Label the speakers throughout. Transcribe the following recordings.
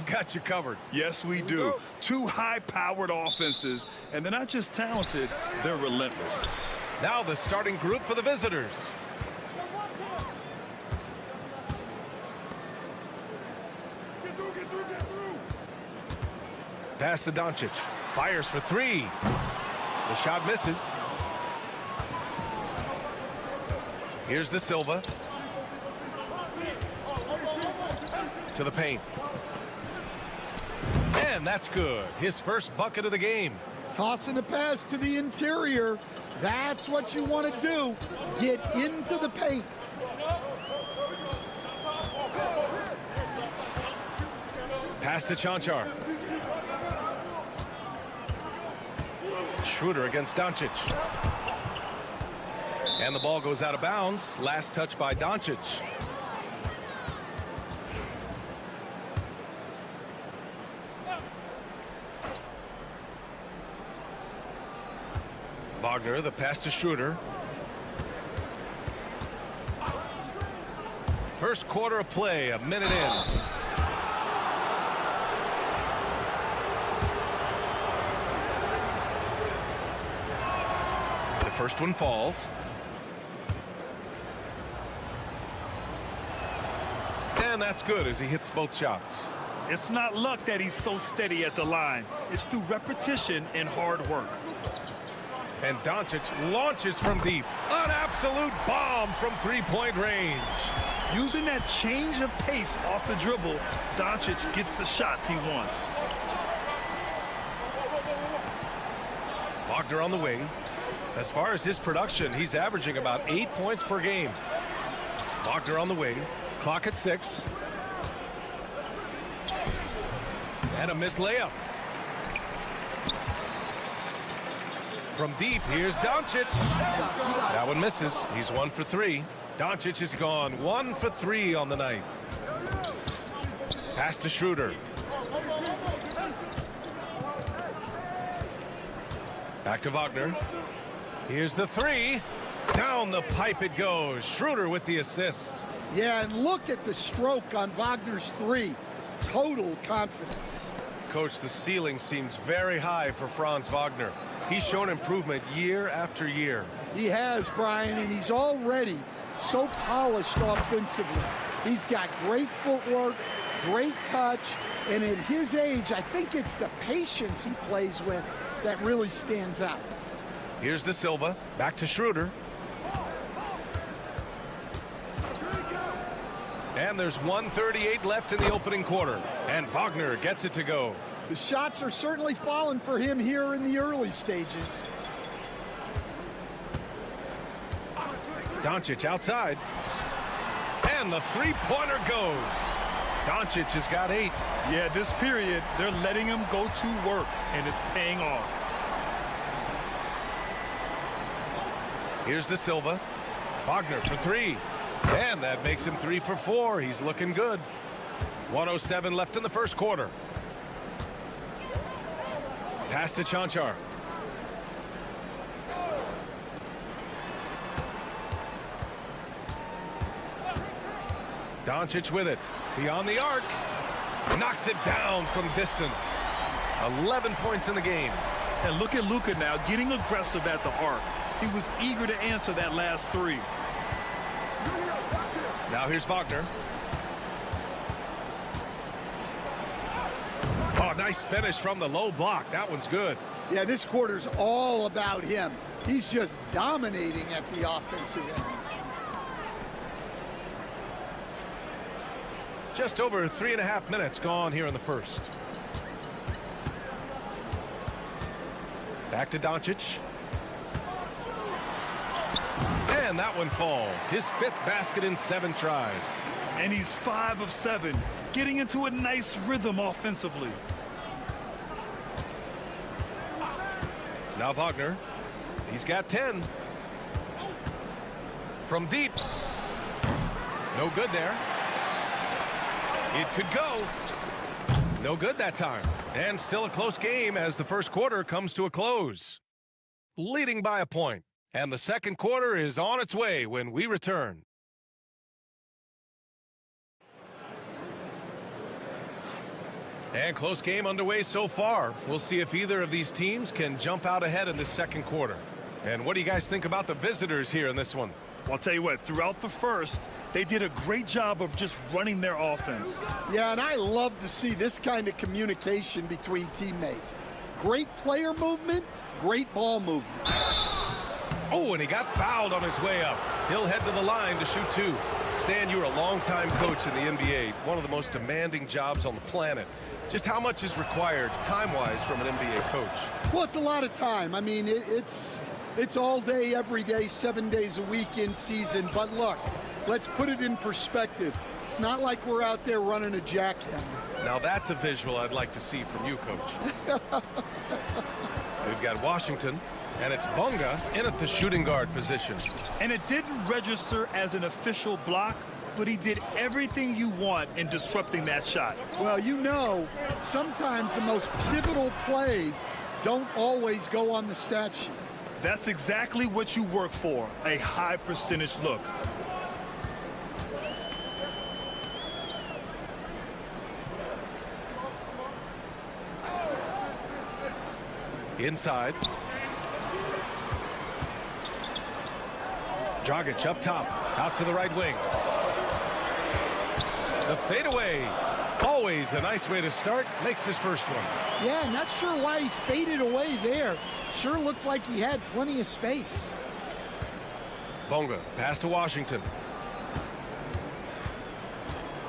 Speaker 1: got you covered.
Speaker 2: Yes, we do. Two high-powered offenses, and they're not just talented, they're relentless.
Speaker 1: Now the starting group for the visitors. Pass to Doncic. Fires for three. The shot misses. Here's De Silva. To the paint. And that's good. His first bucket of the game.
Speaker 3: Tossing the pass to the interior. That's what you want to do. Get into the paint.
Speaker 1: Pass to Chanchar. Schroeder against Doncic. And the ball goes out of bounds. Last touch by Doncic. Wagner, the pass to Schroeder. First quarter of play, a minute in. The first one falls. And that's good as he hits both shots.
Speaker 2: It's not luck that he's so steady at the line. It's through repetition and hard work.
Speaker 1: And Doncic launches from deep. An absolute bomb from three-point range.
Speaker 2: Using that change of pace off the dribble, Doncic gets the shots he wants.
Speaker 1: Wagner on the wing. As far as his production, he's averaging about 8 points per game. Wagner on the wing. Clock at 6. And a missed layup. From deep, here's Doncic. That one misses. He's 1 for 3. Doncic is gone 1 for 3 on the night. Pass to Schroeder. Back to Wagner. Here's the 3. Down the pipe it goes. Schroeder with the assist.
Speaker 3: Yeah, and look at the stroke on Wagner's 3. Total confidence.
Speaker 1: Coach, the ceiling seems very high for Franz Wagner. He's shown improvement year after year.
Speaker 3: He has, Brian, and he's already so polished offensively. He's got great footwork, great touch, and at his age, I think it's the patience he plays with that really stands out.
Speaker 1: Here's De Silva. Back to Schroeder. And there's 1:38 left in the opening quarter. And Wagner gets it to go.
Speaker 3: The shots are certainly falling for him here in the early stages.
Speaker 1: Doncic outside. And the three-pointer goes. Doncic has got 8.
Speaker 2: Yeah, this period, they're letting him go to work, and it's paying off.
Speaker 1: Here's De Silva. Wagner for 3. And that makes him 3 for 4. He's looking good. 1:07 left in the first quarter. Pass to Chanchar. Doncic with it. Beyond the arc. Knocks it down from distance. 11 points in the game.
Speaker 2: And look at Luka now getting aggressive at the arc. He was eager to answer that last 3.
Speaker 1: Now here's Wagner. Oh, nice finish from the low block. That one's good.
Speaker 3: Yeah, this quarter's all about him. He's just dominating at the offensive end.
Speaker 1: Just over 3.5 minutes gone here in the first. Back to Doncic. And that one falls. His 5th basket in 7 tries.
Speaker 2: And he's 5 of 7, getting into a nice rhythm offensively.
Speaker 1: Now Wagner. He's got 10. From deep. No good there. It could go. No good that time. And still a close game as the first quarter comes to a close. Leading by a point. And the second quarter is on its way when we return. And close game underway so far. We'll see if either of these teams can jump out ahead in this second quarter. And what do you guys think about the visitors here in this one?
Speaker 2: Well, I'll tell you what, throughout the first, they did a great job of just running their offense.
Speaker 3: Yeah, and I love to see this kind of communication between teammates. Great player movement, great ball movement.
Speaker 1: Oh, and he got fouled on his way up. He'll head to the line to shoot two. Stan, you're a longtime coach in the NBA, one of the most demanding jobs on the planet. Just how much is required time-wise from an NBA coach?
Speaker 3: Well, it's a lot of time. I mean, it's all day, every day, 7 days a week in season. But look, let's put it in perspective. It's not like we're out there running a jackhammer.
Speaker 1: Now that's a visual I'd like to see from you, Coach. We've got Washington, and it's Bonga in at the shooting guard position.
Speaker 2: And it didn't register as an official block, but he did everything you want in disrupting that shot.
Speaker 3: Well, you know, sometimes the most pivotal plays don't always go on the stat sheet.
Speaker 2: That's exactly what you work for, a high percentage look.
Speaker 1: Inside. Dragic up top, out to the right wing. The fadeaway. Always a nice way to start. Makes his first one.
Speaker 3: Yeah, not sure why he faded away there. Sure looked like he had plenty of space.
Speaker 1: Bonga, pass to Washington.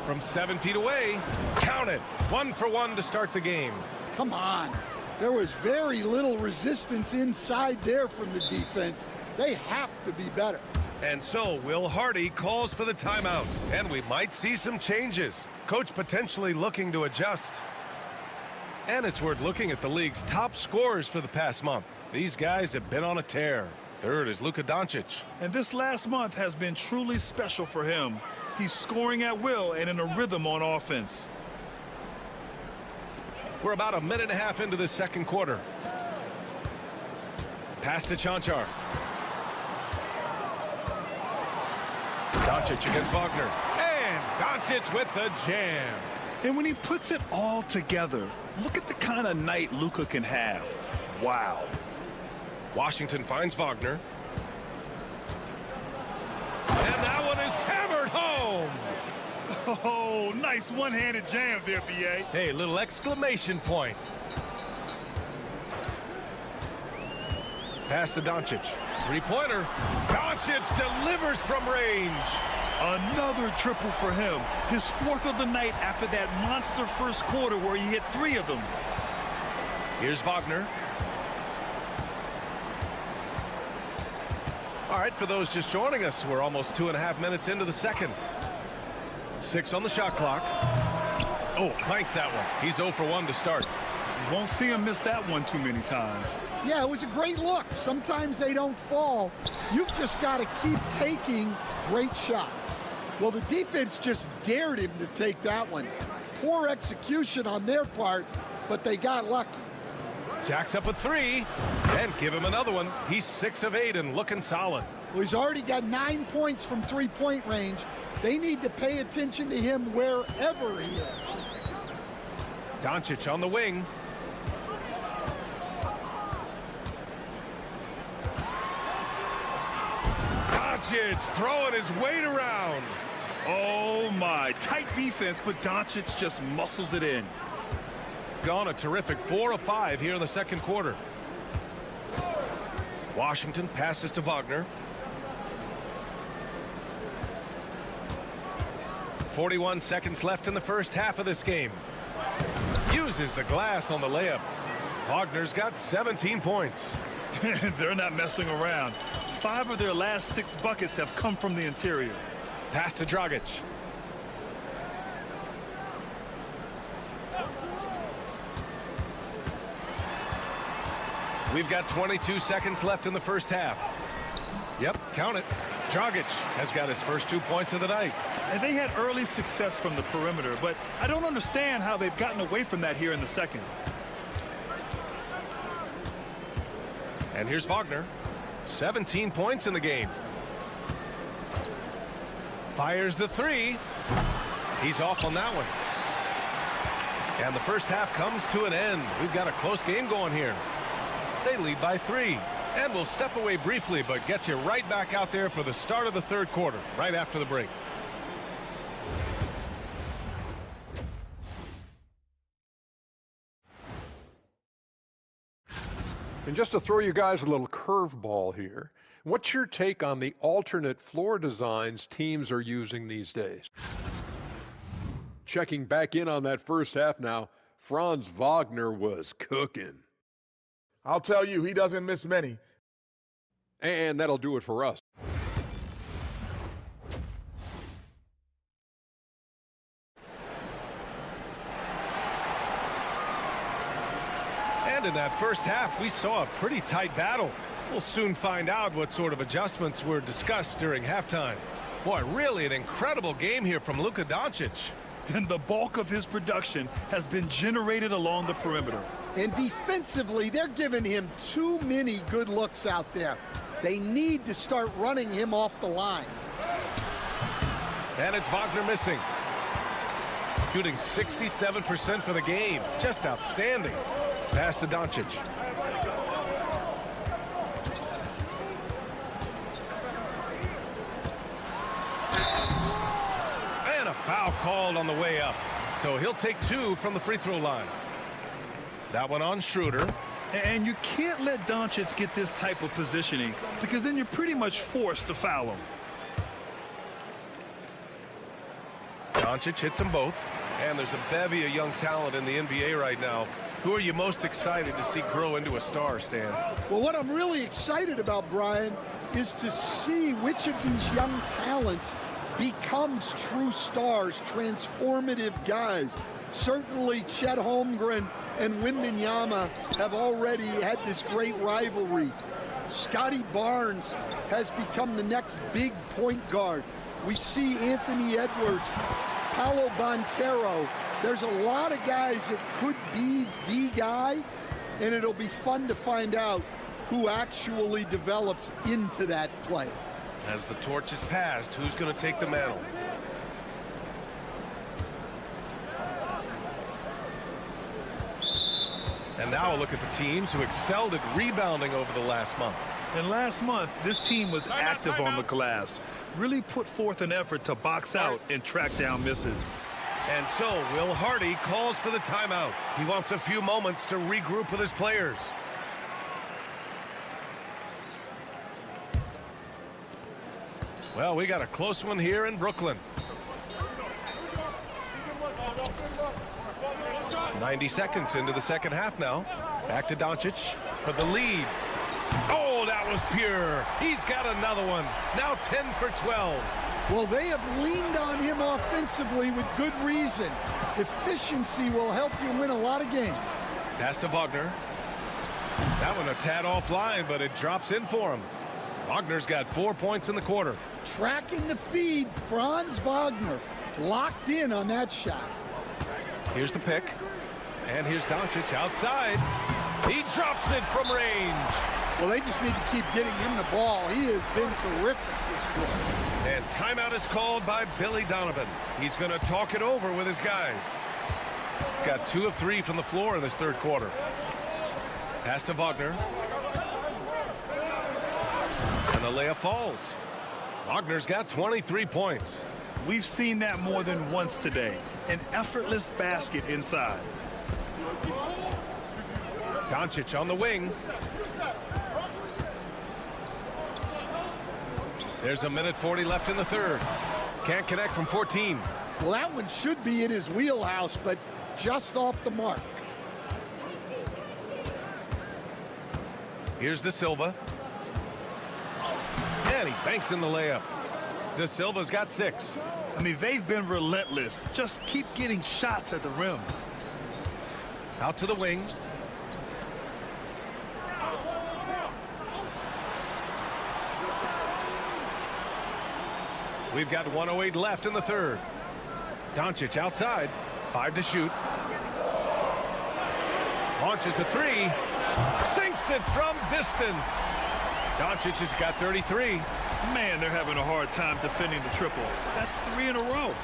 Speaker 1: From 7 feet away, count it. 1 for 1 to start the game.
Speaker 3: Come on. There was very little resistance inside there from the defense. They have to be better.
Speaker 1: And so Will Hardy calls for the timeout, and we might see some changes. Coach potentially looking to adjust. And it's worth looking at the league's top scorers for the past month. These guys have been on a tear. Third is Luka Doncic.
Speaker 2: And this last month has been truly special for him. He's scoring at will and in a rhythm on offense.
Speaker 1: We're about a minute and a half into the second quarter. Pass to Chanchar. Doncic against Wagner. And Doncic with the jam.
Speaker 2: And when he puts it all together, look at the kind of night Luka can have. Wow.
Speaker 1: Washington finds Wagner. And that one is hammered home.
Speaker 2: Oh, nice one-handed jam there, B.A.
Speaker 1: Hey, little exclamation point. Pass to Doncic. Three-pointer. Doncic delivers from range.
Speaker 2: Another triple for him. His 4th of the night after that monster first quarter where he hit 3 of them.
Speaker 1: Here's Wagner. All right, for those just joining us, we're almost 2.5 minutes into the second. 6 on the shot clock. Oh, clanks that one. He's 0 for 1 to start.
Speaker 2: You won't see him miss that one too many times.
Speaker 3: Yeah, it was a great look. Sometimes they don't fall. You've just got to keep taking great shots. Well, the defense just dared him to take that one. Poor execution on their part, but they got lucky.
Speaker 1: Jack's up a 3, and give him another one. He's 6 of 8 and looking solid.
Speaker 3: Well, he's already got 9 points from three-point range. They need to pay attention to him wherever he is.
Speaker 1: Doncic on the wing. Doncic throwing his weight around.
Speaker 2: Oh, my. Tight defense, but Doncic just muscles it in.
Speaker 1: Gone a terrific 4 of 5 here in the second quarter. Washington passes to Wagner. 41 seconds left in the first half of this game. Uses the glass on the layup. Wagner's got 17 points.
Speaker 2: They're not messing around. 5 of their last 6 buckets have come from the interior.
Speaker 1: Pass to Dragic. We've got 22 seconds left in the first half. Yep, count it. Dragic has got his first 2 points of the night.
Speaker 2: And they had early success from the perimeter, but I don't understand how they've gotten away from that here in the second.
Speaker 1: And here's Wagner. 17 points in the game. Fires the 3. He's off on that one. And the first half comes to an end. We've got a close game going here. They lead by 3. And we'll step away briefly, but get you right back out there for the start of the third quarter, right after the break.
Speaker 4: And just to throw you guys a little curveball here, what's your take on the alternate floor designs teams are using these days? Checking back in on that first half now, Franz Wagner was cooking.
Speaker 5: I'll tell you, he doesn't miss many.
Speaker 4: And that'll do it for us.
Speaker 1: And in that first half, we saw a pretty tight battle. We'll soon find out what sort of adjustments were discussed during halftime. Boy, really an incredible game here from Luka Doncic.
Speaker 2: And the bulk of his production has been generated along the perimeter.
Speaker 3: And defensively, they're giving him too many good looks out there. They need to start running him off the line.
Speaker 1: And it's Wagner missing. Shooting 67% for the game. Just outstanding. Pass to Doncic. And a foul called on the way up. So he'll take 2 from the free throw line. That one on Schroeder.
Speaker 2: And you can't let Doncic get this type of positioning because then you're pretty much forced to foul him.
Speaker 1: Doncic hits them both. And there's a bevy of young talent in the NBA right now. Who are you most excited to see grow into a star, Stan?
Speaker 3: Well, what I'm really excited about, Brian, is to see which of these young talents becomes true stars, transformative guys. Certainly Chet Holmgren and Wembanyama have already had this great rivalry. Scotty Barnes has become the next big point guard. We see Anthony Edwards, Paolo Banchero. There's a lot of guys that could be the guy, and it'll be fun to find out who actually develops into that play.
Speaker 1: As the torch is passed, who's going to take the mantle? And now a look at the teams who excelled at rebounding over the last month.
Speaker 2: And last month, this team was active on the glass. Really put forth an effort to box out and track down misses.
Speaker 1: And so Will Hardy calls for the timeout. He wants a few moments to regroup with his players. Well, we got a close one here in Brooklyn. 90 seconds into the second half now. Back to Doncic for the lead. Oh, that was pure. He's got another one. Now 10 for 12.
Speaker 3: Well, they have leaned on him offensively with good reason. Efficiency will help you win a lot of games.
Speaker 1: Pass to Wagner. That one a tad offline, but it drops in for him. Wagner's got 4 points in the quarter.
Speaker 3: Tracking the feed, Franz Wagner locked in on that shot.
Speaker 1: Here's the pick. And here's Doncic outside. He drops it from range.
Speaker 3: Well, they just need to keep getting him the ball. He has been terrific this quarter.
Speaker 1: And timeout is called by Billy Donovan. He's going to talk it over with his guys. Got 2 of 3 from the floor in this third quarter. Pass to Wagner. And the layup falls. Wagner's got 23 points.
Speaker 2: We've seen that more than once today. An effortless basket inside.
Speaker 1: Doncic on the wing. There's a minute 40 left in the third. Can't connect from 14.
Speaker 3: Well, that one should be in his wheelhouse, but just off the mark.
Speaker 1: Here's De Silva. And he banks in the layup. De Silva's got 6.
Speaker 2: I mean, they've been relentless. Just keep getting shots at the rim.
Speaker 1: Out to the wing. We've got 1:08 left in the third. Doncic outside. 5 to shoot. Launches a 3. Sinks it from distance. Doncic has got 33.
Speaker 2: Man, they're having a hard time defending the triple. That's 3 in a row.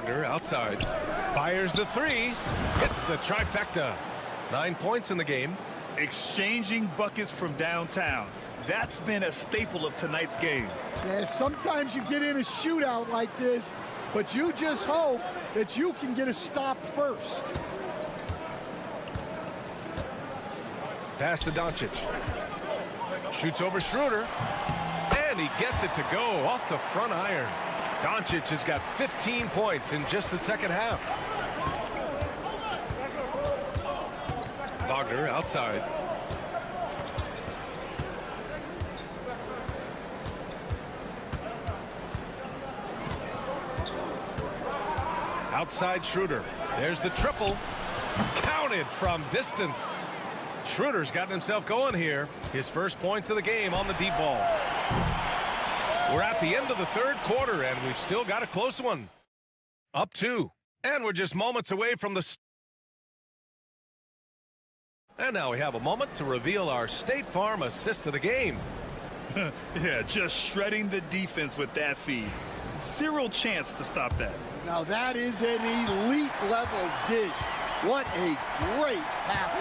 Speaker 1: Wagner outside. Fires the three. Hits the trifecta. 9 points in the game.
Speaker 2: Exchanging buckets from downtown. That's been a staple of tonight's game.
Speaker 3: Yeah, sometimes you get in a shootout like this, but you just hope that you can get a stop first.
Speaker 1: Pass to Doncic. Shoots over Schroeder. And he gets it to go off the front iron. Doncic has got 15 points in just the second half. Wagner outside. Outside Schroeder. There's the triple. Counted from distance. Schroeder's gotten himself going here. His first points of the game on the deep ball. We're at the end of the third quarter, and we've still got a close one. Up 2. And we're just moments away from the... And now we have a moment to reveal our State Farm assist of the game.
Speaker 2: Yeah, just shredding the defense with that feed. Zero chance to stop that.
Speaker 3: Now that is an elite level dish. What a great pass.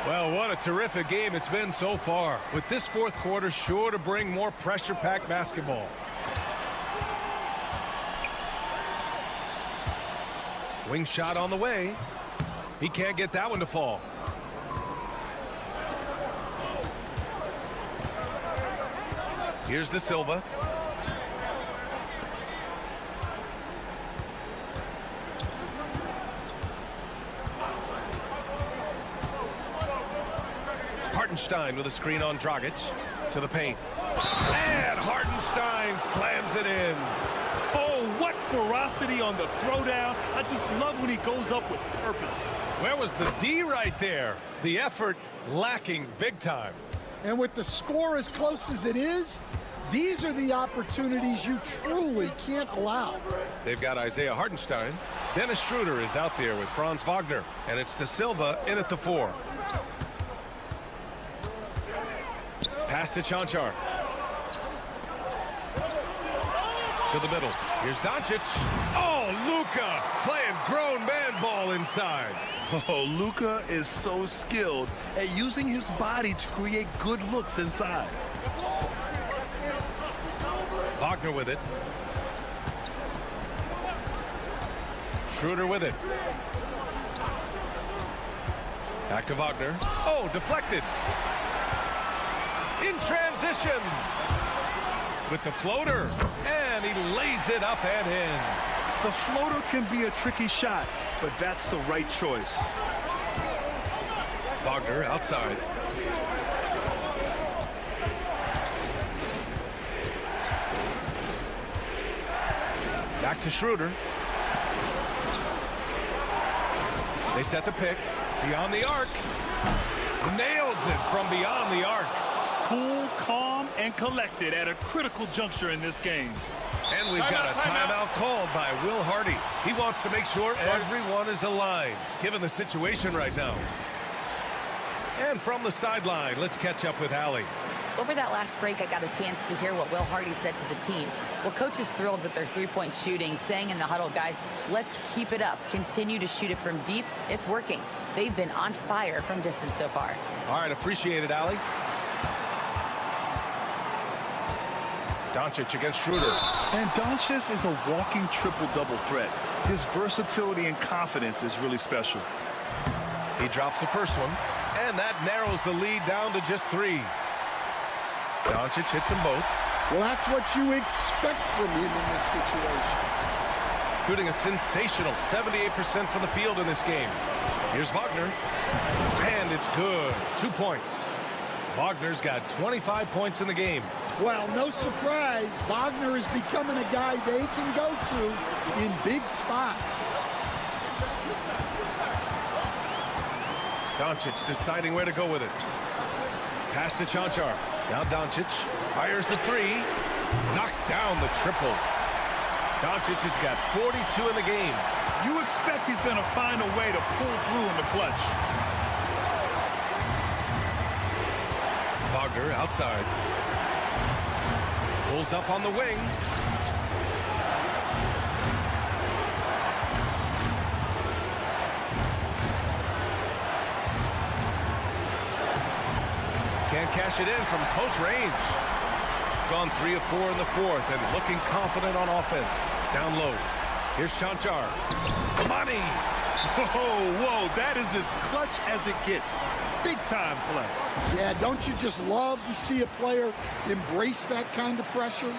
Speaker 1: Well, what a terrific game it's been so far, with this fourth quarter sure to bring more pressure-packed basketball. Wing shot on the way. He can't get that one to fall. Here's De Silva. Hartenstein with a screen on Dragic to the paint. And Hartenstein slams it in.
Speaker 2: Oh, what ferocity on the throwdown. I just love when he goes up with purpose.
Speaker 1: Where was the D right there? The effort lacking big time.
Speaker 3: And with the score as close as it is, these are the opportunities you truly can't allow.
Speaker 1: They've got Isaiah Hartenstein. Dennis Schroeder is out there with Franz Wagner. And it's De Silva in at the 4. Pass to Chanchar. To the middle. Here's Doncic. Oh, Luka playing grown man ball inside.
Speaker 2: Oh, Luka is so skilled at using his body to create good looks inside.
Speaker 1: Wagner with it. Schroeder with it. Back to Wagner. Oh, deflected. In transition. With the floater. And he lays it up and in.
Speaker 2: The floater can be a tricky shot, but that's the right choice.
Speaker 1: Wagner outside. Back to Schroeder. They set the pick. Beyond the arc. Nails it from beyond the arc.
Speaker 2: Cool, calm, and collected at a critical juncture in this game.
Speaker 1: And we've got a timeout called by Will Hardy. He wants to make sure everyone is aligned, given the situation right now. And from the sideline, let's catch up with Allie.
Speaker 6: Over that last break, I got a chance to hear what Will Hardy said to the team. Well, coach is thrilled with their three-point shooting, saying in the huddle, guys, let's keep it up. Continue to shoot it from deep. It's working. They've been on fire from distance so far.
Speaker 1: All right, appreciate it, Allie. Doncic against Schroeder.
Speaker 2: And Doncic is a walking triple-double threat. His versatility and confidence is really special.
Speaker 1: He drops the first one, and that narrows the lead down to just 3. Doncic hits them both.
Speaker 3: Well, that's what you expect from him in this situation.
Speaker 1: Shooting a sensational 78% from the field in this game. Here's Wagner. And it's good. 2 points. Wagner's got 25 points in the game.
Speaker 3: Well, no surprise, Wagner is becoming a guy they can go to in big spots.
Speaker 1: Doncic deciding where to go with it. Pass to Chanchar. Now Doncic fires the 3. Knocks down the triple. Doncic has got 42 in the game.
Speaker 2: You expect he's going to find a way to pull through in the clutch.
Speaker 1: Wagner outside. Pulls up on the wing. cash it in from close range. Gone 3 of 4 in the fourth and looking confident on offense. Down low. Here's Chanchar. Money.
Speaker 2: Whoa, that is as clutch as it gets. Big time play.
Speaker 3: Yeah, don't you just love to see a player embrace that kind of pressure?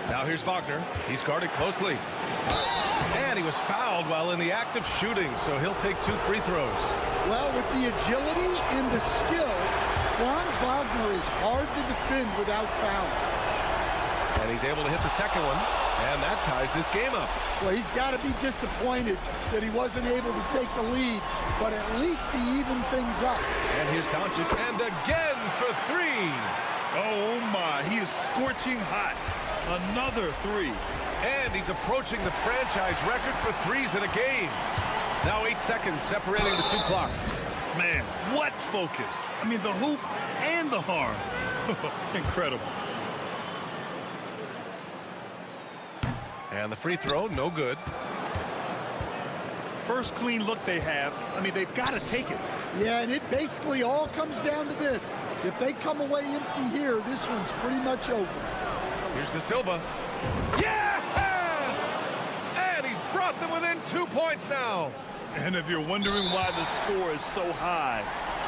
Speaker 1: Now here's Wagner. He's guarded closely. And he was fouled while in the act of shooting, so he'll take 2 free throws.
Speaker 3: Well, with the agility and the skill, Franz Wagner is hard to defend without fouling.
Speaker 1: And he's able to hit the second one, and that ties this game up.
Speaker 3: Well, he's got to be disappointed that he wasn't able to take the lead, but at least he evened things up.
Speaker 1: And here's Doncic, and again for 3.
Speaker 2: Oh, my. He is scorching hot. Another 3.
Speaker 1: And he's approaching the franchise record for threes in a game. Now 8 seconds separating the 2 clocks.
Speaker 2: Man, what focus. I mean, the hoop and the arm. Incredible.
Speaker 1: And the free throw, no good.
Speaker 2: First clean look they have. I mean, they've got to take it.
Speaker 3: Yeah, and it basically all comes down to this. If they come away empty here, this one's pretty much over.
Speaker 1: Here's De Silva. Yes! And he's brought them within 2 points now.
Speaker 2: And if you're wondering why the score is so high,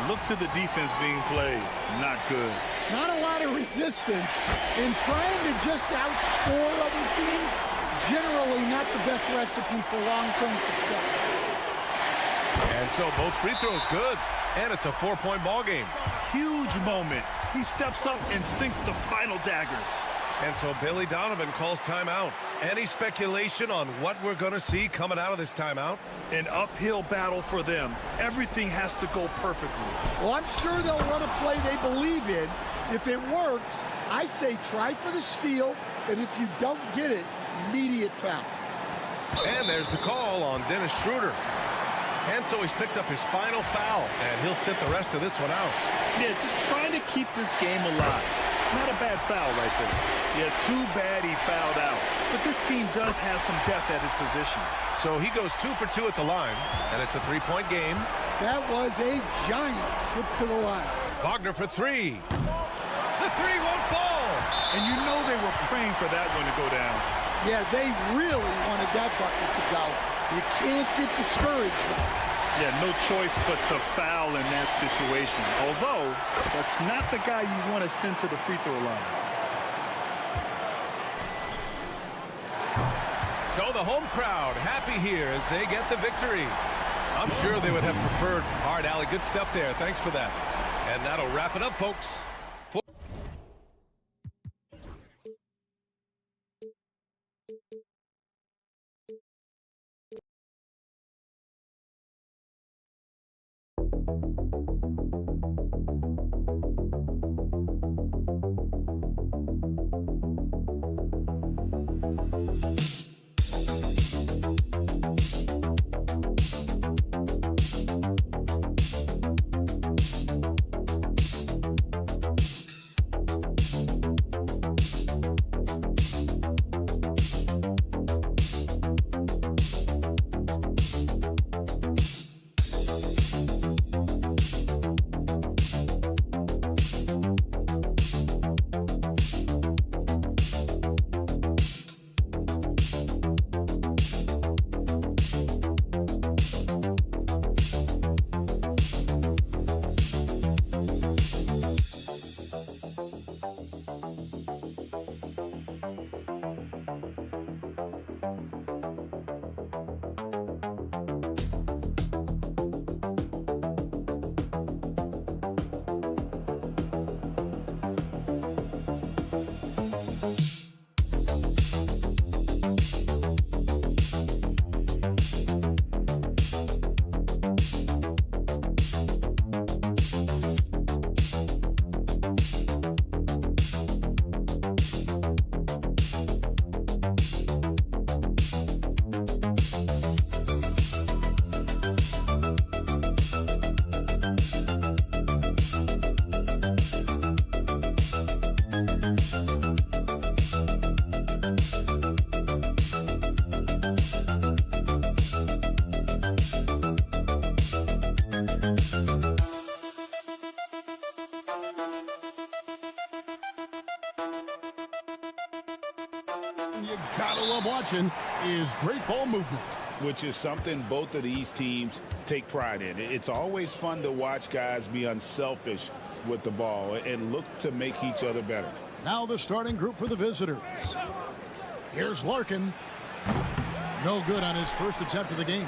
Speaker 2: look to the defense being played. Not good.
Speaker 3: Not a lot of resistance, and trying to just outscore other teams, generally not the best recipe for long-term success.
Speaker 1: And so both free throws good. And it's a 4-point ball game.
Speaker 2: Huge moment. He steps up and sinks the final daggers.
Speaker 1: And so Billy Donovan calls timeout. Any speculation on what we're going to see coming out of this timeout?
Speaker 2: An uphill battle for them. Everything has to go perfectly.
Speaker 3: Well, I'm sure they'll run a play they believe in. If it works, I say try for the steal, and if you don't get it, immediate foul.
Speaker 1: And there's the call on Dennis Schroeder. And so he's picked up his final foul, and he'll sit the rest of this one out.
Speaker 2: Yeah, just trying to keep this game alive. Not a bad foul right there. Yeah, too bad he fouled out. But this team does have some depth at his position.
Speaker 1: So he goes 2 for 2 at the line, and it's a 3-point game.
Speaker 3: That was a giant trip to the line.
Speaker 1: Wagner for 3. The 3 won't fall.
Speaker 2: And you know they were praying for that one to go down.
Speaker 3: Yeah, they really wanted that bucket to go. You can't get discouraged.
Speaker 2: Yeah, no choice but to foul in that situation. Although, that's not the guy you want to send to the free throw line.
Speaker 1: So the home crowd happy here as they get the victory. I'm sure they would have preferred. All right, Allie, good stuff there. Thanks for that. And that'll wrap it up, folks.
Speaker 7: You gotta love watching is great ball movement.
Speaker 8: Which is something both of these teams take pride in. It's always fun to watch guys be unselfish with the ball and look to make each other better.
Speaker 7: Now the starting group for the visitors. Here's Larkin. No good on his first attempt of the game.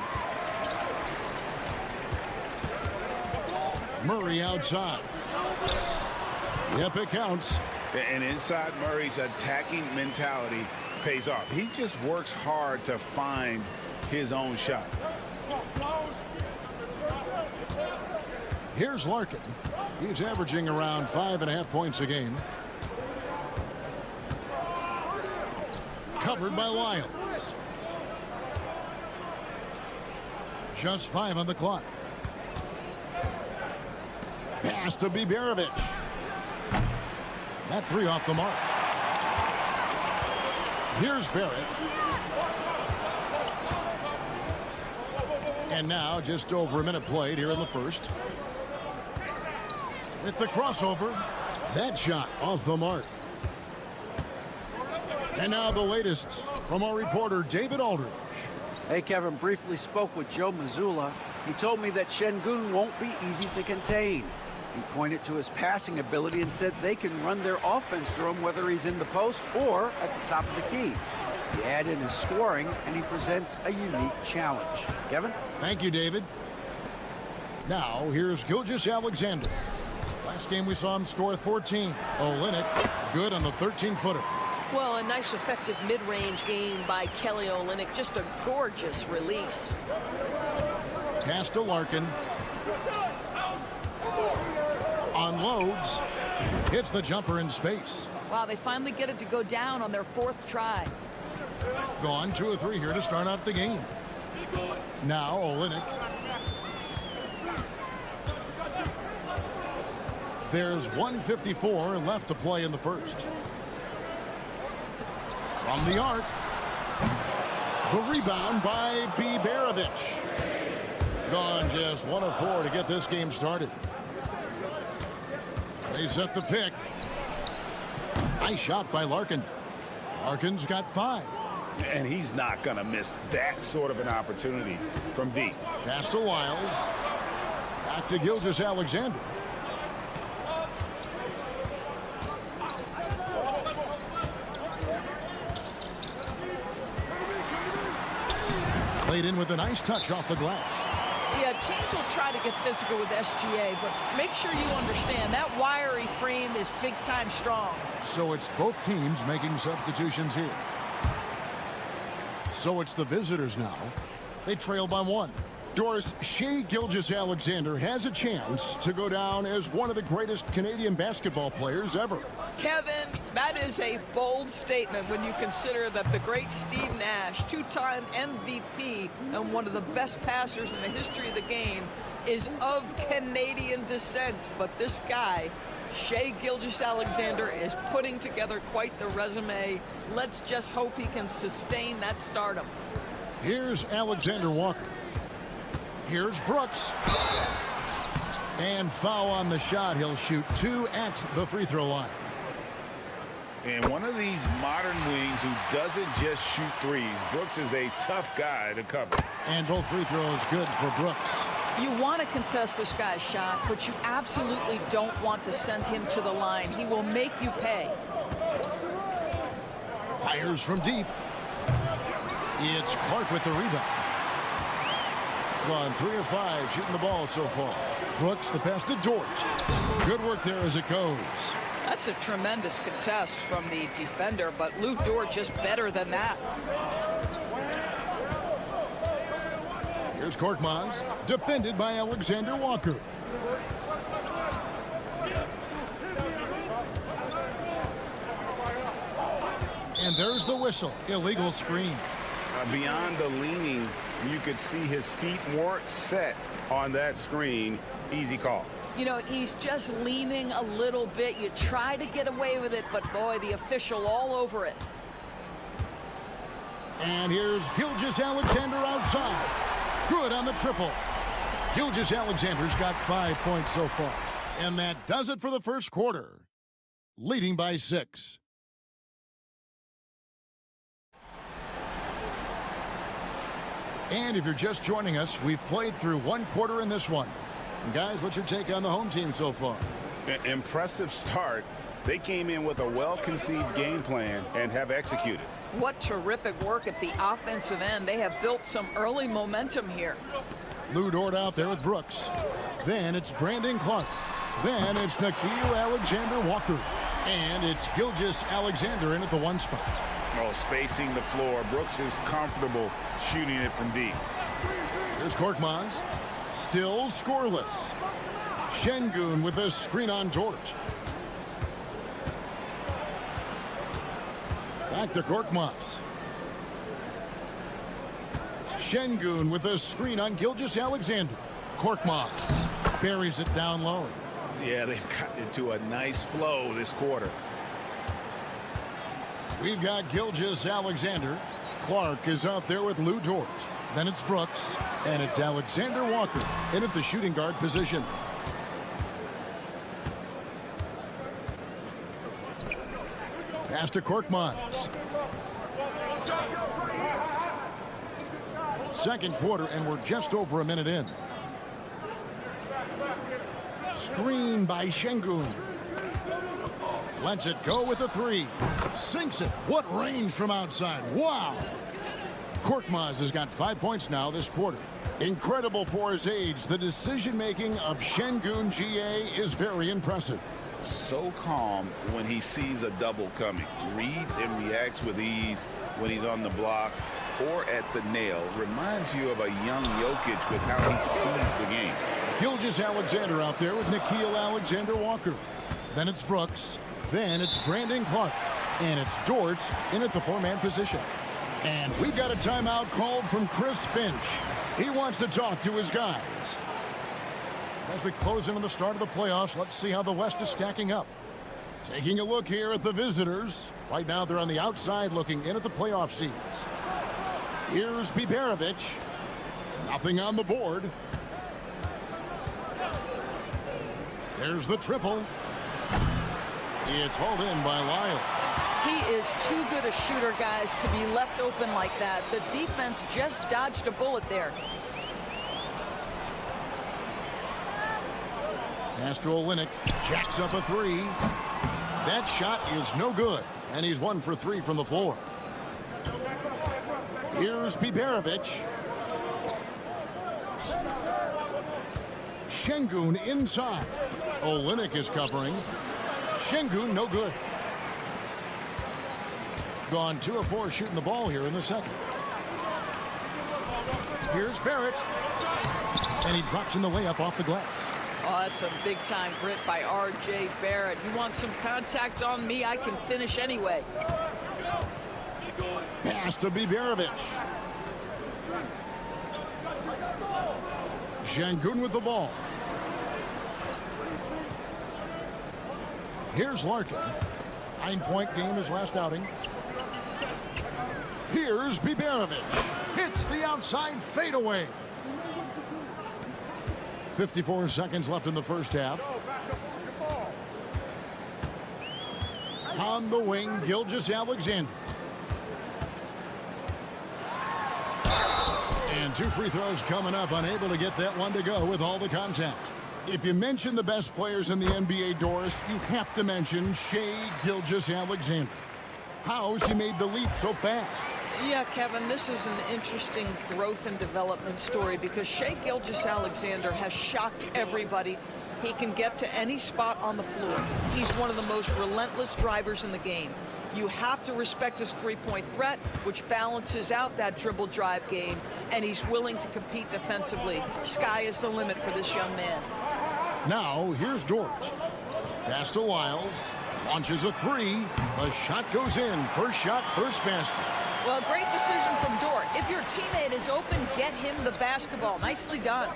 Speaker 7: Murray outside. Yep, it counts.
Speaker 8: And inside Murray's attacking mentality pays off. He just works hard to find his own shot.
Speaker 7: Here's Larkin. He's averaging around 5.5 points a game. Covered by Lyles. Just 5 on the clock. Pass to Biberovic. That 3 off the mark. Here's Barrett. And now just over a minute played here in the first. With the crossover, that shot off the mark. And now the latest from our reporter David Aldridge.
Speaker 9: Hey, Kevin, briefly spoke with Joe Mazzulla. He told me that Şengün won't be easy to contain. He pointed to his passing ability and said they can run their offense through him whether he's in the post or at the top of the key. You add in his scoring, and he presents a unique challenge. Kevin?
Speaker 7: Thank you, David. Now, here's Gilgeous-Alexander. Last game we saw him score 14. Olynyk, good on the 13-footer.
Speaker 10: Well, a nice effective mid-range game by Kelly Olynyk. Just a gorgeous release.
Speaker 7: Pass to Larkin. Unloads. Hits the jumper in space.
Speaker 10: Wow, they finally get it to go down on their 4th try.
Speaker 7: Gone 2 of 3 here to start out the game. Now Olynyk. There's 1:54 left to play in the first. From the arc. The rebound by Biberovic. Gone just 1 of 4 to get this game started. They set the pick. Nice shot by Larkin. Larkin's got 5.
Speaker 8: And he's not going to miss that sort of an opportunity from deep.
Speaker 7: Pass to Lyles. Back to Gilgeous-Alexander. Played in with a nice touch off the glass.
Speaker 10: Yeah, teams will try to get physical with SGA, but make sure you understand that wiry frame is big-time strong.
Speaker 7: So it's both teams making substitutions here. So it's the visitors now. They trail by 1. Doris, Shai Gilgeous-Alexander has a chance to go down as one of the greatest Canadian basketball players ever.
Speaker 10: Kevin, that is a bold statement when you consider that the great Steve Nash, 2-time MVP and one of the best passers in the history of the game, is of Canadian descent. But this guy, Shai Gilgeous-Alexander, is putting together quite the resume. Let's just hope he can sustain that stardom.
Speaker 7: Here's Alexander Walker. Here's Brooks. And foul on the shot. He'll shoot 2 at the free throw line.
Speaker 8: And one of these modern wings who doesn't just shoot threes. Brooks is a tough guy to cover.
Speaker 7: And both free throws good for Brooks.
Speaker 10: You want to contest this guy's shot, but you absolutely don't want to send him to the line. He will make you pay.
Speaker 7: Fires from deep. It's Clark with the rebound. Gone 3 of 5 shooting the ball so far. Brooks the pass to Dort. Good work there as it goes.
Speaker 10: That's a tremendous contest from the defender, but Lou Dort just better than that.
Speaker 7: Here's Korkmaz, defended by Alexander Walker. And there's the whistle. Illegal screen.
Speaker 8: Beyond the leaning, you could see his feet weren't set on that screen. Easy call.
Speaker 10: You know, he's just leaning a little bit. You try to get away with it, but boy, the official all over it.
Speaker 7: And here's Gilgeous-Alexander outside. Good on the triple. Gilgeous-Alexander's got 5 points so far. And that does it for the first quarter. leading by 6. And if you're just joining us, we've played through 1 quarter in this one. And guys, what's your take on the home team so far?
Speaker 8: Impressive start. They came in with a well-conceived game plan and have executed.
Speaker 10: What terrific work at the offensive end. They have built some early momentum here.
Speaker 7: Lou Dort out there with Brooks. Then it's Brandon Clark. Then it's Nickeil Alexander-Walker. And it's Gilgeous-Alexander in at the 1 spot.
Speaker 8: Oh, spacing the floor. Brooks is comfortable shooting it from deep.
Speaker 7: Here's Korkmaz. Still scoreless. Şengün with a screen on Dort. Back to Korkmaz. Şengün with a screen on Gilgeous-Alexander. Korkmaz buries it down low.
Speaker 8: Yeah, they've gotten into a nice flow this quarter.
Speaker 7: We've got Gilgeous-Alexander. Clark is out there with Lou Dort. Then it's Brooks. And it's Alexander Walker in at the shooting guard position. Pass to Korkmaz. Second quarter, and we're just over a minute in. Screen by Şengün. Lets it go with a 3. Sinks it. What range from outside. Wow. Korkmaz has got 5 points now this quarter. Incredible for his age. The decision-making of Şengün GA is very impressive.
Speaker 8: So calm when he sees a double coming. Reads and reacts with ease when he's on the block or at the nail. Reminds you of a young Jokic with how he sees the game.
Speaker 7: Gilgeous-Alexander out there with Nickeil Alexander-Walker. Then it's Brooks. Then it's Brandon Clark. And it's Dort in at the 4-man position. And we've got a timeout called from Chris Finch. He wants to talk to his guys. As we close in on the start of the playoffs, let's see how the West is stacking up. Taking a look here at the visitors. Right now they're on the outside looking in at the playoff seeds. Here's Biberovic. Nothing on the board. There's the triple. It's hauled in by Lyles.
Speaker 10: He is too good a shooter, guys, to be left open like that. The defense just dodged a bullet there.
Speaker 7: Pass to Olynyk. Jacks up a 3. That shot is no good. And he's 1 for 3 from the floor. Here's Biberovic. Şengün inside. Olynyk is covering. Şengün no good. Gone 2 of 4 shooting the ball here in the second. Here's Barrett. And he drops in the layup off the glass.
Speaker 10: Oh, that's some big-time grit by R.J. Barrett. You want some contact on me, I can finish anyway.
Speaker 7: Pass to Biberovic. Şengün with the ball. Here's Larkin. 9-point game his last outing. Here's Biberovic. Hits the outside fadeaway. 54 seconds left in the first half. On the wing, Gilgeous-Alexander. And 2 free throws coming up, unable to get that one to go with all the contact. If you mention the best players in the NBA, Doris, you have to mention Shai Gilgeous-Alexander. How has he made the leap so fast?
Speaker 10: Yeah, Kevin, this is an interesting growth and development story because Shai Gilgeous-Alexander has shocked everybody. He can get to any spot on the floor. He's one of the most relentless drivers in the game. You have to respect his three-point threat, which balances out that dribble drive game, and he's willing to compete defensively. Sky is the limit for this young man.
Speaker 7: Now, here's Dort. Pass to Lyles. Launches a 3. The shot goes in. First shot, first basket.
Speaker 10: Well, great decision from Dort. If your teammate is open, get him the basketball. Nicely done.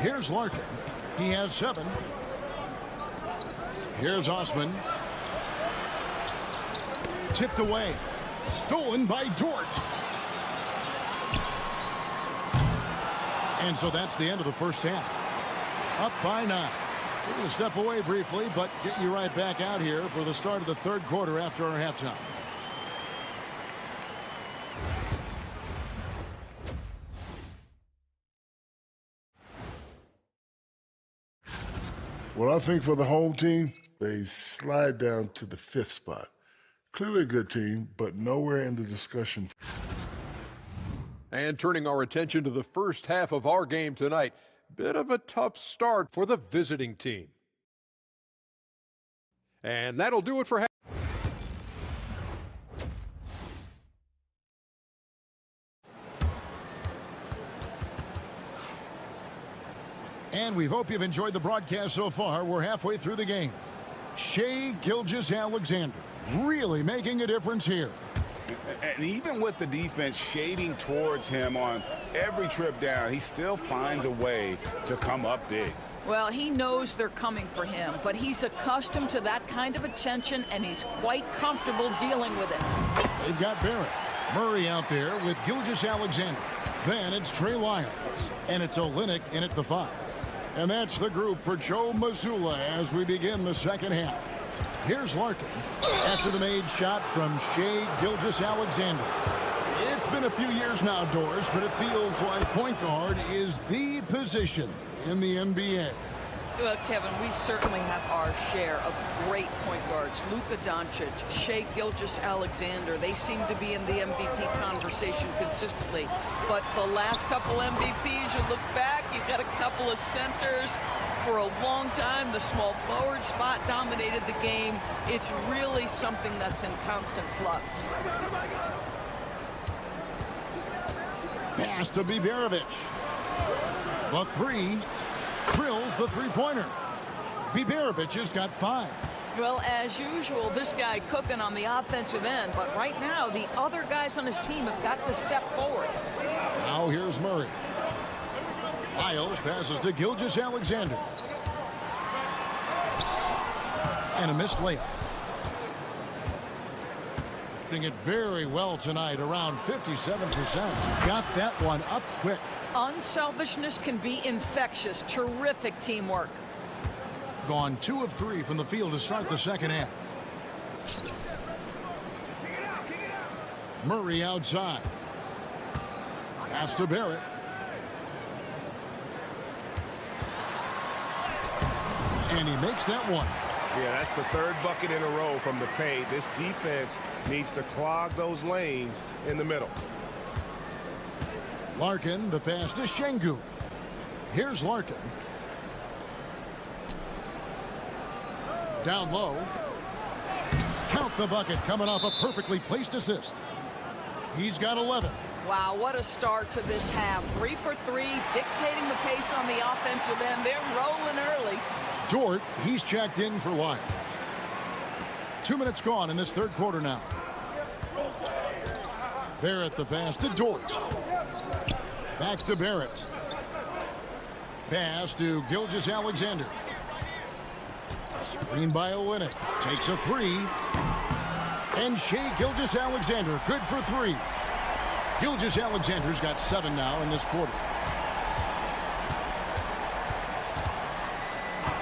Speaker 7: Here's Larkin. He has 7. Here's Osman. Tipped away. Stolen by Dort. And so that's the end of the first half. Up by 9. We're going to step away briefly, but get you right back out here for the start of the third quarter after our halftime.
Speaker 11: Well, I think for the home team, they slide down to the 5th spot. Clearly a good team, but nowhere in the discussion.
Speaker 4: And turning our attention to the first half of our game tonight, bit of a tough start for the visiting team. And that'll do it for half.
Speaker 7: And we hope you've enjoyed the broadcast so far. We're halfway through the game. Shai Gilgeous-Alexander really making a difference here.
Speaker 8: And even with the defense shading towards him on every trip down, he still finds a way to come up big.
Speaker 10: Well, he knows they're coming for him, but he's accustomed to that kind of attention, and he's quite comfortable dealing with it.
Speaker 7: They've got Barrett. Murray out there with Gilgeous-Alexander. Then it's Trey Lyles. And it's Olynyk in at the 5. And that's the group for Joe Mazzulla as we begin the second half. Here's Larkin after the made shot from Shai Gilgeous-Alexander. It's been a few years now, Doris, but it feels like point guard is the position in the NBA.
Speaker 10: Well, Kevin, we certainly have our share of great point guards. Luka Doncic, Shai Gilgeous-Alexander, they seem to be in the MVP conversation consistently. But the last couple MVPs, you look back, you've got a couple of centers. For a long time, the small forward spot dominated the game. It's really something that's in constant flux.
Speaker 7: Pass to Biberovic. The 3 drills the three-pointer. Biberovic has got 5.
Speaker 10: Well, as usual, this guy cooking on the offensive end, but right now the other guys on his team have got to step forward.
Speaker 7: Now here's Murray. Lyles passes to Gilgeous-Alexander. And a missed layup. Doing it very well tonight, around 57%. Got that one up quick.
Speaker 10: Unselfishness can be infectious. Terrific teamwork.
Speaker 7: Gone 2 of 3 from the field to start the second half. Murray outside. Pass to Barrett. And he makes that one.
Speaker 1: Yeah, that's the 3rd bucket in a row from the paint. This defense needs to clog those lanes in the middle.
Speaker 7: Larkin, the pass to Şengün. Here's Larkin. Down low. Count the bucket, coming off a perfectly placed assist. He's got 11.
Speaker 10: Wow, what a start to this half. 3 for 3, dictating the pace on the offensive end. They're rolling early.
Speaker 7: Dort, he's checked in for Lyles. 2 minutes gone in this third quarter now. Barrett the pass to Dort. Back to Barrett. Pass to Gilgeous-Alexander. Screen by Olynyk. Takes a 3. And Shai Gilgeous-Alexander, good for 3. Gilgeous-Alexander's got 7 now in this quarter.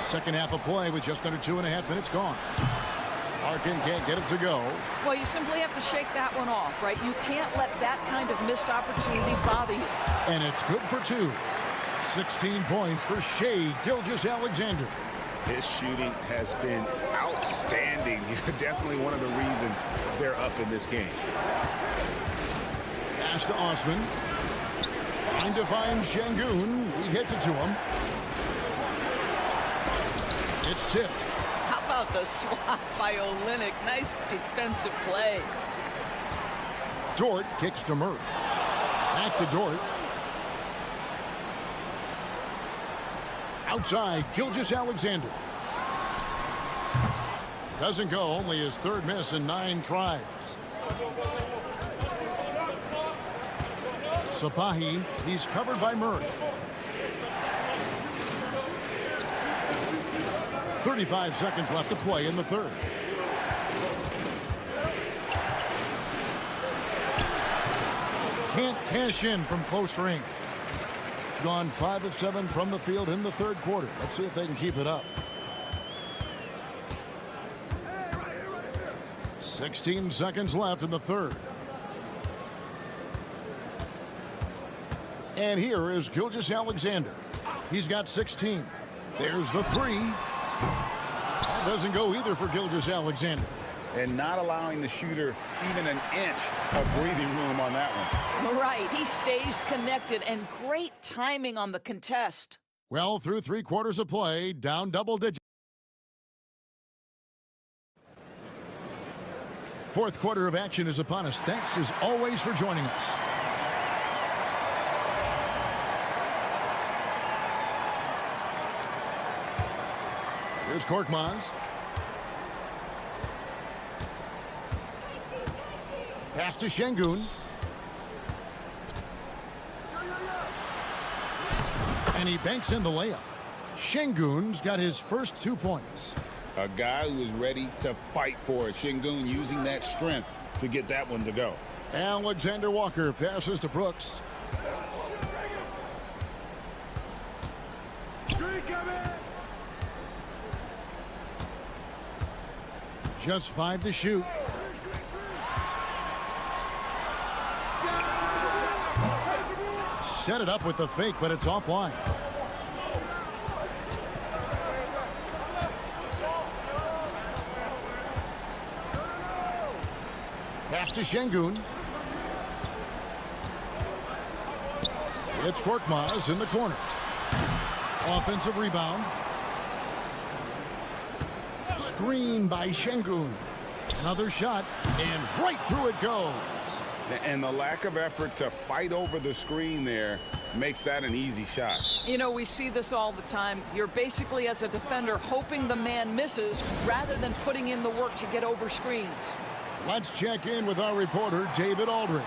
Speaker 7: Second half of play with just under 2.5 minutes gone. Larkin can't get it to go.
Speaker 10: Well, you simply have to shake that one off, right? You can't let that kind of missed opportunity bother you.
Speaker 7: And it's good for 2. 16 points for Shai Gilgeous-Alexander.
Speaker 8: His shooting has been outstanding. Definitely one of the reasons they're up in this game.
Speaker 7: Pass to Osman. Trying to find Şengün. He hits it to him. It's tipped.
Speaker 10: How about the swat by Olynyk? Nice defensive play.
Speaker 7: Dort kicks to Murray. Back to Dort. Outside, Gilgeous-Alexander. Doesn't go, only his 3rd miss in 9 tries. Sapahi, he's covered by Murray. 35 seconds left to play in the third. Can't cash in from close range. Gone 5 of 7 from the field in the third quarter. Let's see if they can keep it up. 16 seconds left in the third. And here is Gilgeous-Alexander. He's got 16. There's the three. That doesn't go either for Gilgeous-Alexander.
Speaker 8: And not allowing the shooter even an inch of breathing room on that one.
Speaker 10: Right, he stays connected, and great timing on the contest.
Speaker 7: Well, through 3 quarters of play, down double digits. Fourth quarter of action is upon us. Thanks as always for joining us. Here's Korkmaz. Pass to Şengün. And he banks in the layup. Şengün's got his first 2 points.
Speaker 8: A guy who is ready to fight for it. Şengün using that strength to get that one to go.
Speaker 7: Alexander Walker passes to Brooks. Just 5 to shoot. Set it up with the fake, but it's offline. Pass to Şengün. It's Korkmaz in the corner. Offensive rebound. Screen by Şengün. Another shot, and right through it goes.
Speaker 8: And the lack of effort to fight over the screen there makes that an easy shot.
Speaker 10: You know, we see this all the time. You're basically, as a defender, hoping the man misses rather than putting in the work to get over screens.
Speaker 7: Let's check in with our reporter, David Aldridge.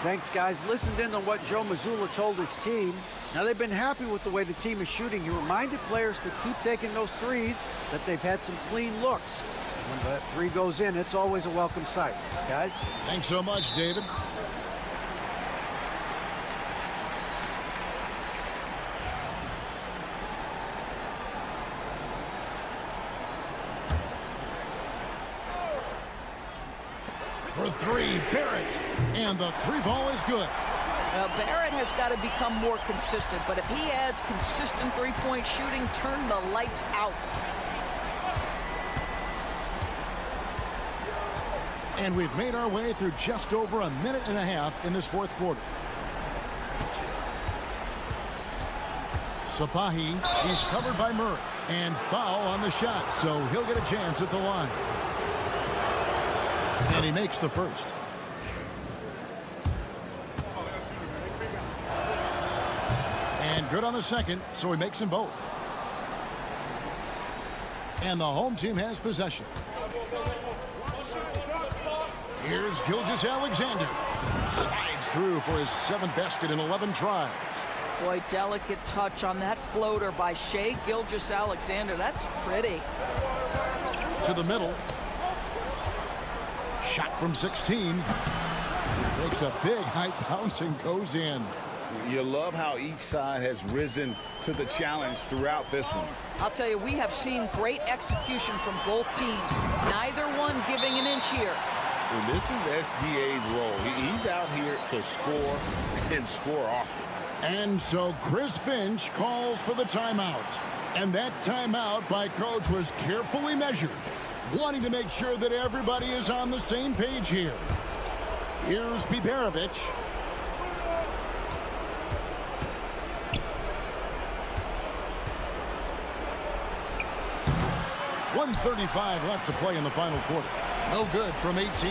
Speaker 9: Thanks, guys. Listened in on what Joe Mazzulla told his team. Now, they've been happy with the way the team is shooting. He reminded players to keep taking those threes, that they've had some clean looks. When that three goes in, it's always a welcome sight. Guys?
Speaker 7: Thanks so much, David. For three, Barrett. And the three ball is good.
Speaker 10: Barrett has got to become more consistent, but if he adds consistent three-point shooting, turn the lights out.
Speaker 7: And we've made our way through just over a minute and a half in this fourth quarter. Sapahi, he's covered by Murray. And foul on the shot, so he'll get a chance at the line. And he makes the first. And good on the second, so he makes them both. And the home team has possession. Here's Gilgeous-Alexander. Slides through for his 7th basket in 11 tries.
Speaker 10: Boy, delicate touch on that floater by Shai Gilgeous-Alexander. That's pretty.
Speaker 7: To the middle. Shot from 16. Makes a big height bounce and goes in.
Speaker 8: You love how each side has risen to the challenge throughout this one.
Speaker 10: I'll tell you, we have seen great execution from both teams. Neither one giving an inch here.
Speaker 8: And this is SGA's role. He's out here to score and score often.
Speaker 7: And so Chris Finch calls for the timeout. And that timeout by Coach was carefully measured, wanting to make sure that everybody is on the same page here. Here's Biberovic. .135 left to play in the final quarter. No good from 18.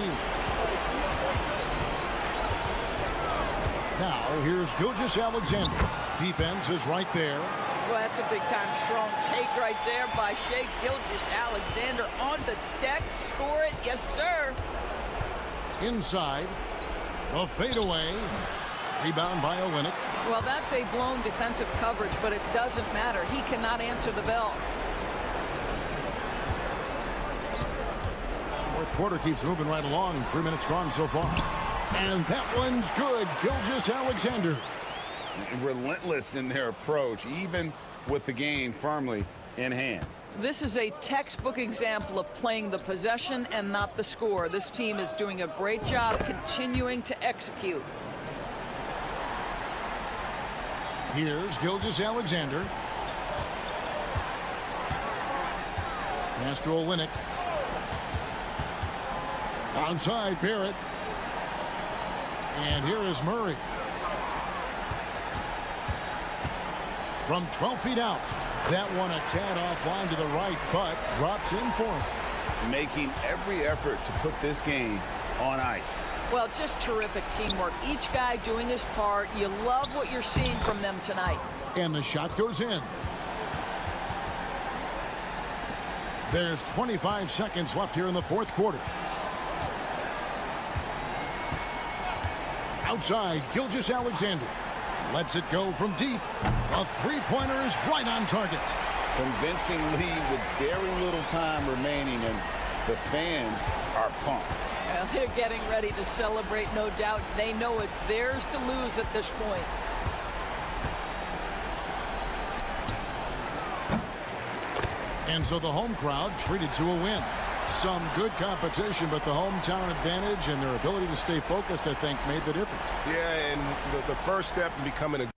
Speaker 7: Now, here's Gilgeous-Alexander. Defense is right there.
Speaker 10: Well, that's a big-time strong take right there by Shai Gilgeous-Alexander. On the deck, score it. Yes, sir.
Speaker 7: Inside. A fadeaway. Rebound by Olynyk.
Speaker 10: Well, that's a blown defensive coverage, but it doesn't matter. He cannot answer the bell.
Speaker 7: Fourth quarter keeps moving right along. 3 minutes gone so far. And that one's good. Gilgeous-Alexander.
Speaker 8: Relentless in their approach, even with the game firmly in hand.
Speaker 10: This is a textbook example of playing the possession and not the score. This team is doing a great job continuing to execute.
Speaker 7: Here's Gilgeous-Alexander. Pass to Olynyk. Outside Barrett. And here is Murray. From 12 feet out. That one a tad offline to the right, but drops in for him.
Speaker 8: Making every effort to put this game on ice.
Speaker 10: Well, just terrific teamwork. Each guy doing his part. You love what you're seeing from them tonight.
Speaker 7: And the shot goes in. There's 25 seconds left here in the fourth quarter. Outside, Gilgeous-Alexander. Lets it go from deep. A three-pointer is right on target.
Speaker 8: Convincing lead with very little time remaining, and the fans are pumped.
Speaker 10: Well, they're getting ready to celebrate, no doubt. They know it's theirs to lose at this point.
Speaker 7: And so the home crowd treated to a win. Some good competition, but the hometown advantage and their ability to stay focused, I think, made the difference.
Speaker 1: Yeah, and the first step in becoming a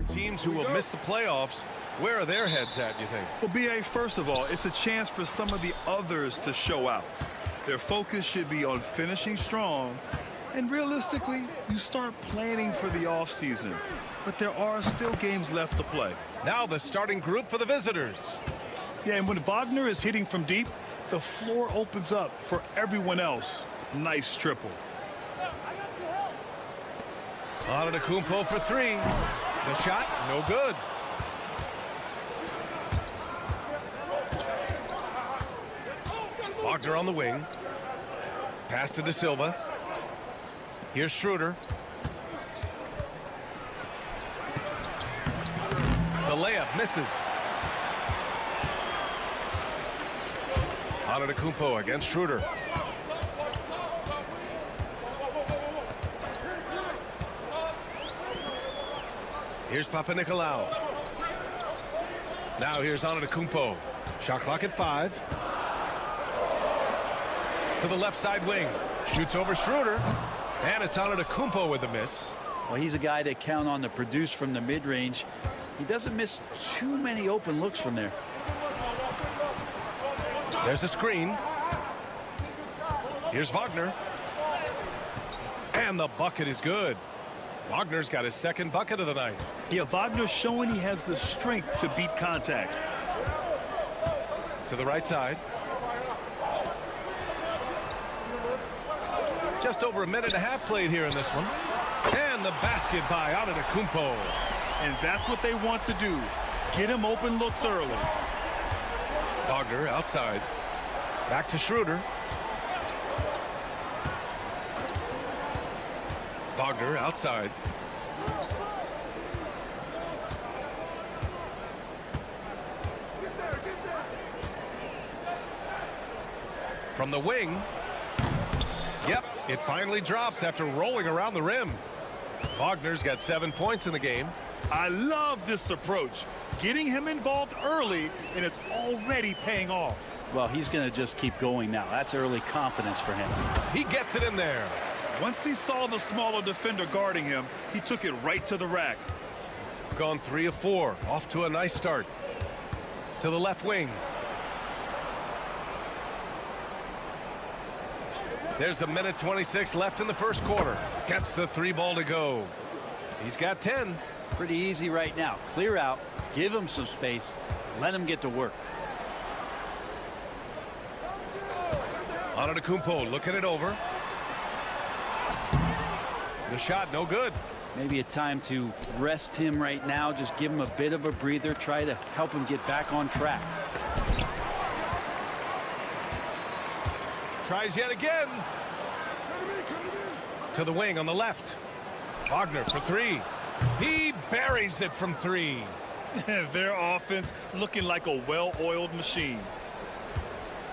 Speaker 1: Teams who will miss the playoffs, where are their heads at, you think?
Speaker 2: Well, B.A., first of all, it's a chance for some of the others to show out. Their focus should be on finishing strong, and realistically, you start planning for the offseason. But there are still games left to play.
Speaker 1: Now the starting group for the visitors.
Speaker 2: Yeah, and when Wagner is hitting from deep, the floor opens up for everyone else. Nice triple.
Speaker 1: Antetokounmpo for three. The shot, no good. Wagner on the wing. Pass to De Silva. Here's Schroeder. The layup misses. Antetokounmpo against Schroeder. Here's Papanikolaou. Now here's Antetokounmpo. Shot clock at 5. To the left side wing. Shoots over Schroeder. And it's Antetokounmpo with the miss.
Speaker 9: Well, he's a guy they count on to produce from the mid-range. He doesn't miss too many open looks from there.
Speaker 1: There's a screen. Here's Wagner. And the bucket is good. Wagner's got his second bucket of the night.
Speaker 2: Yeah, Wagner's showing he has the strength to beat contact.
Speaker 1: To the right side. Just over a minute and a half played here in this one. And the basket by Antetokounmpo.
Speaker 2: And that's what they want to do. Get him open looks early.
Speaker 1: Wagner outside. Back to Schroeder. Wagner outside. From the wing. Yep, It finally drops after rolling around the rim. Wagner's got 7 points in the game.
Speaker 2: I love this approach. Getting him involved early, and it's already paying off.
Speaker 9: Well, he's going to just keep going now. That's early confidence for him.
Speaker 1: He gets it in there.
Speaker 2: Once he saw the smaller defender guarding him, he took it right to the rack.
Speaker 1: Gone 3 of 4. Off to a nice start. To the left wing. There's a minute 26 left in the first quarter. Gets the 3 ball to go. He's got 10.
Speaker 9: Pretty easy right now. Clear out. Give him some space. Let him get to work.
Speaker 1: Antetokounmpo looking it over. The shot no good.
Speaker 9: Maybe a time to rest him right now. Just give him a bit of a breather. Try to help him get back on track.
Speaker 1: Tries yet again. To the wing on the left. Wagner for 3. He buries it from 3.
Speaker 2: Their offense looking like a well-oiled machine.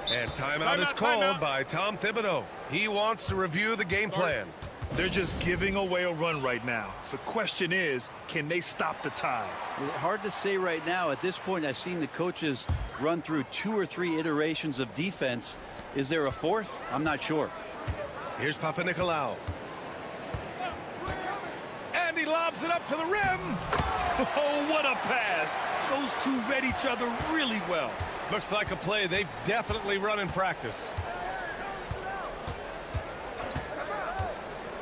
Speaker 1: And timeout is called by Tom Thibodeau. He wants to review the game plan.
Speaker 2: They're just giving away a run right now. The question is, can they stop the tide?
Speaker 9: Hard to say right now. At this point, I've seen the coaches run through 2 or 3 iterations of defense. Is there a 4th? I'm not sure.
Speaker 1: Here's Papanikolaou. And he lobs it up to the rim.
Speaker 2: Oh, what a pass. Those two read each other really well.
Speaker 1: Looks like a play they've definitely run in practice.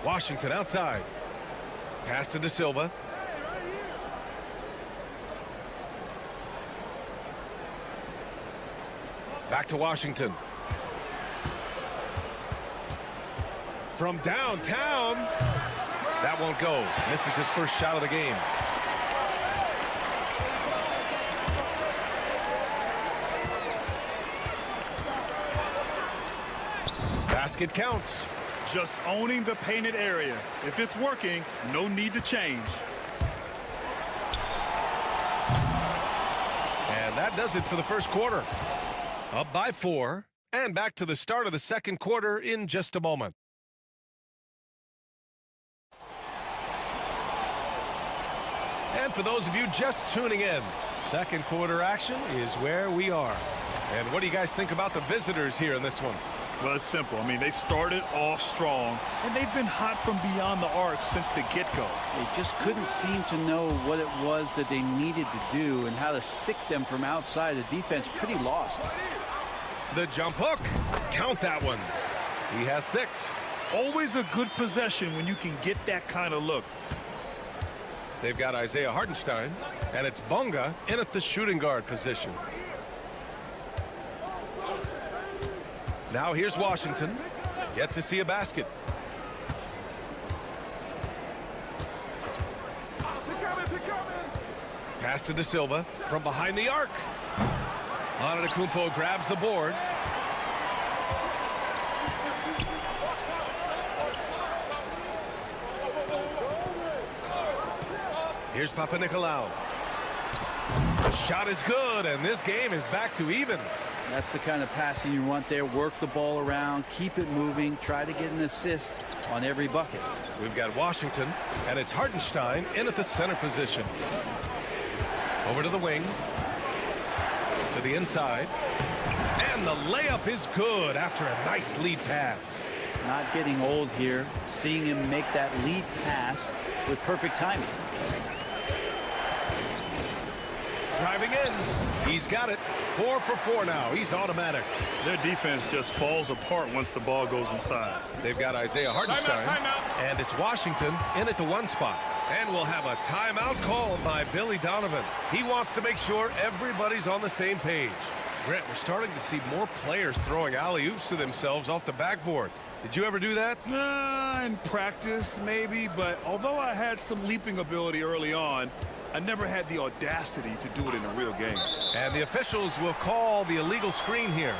Speaker 1: Washington outside. Pass to De Silva. Back to Washington. From downtown. That won't go. This is his first shot of the game. Basket counts.
Speaker 2: Just owning the painted area. If it's working, no need to change.
Speaker 1: And that does it for the first quarter. Up by 4, and back to the start of the second quarter in just a moment. And for those of you just tuning in, second quarter action is where we are. And what do you guys think about the visitors here in this one?
Speaker 2: Well, it's simple. I mean, they started off strong, and they've been hot from beyond the arc since the get-go.
Speaker 9: They just couldn't seem to know what it was that they needed to do and how to stick them from outside. The defense pretty lost.
Speaker 1: The jump hook. Count that one. He has 6.
Speaker 2: Always a good possession when you can get that kind of look.
Speaker 1: They've got Isaiah Hartenstein, and it's Bonga in at the shooting guard position. Now here's Washington. Yet to see a basket. Pass to De Silva from behind the arc. Antetokounmpo grabs the board. Here's Papanikolaou. The shot is good, and this game is back to even.
Speaker 9: That's the kind of passing you want there. Work the ball around, keep it moving, try to get an assist on every bucket.
Speaker 1: We've got Washington, and it's Hartenstein in at the center position. Over to the wing. To the inside. And the layup is good after a nice lead pass.
Speaker 9: Not getting old here. Seeing him make that lead pass with perfect timing.
Speaker 1: Driving in. He's got it. 4 for 4 now. He's automatic.
Speaker 2: Their defense just falls apart once the ball goes inside.
Speaker 1: They've got Isaiah Hartenstein.
Speaker 2: Timeout.
Speaker 1: And it's Washington in at the 1 spot. And we'll have a timeout called by Billy Donovan. He wants to make sure everybody's on the same page. Grant, we're starting to see more players throwing alley-oops to themselves off the backboard. Did you ever do that?
Speaker 2: In practice, maybe. But although I had some leaping ability early on, I never had the audacity to do it in a real game.
Speaker 1: And the officials will call the illegal screen here.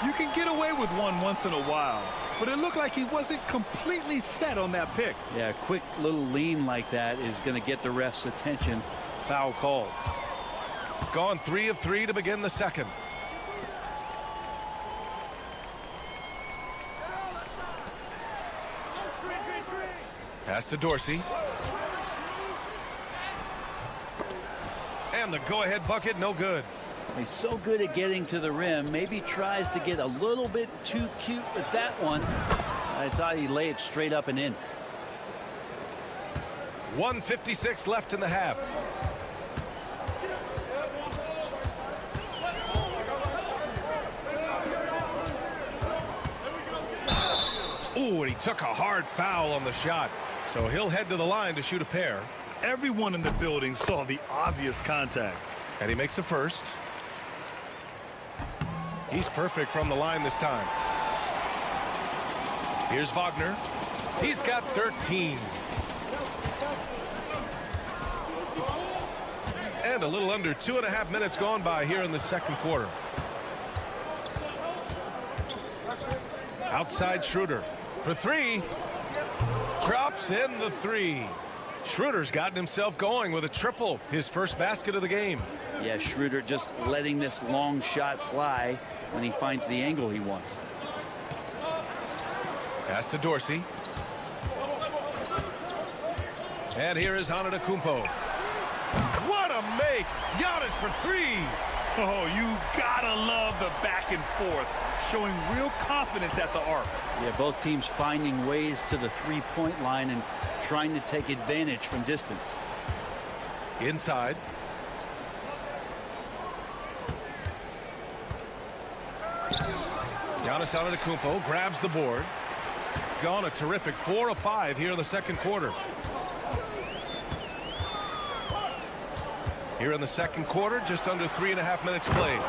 Speaker 2: You can get away with one once in a while, but it looked like he wasn't completely set on that pick.
Speaker 9: Yeah, a quick little lean like that is going to get the ref's attention. Foul called.
Speaker 1: Gone 3 of 3 to begin the second. Pass to Dorsey. And the go-ahead bucket, no good.
Speaker 9: He's so good at getting to the rim. Maybe tries to get a little bit too cute with that one. I thought he'd lay it straight up and in.
Speaker 1: 1:56 left in the half. Ooh, and he took a hard foul on the shot. So he'll head to the line to shoot a pair.
Speaker 2: Everyone in the building saw the obvious contact.
Speaker 1: And he makes the first. He's perfect from the line this time. Here's Wagner. He's got 13. And a little under 2.5 minutes gone by here in the second quarter. Outside Schroeder for three. Drops in the three. Schroeder's gotten himself going with a triple, his first basket of the game.
Speaker 9: Yeah, Schroeder just letting this long shot fly when he finds the angle he wants.
Speaker 1: Pass to Dorsey. And here is Antetokounmpo. What a make! Giannis for three!
Speaker 2: Oh, you gotta love the back and forth, showing real confidence at the arc.
Speaker 9: Yeah, both teams finding ways to the three-point line and trying to take advantage from distance.
Speaker 1: Inside. Giannis Antetokounmpo grabs the board. Gone a terrific 4 of 5 here in the second quarter. Here in the second quarter, just under 3.5 minutes played.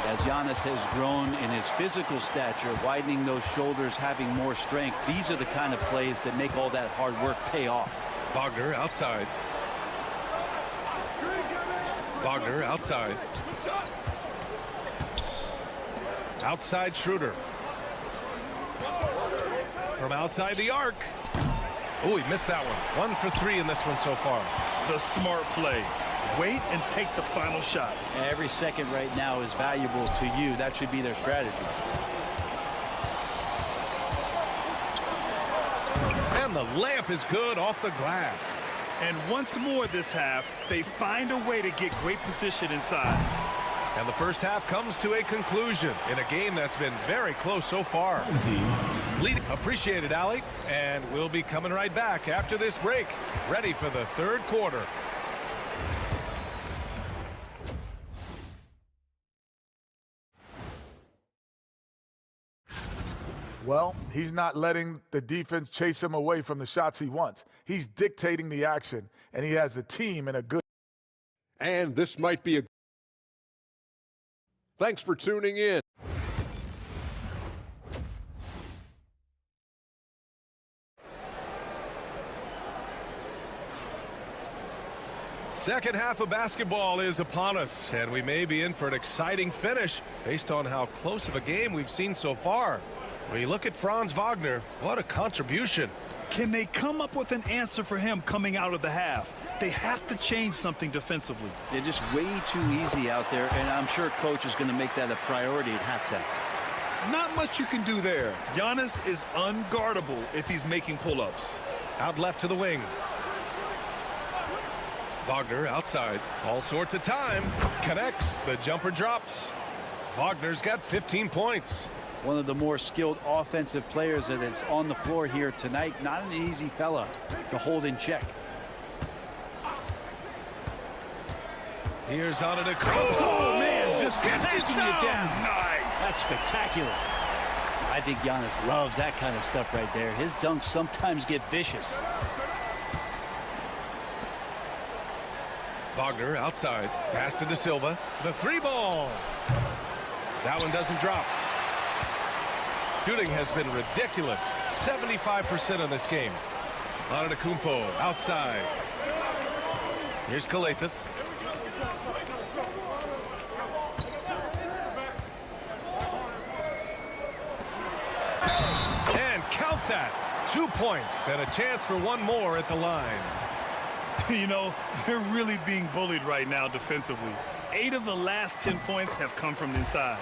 Speaker 9: As Giannis has grown in his physical stature, widening those shoulders, having more strength, these are the kind of plays that make all that hard work pay off.
Speaker 1: Wagner outside. Wagner outside. Outside Schroeder. From outside the arc. Oh, he missed that one. 1 for 3 in this one so far.
Speaker 2: The smart play. Wait and take the final shot.
Speaker 9: Every second right now is valuable to you. That should be their strategy.
Speaker 1: And the layup is good off the glass.
Speaker 2: And once more this half, they find a way to get great position inside.
Speaker 1: And the first half comes to a conclusion in a game that's been very close so far. Appreciate it, Allie. And we'll be coming right back after this break, ready for the third quarter.
Speaker 5: Well, he's not letting the defense chase him away from the shots he wants. He's dictating the action, and he has the team in a good.
Speaker 4: And this might be a... Thanks for tuning in.
Speaker 1: Second half of basketball is upon us, and we may be in for an exciting finish based on how close of a game we've seen so far. When you look at Franz Wagner, what a contribution.
Speaker 2: Can they come up with an answer for him coming out of the half? They have to change something defensively.
Speaker 9: They're just way too easy out there, and I'm sure coach is going to make that a priority at halftime.
Speaker 2: Not much you can do there. Giannis is unguardable if he's making pull-ups.
Speaker 1: Out left to the wing. Wagner outside. All sorts of time. Connects. The jumper drops. Wagner's got 15 points.
Speaker 9: One of the more skilled offensive players that is on the floor here tonight. Not an easy fella to hold in check.
Speaker 1: Here's Antetokounmpo.
Speaker 2: Oh, man, just
Speaker 9: taking you down.
Speaker 2: Nice.
Speaker 9: That's spectacular. I think Giannis loves that kind of stuff right there. His dunks sometimes get vicious.
Speaker 1: Wagner outside. Pass to De Silva. The three ball. That one doesn't drop. Shooting has been ridiculous. 75% in this game. Antetokounmpo outside. Here's Calathes. And count that. 2 points and a chance for one more at the line.
Speaker 2: You know, they're really being bullied right now defensively. 8 of the last 10 points have come from inside.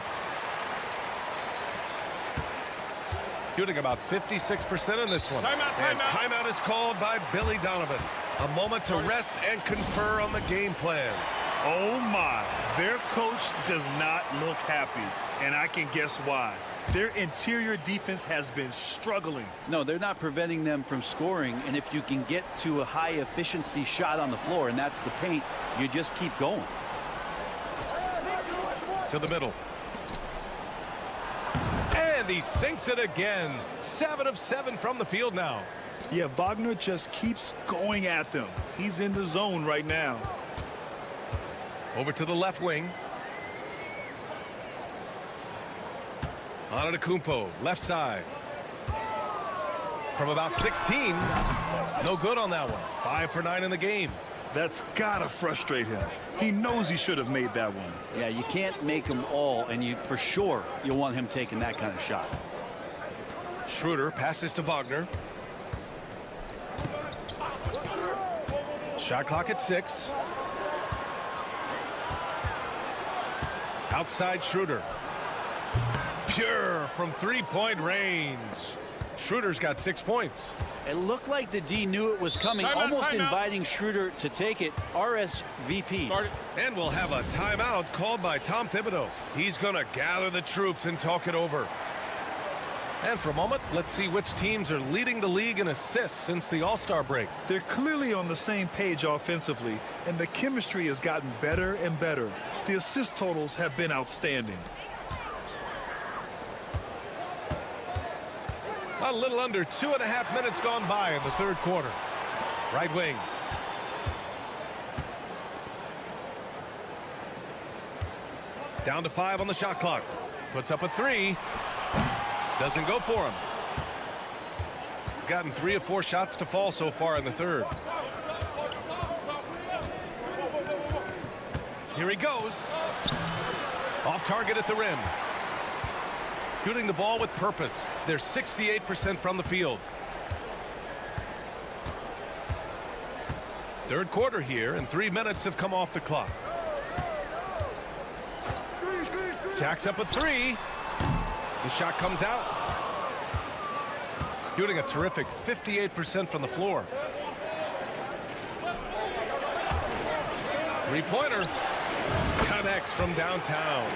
Speaker 1: Shooting about 56% in this one. And timeout is called by Billy Donovan. A moment to rest and confer on the game plan.
Speaker 2: Oh my, their coach does not look happy, and I can guess why. Their interior defense has been struggling.
Speaker 9: No, they're not preventing them from scoring, and if you can get to a high efficiency shot on the floor, and that's the paint, you just keep going.
Speaker 1: To the middle. And he sinks it again. 7 of 7 from the field now.
Speaker 2: Yeah, Wagner just keeps going at them. He's in the zone right now.
Speaker 1: Over to the left wing. Antetokounmpo, left side. From about 16. No good on that one. 5 for 9 in the game.
Speaker 2: That's gotta frustrate him. He knows he should have made that one.
Speaker 9: Yeah, you can't make them all, and for sure you'll want him taking that kind of shot.
Speaker 1: Schroeder passes to Wagner. Shot clock at 6. Outside Schroeder. Pure from three-point range. Schroeder's got 6 points.
Speaker 9: It looked like the D knew it was coming, almost inviting Schroeder to take it. RSVP.
Speaker 1: And we'll have a timeout called by Tom Thibodeau. He's going to gather the troops and talk it over. And for a moment, let's see which teams are leading the league in assists since the All-Star break.
Speaker 2: They're clearly on the same page offensively, and the chemistry has gotten better and better. The assist totals have been outstanding.
Speaker 1: A little under 2.5 minutes gone by in the third quarter. Right wing. Down to 5 on the shot clock. Puts up a 3. Doesn't go for him. Gotten 3 of 4 shots to fall so far in the third. Here he goes. Off target at the rim. Shooting the ball with purpose. They're 68% from the field. Third quarter here, and 3 minutes have come off the clock. Jacks up a 3. The shot comes out. Shooting a terrific 58% from the floor. Three-pointer. Connects from downtown.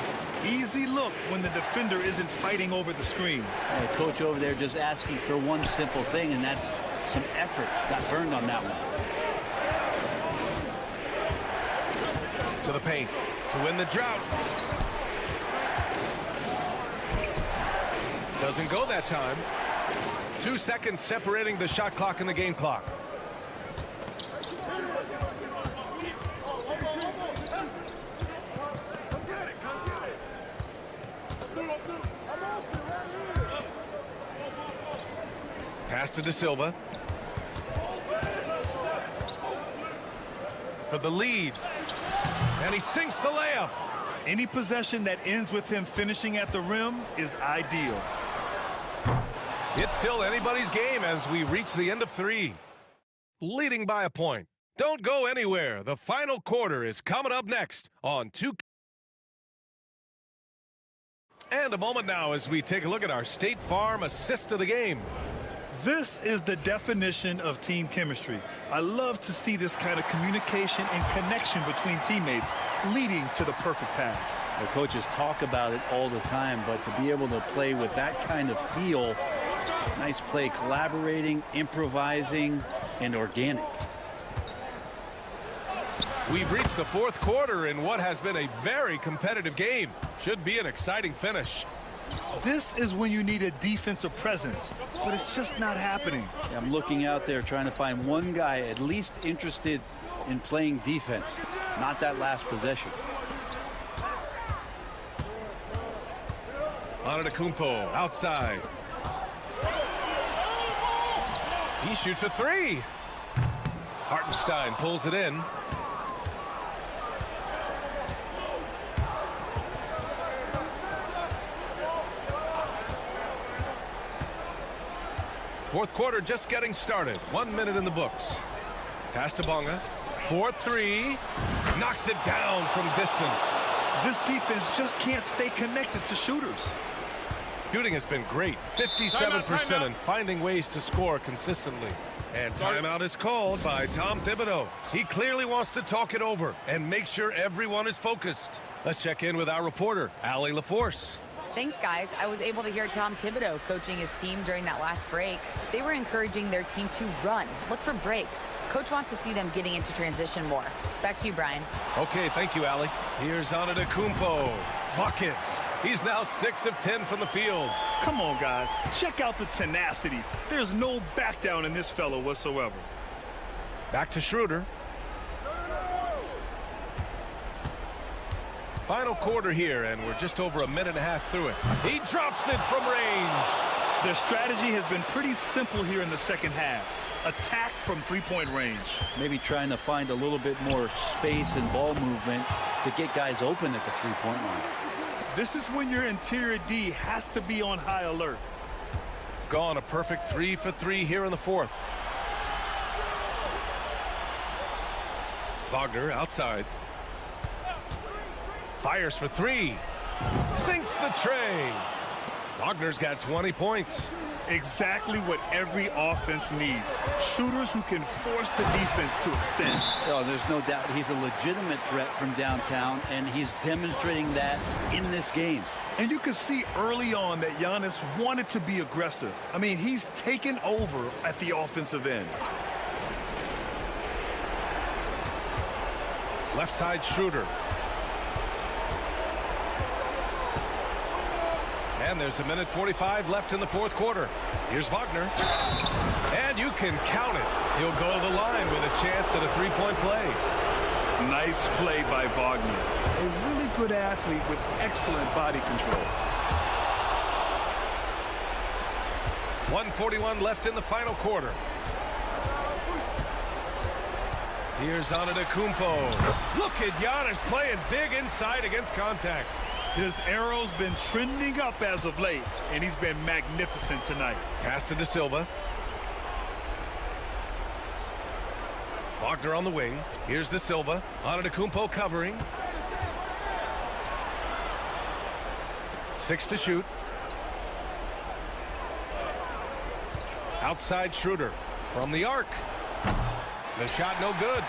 Speaker 2: Easy look when the defender isn't fighting over the screen.
Speaker 9: The coach over there just asking for one simple thing, and that's some effort. Got burned on that one.
Speaker 1: To the paint to win the drought. Doesn't go that time. 2 seconds separating the shot clock and the game clock. Pass to De Silva. For the lead. And he sinks the layup.
Speaker 2: Any possession that ends with him finishing at the rim is ideal.
Speaker 1: It's still anybody's game as we reach the end of 3. Leading by a point. Don't go anywhere. The final quarter is coming up next on 2. And a moment now as we take a look at our State Farm assist of the game.
Speaker 2: This is the definition of team chemistry. I love to see this kind of communication and connection between teammates leading to the perfect pass.
Speaker 9: The coaches talk about it all the time, but to be able to play with that kind of feel, nice play, collaborating, improvising, and organic.
Speaker 1: We've reached the fourth quarter in what has been a very competitive game. Should be an exciting finish.
Speaker 2: This is when you need a defensive presence, but it's just not happening.
Speaker 9: I'm looking out there trying to find one guy at least interested in playing defense, not that last possession.
Speaker 1: Antetokounmpo outside. He shoots a 3. Hartenstein pulls it in. Fourth quarter just getting started. 1 minute in the books. Pass to Bonga. 4-3. Knocks it down from distance.
Speaker 2: This defense just can't stay connected to shooters.
Speaker 1: Shooting has been great, 57%, and finding ways to score consistently. And timeout is called by Tom Thibodeau. He clearly wants to talk it over and make sure everyone is focused. Let's check in with our reporter, Allie LaForce.
Speaker 6: Thanks, guys. I was able to hear Tom Thibodeau coaching his team during that last break. They were encouraging their team to run, look for breaks. Coach wants to see them getting into transition more. Back to you, Brian.
Speaker 1: Okay, thank you, Allie. Here's Antetokounmpo. Buckets. He's now 6 of 10 from the field.
Speaker 2: Come on, guys. Check out the tenacity. There's no back down in this fellow whatsoever.
Speaker 1: Back to Schroeder. Final quarter here, and we're just over a minute and a half through it. He drops it from range.
Speaker 2: Their strategy has been pretty simple here in the second half. Attack from three-point range.
Speaker 12: Maybe trying to find a little bit more space and ball movement to get guys open at the three-point line.
Speaker 2: This is when your interior D has to be on high alert.
Speaker 1: Gone a perfect 3 for 3 here in the fourth. Wagner outside. Fires for 3. Sinks the tray. Wagner's got 20 points.
Speaker 2: Exactly what every offense needs. Shooters who can force the defense to extend.
Speaker 12: Oh, there's no doubt he's a legitimate threat from downtown, and he's demonstrating that in this game.
Speaker 2: And you can see early on that Giannis wanted to be aggressive. I mean, he's taken over at the offensive end.
Speaker 1: Left side Schroeder. And there's a minute 45 left in the fourth quarter. Here's Wagner. And you can count it. He'll go to the line with a chance at a three-point play.
Speaker 2: Nice play by Wagner. A really good athlete with excellent body control.
Speaker 1: 1:41 left in the final quarter. Here's Antetokounmpo. Look at Giannis playing big inside against contact.
Speaker 2: His arrow's been trending up as of late, and he's been magnificent tonight.
Speaker 1: Pass to De Silva. Wagner on the wing. Here's De Silva. Antetokounmpo covering. 6 to shoot. Outside Schroeder from the arc. The shot no good.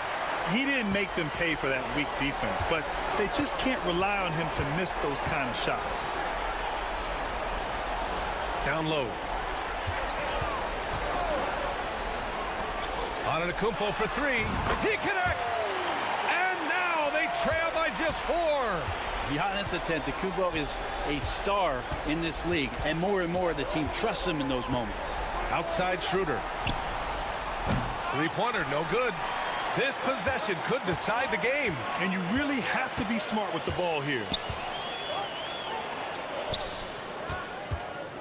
Speaker 2: He didn't make them pay for that weak defense, but they just can't rely on him to miss those kind of shots.
Speaker 1: Down low. Antetokounmpo for 3. He connects! And now they trail by just 4.
Speaker 12: Giannis Antetokounmpo is a star in this league, and more the team trusts him in those moments.
Speaker 1: Outside Schroeder. Three-pointer, no good. This possession could decide the game.
Speaker 2: And you really have to be smart with the ball here.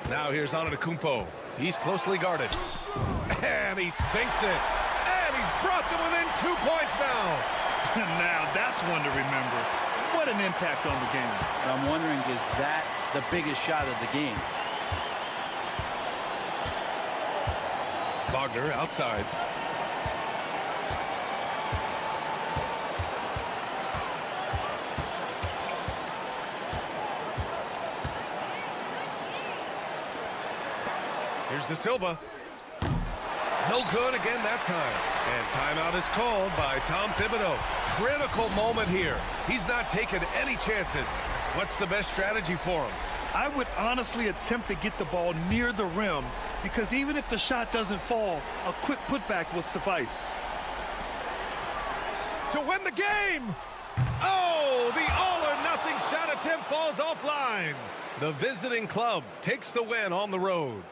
Speaker 1: Now here's Antetokounmpo. He's closely guarded. And he sinks it. And he's brought them within 2 points now.
Speaker 2: Now that's one to remember. What an impact on the game.
Speaker 12: I'm wondering, is that the biggest shot of the game?
Speaker 1: Wagner outside. Here's De Silva. No good again that time. And timeout is called by Tom Thibodeau. Critical moment here. He's not taking any chances. What's the best strategy for him?
Speaker 2: I would honestly attempt to get the ball near the rim, because even if the shot doesn't fall, a quick putback will suffice.
Speaker 1: To win the game! Oh, the all-or-nothing shot attempt falls offline. The visiting club takes the win on the road.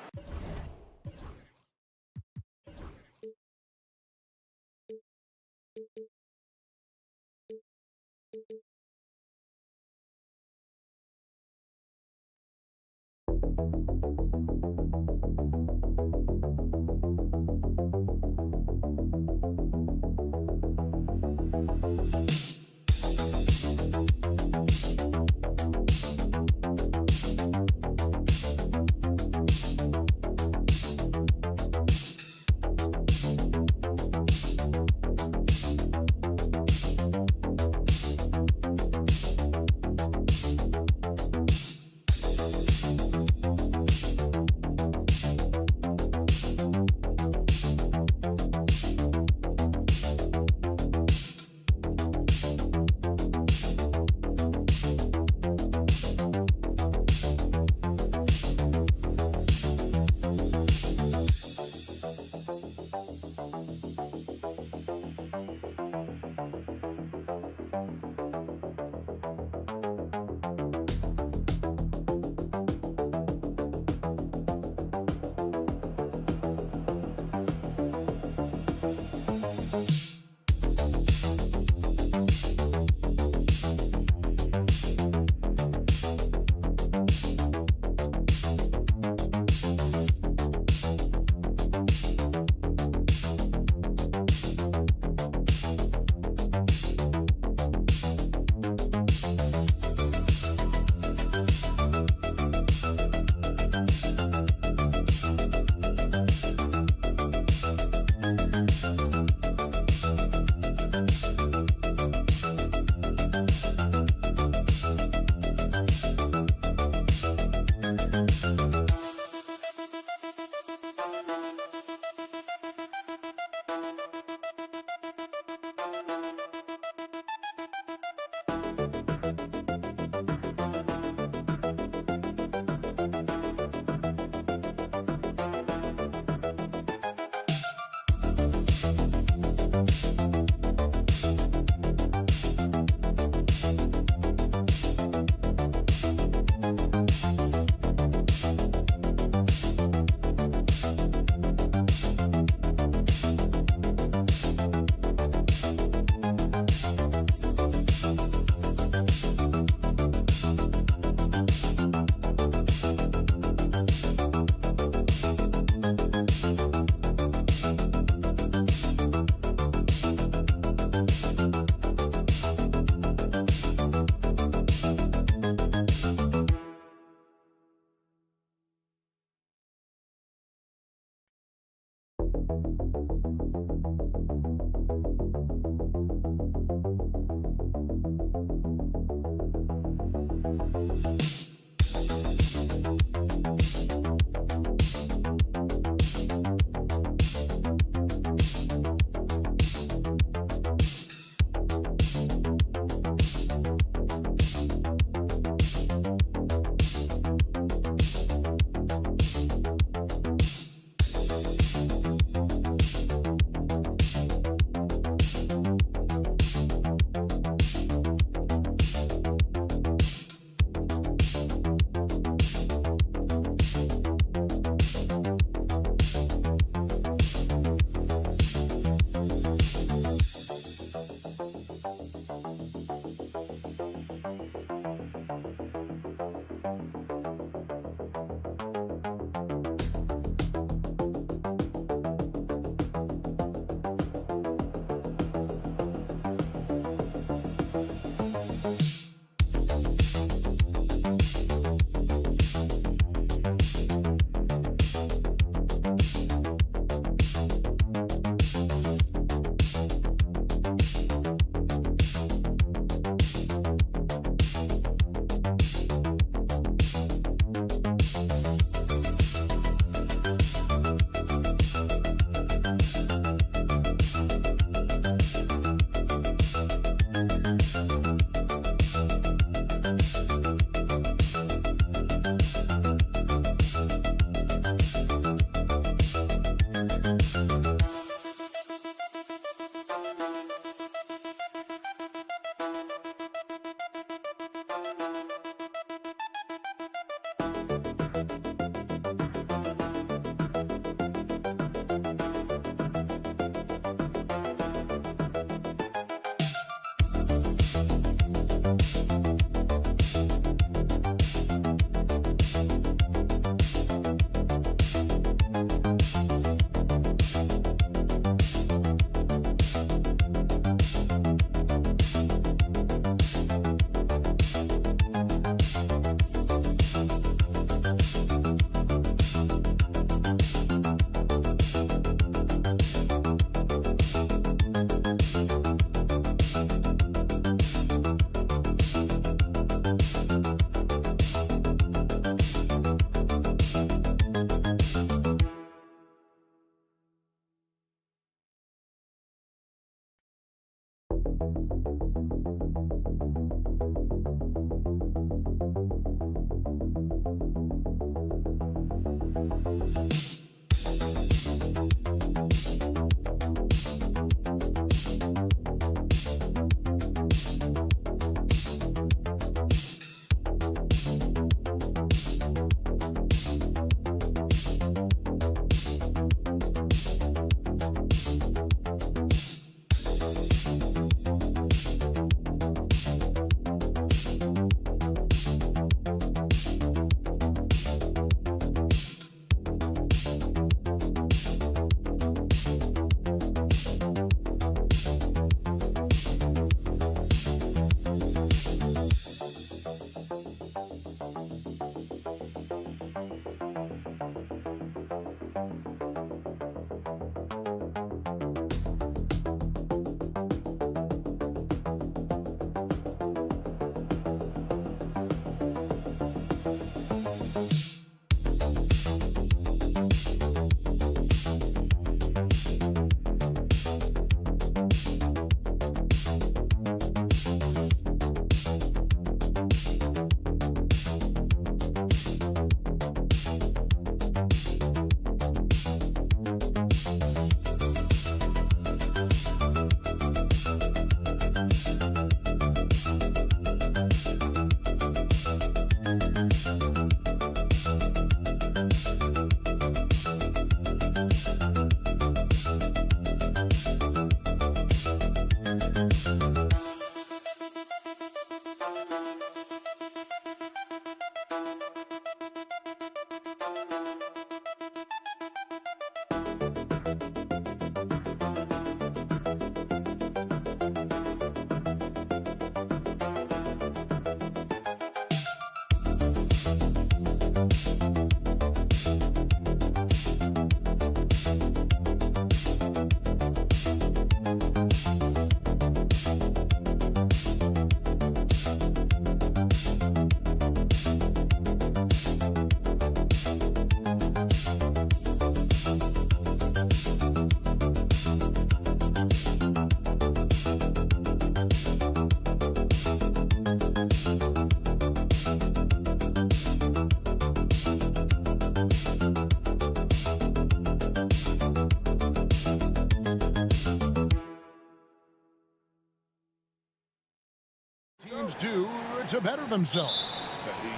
Speaker 7: Teams do to better themselves.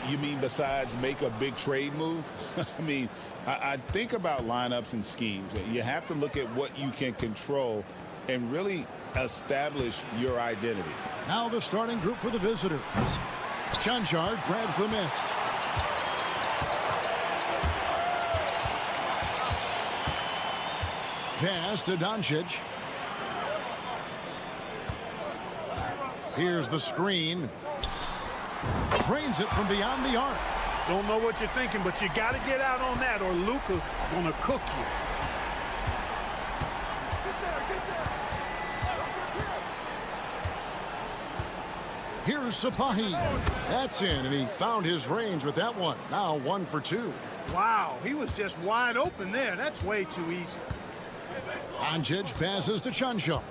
Speaker 8: You mean besides make a big trade move? I mean, I think about lineups and schemes. You have to look at what you can control and really establish your identity.
Speaker 7: Now the starting group for the visitors. Chanchard grabs the miss. Pass to Doncic. Here's the screen. Drains it from beyond the arc.
Speaker 13: Don't know what you're thinking, but you got to get out on that or Luka gonna cook you.
Speaker 7: Here's Sapahi. That's in, and he found his range with that one. Now 1 for 2.
Speaker 13: Wow, he was just wide open there. That's way too easy.
Speaker 7: Doncic passes to Chanchard.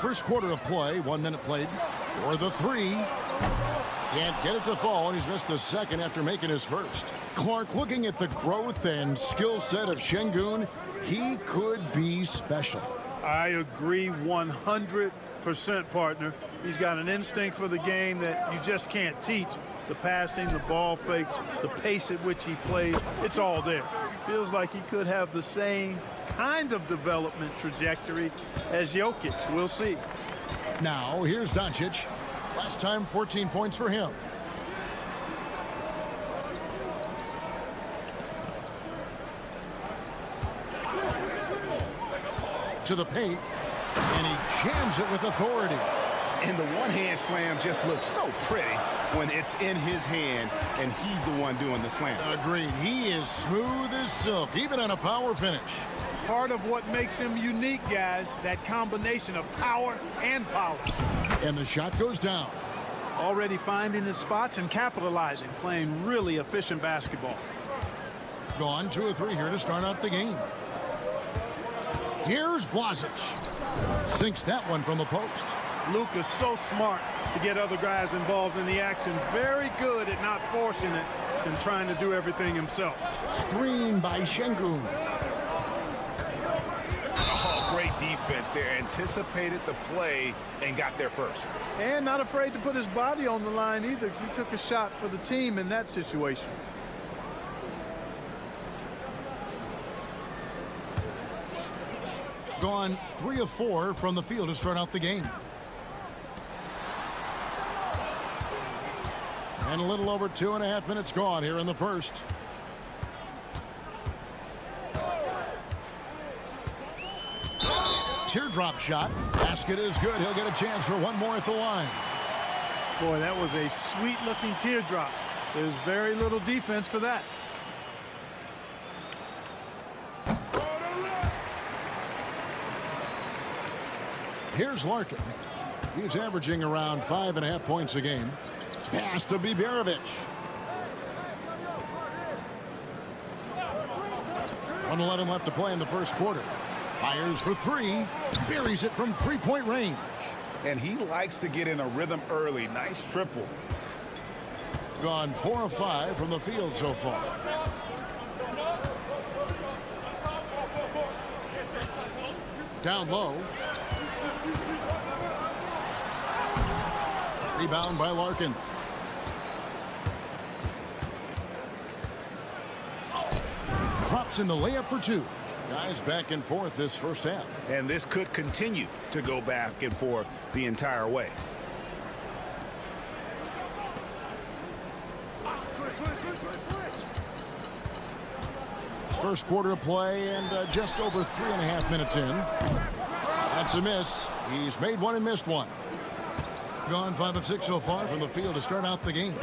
Speaker 7: First quarter of play, 1 minute played. For the three. Can't get it to fall, and he's missed the second after making his first. Clark, looking at the growth and skill set of Şengün, he could be special.
Speaker 13: I agree 100%, partner. He's got an instinct for the game that you just can't teach. The passing, the ball fakes, the pace at which he plays, it's all there. Feels like he could have the same kind of development trajectory as Jokic. We'll see.
Speaker 7: Now, here's Doncic. Last time, 14 points for him. To the paint, and he jams it with authority.
Speaker 8: And the one-hand slam just looks so pretty when it's in his hand and he's the one doing the slam.
Speaker 7: Agreed. He is smooth as silk, even on a power finish.
Speaker 13: Part of what makes him unique, guys, that combination of power and polish.
Speaker 7: And the shot goes down.
Speaker 13: Already finding his spots and capitalizing, playing really efficient basketball.
Speaker 7: Gone 2 of 3 here to start out the game. Here's Blasic. Sinks that one from the post.
Speaker 13: Luka's so smart to get other guys involved in the action. Very good at not forcing it and trying to do everything himself.
Speaker 7: Screen by Şengün.
Speaker 8: Oh, great defense there. Anticipated the play and got there first.
Speaker 13: And not afraid to put his body on the line either. He took a shot for the team in that situation.
Speaker 7: Gone 3 of 4 from the field to start out the game. And a little over 2.5 minutes gone here in the first. Teardrop shot. Basket is good. He'll get a chance for one more at the line.
Speaker 13: Boy, that was a sweet-looking teardrop. There's very little defense for that.
Speaker 7: Here's Larkin. He's averaging around 5.5 points a game. Pass to Biberovic. 1:11 left to play in the first quarter. Fires for 3. Buries it from 3-point range.
Speaker 8: And he likes to get in a rhythm early. Nice triple.
Speaker 7: Gone 4 of 5 from the field so far. Down low. Rebound by Larkin. Drops in the layup for 2. Guys back and forth this first half.
Speaker 8: And this could continue to go back and forth the entire way.
Speaker 7: First quarter of play and just over 3.5 minutes in. That's a miss. He's made one and missed one. Gone 5 of 6 so far from the field to start out the game.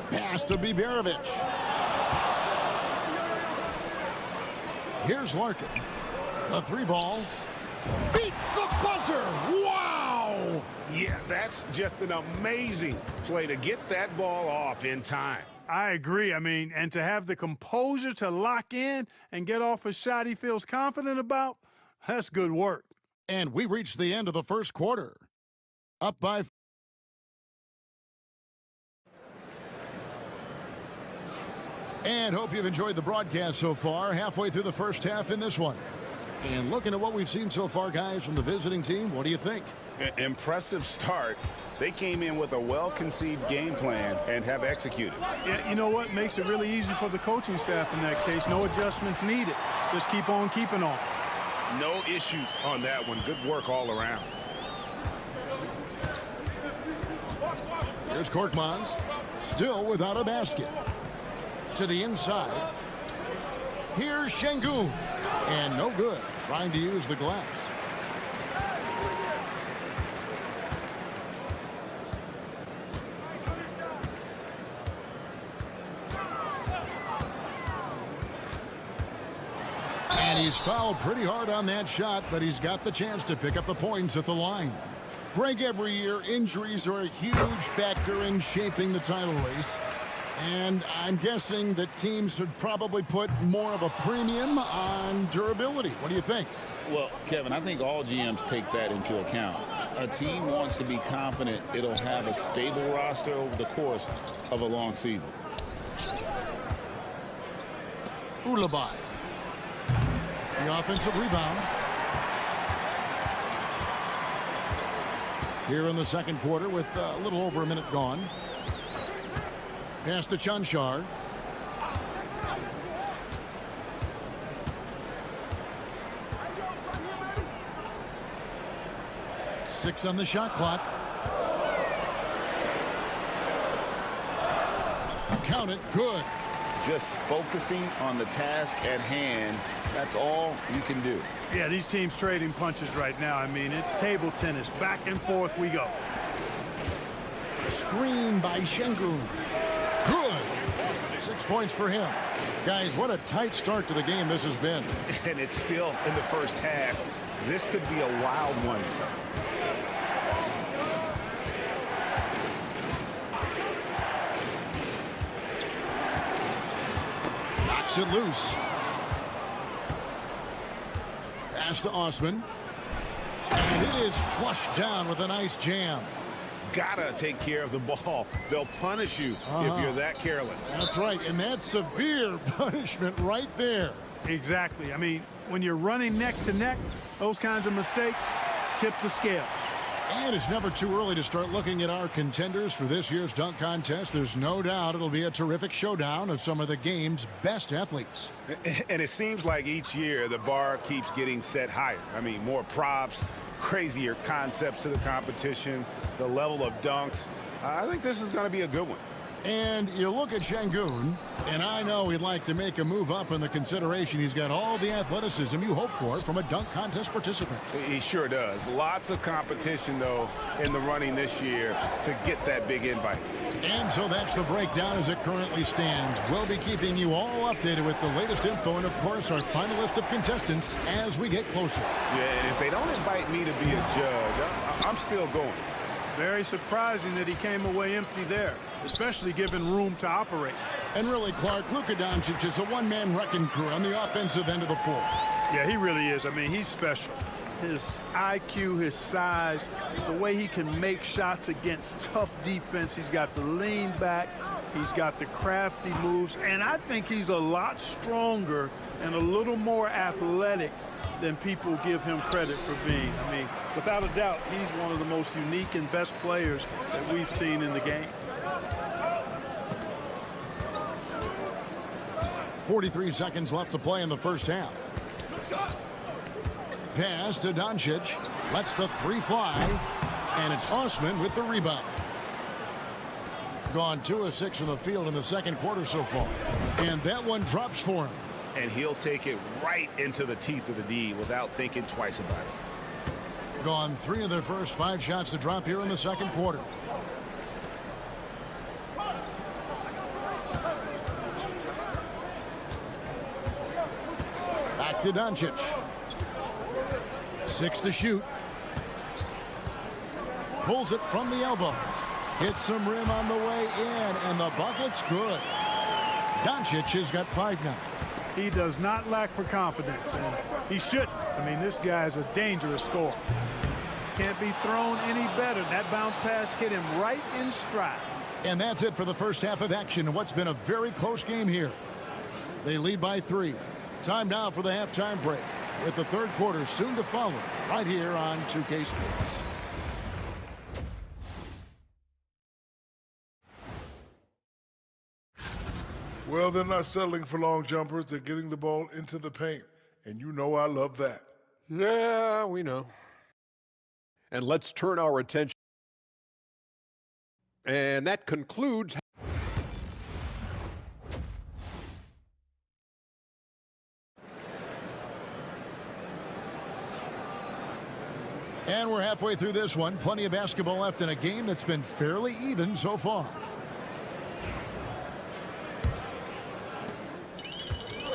Speaker 7: Pass to Biberovic. Here's Larkin. A 3-ball. Beats the buzzer. Wow!
Speaker 8: Yeah, that's just an amazing play to get that ball off in time.
Speaker 13: I agree. I mean, and to have the composure to lock in and get off a shot he feels confident about, that's good work.
Speaker 7: And we reached the end of the first quarter. Up by... And hope you've enjoyed the broadcast so far. Halfway through the first half in this one. And looking at what we've seen so far, guys, from the visiting team, what do you think?
Speaker 8: Impressive start. They came in with a well-conceived game plan and have executed.
Speaker 13: Yeah, you know what makes it really easy for the coaching staff in that case? No adjustments needed. Just keep on keeping on.
Speaker 8: No issues on that one. Good work all around.
Speaker 7: Here's Korkmaz, still without a basket. To the inside. Here's Şengün. And no good. Trying to use the glass. And he's fouled pretty hard on that shot, but he's got the chance to pick up the points at the line. Greg, every year, injuries are a huge factor in shaping the title race. And I'm guessing that teams should probably put more of a premium on durability. What do you think?
Speaker 8: Well, Kevin, I think all GMs take that into account. A team wants to be confident it'll have a stable roster over the course of a long season.
Speaker 7: Ulabai. The offensive rebound. Here in the second quarter with a little over a minute gone. Pass to Chanchar. Six on the shot clock. Count it. Good.
Speaker 8: Just focusing on the task at hand. That's all you can do.
Speaker 13: Yeah, these teams trading punches right now. I mean, it's table tennis. Back and forth we go.
Speaker 7: Screen by Şengün. Good. 6 points for him. Guys, what a tight start to the game this has been.
Speaker 8: And it's still in the first half. This could be a wild one.
Speaker 7: Kicks it loose. Pass to Osman. And it is flushed down with a nice jam.
Speaker 8: Gotta take care of the ball. They'll punish you if you're that careless.
Speaker 7: That's right, and that's severe punishment right there.
Speaker 13: Exactly. I mean, when you're running neck to neck, those kinds of mistakes tip the scale.
Speaker 7: And it's never too early to start looking at our contenders for this year's dunk contest. There's no doubt it'll be a terrific showdown of some of the game's best athletes.
Speaker 8: And it seems like each year the bar keeps getting set higher. I mean, more props, crazier concepts to the competition, the level of dunks. I think this is going to be a good one.
Speaker 7: And you look at Şengün, and I know he'd like to make a move up in the consideration. He's got all the athleticism you hope for from a dunk contest participant.
Speaker 8: He sure does. Lots of competition, though, in the running this year to get that big invite.
Speaker 7: And so that's the breakdown as it currently stands. We'll be keeping you all updated with the latest info and, of course, our final list of contestants as we get closer.
Speaker 8: Yeah, and if they don't invite me to be a judge, I'm still going.
Speaker 13: Very surprising that he came away empty there, especially given room to operate.
Speaker 7: And really, Clark, Luka Doncic is a one-man wrecking crew on the offensive end of the floor.
Speaker 13: Yeah, he really is. I mean, he's special. His IQ, his size, the way he can make shots against tough defense. He's got the lean back. He's got the crafty moves. And I think he's a lot stronger and a little more athletic than people give him credit for being. I mean, without a doubt, he's one of the most unique and best players that we've seen in the game.
Speaker 7: 43 seconds left to play in the first half. Pass to Doncic. Lets the three fly. And it's Osman with the rebound. Gone 2 of 6 from the field in the second quarter so far. And that one drops for him.
Speaker 8: And he'll take it right into the teeth of the D without thinking twice about it.
Speaker 7: Gone 3 of their first 5 shots to drop here in the second quarter. Back to Doncic. 6 to shoot. Pulls it from the elbow. Hits some rim on the way in, and the bucket's good. Doncic has got 5 now.
Speaker 13: He does not lack for confidence, and he shouldn't. I mean, this guy is a dangerous scorer. Can't be thrown any better. That bounce pass hit him right in stride.
Speaker 7: And that's it for the first half of action. What's been a very close game here. They lead by 3. Time now for the halftime break, with the third quarter soon to follow right here on 2K Sports.
Speaker 11: Well, they're not settling for long jumpers. They're getting the ball into the paint. And you know I love that.
Speaker 4: Yeah, we know. And let's turn our attention. And that concludes.
Speaker 7: And we're halfway through this one. Plenty of basketball left in a game that's been fairly even so far.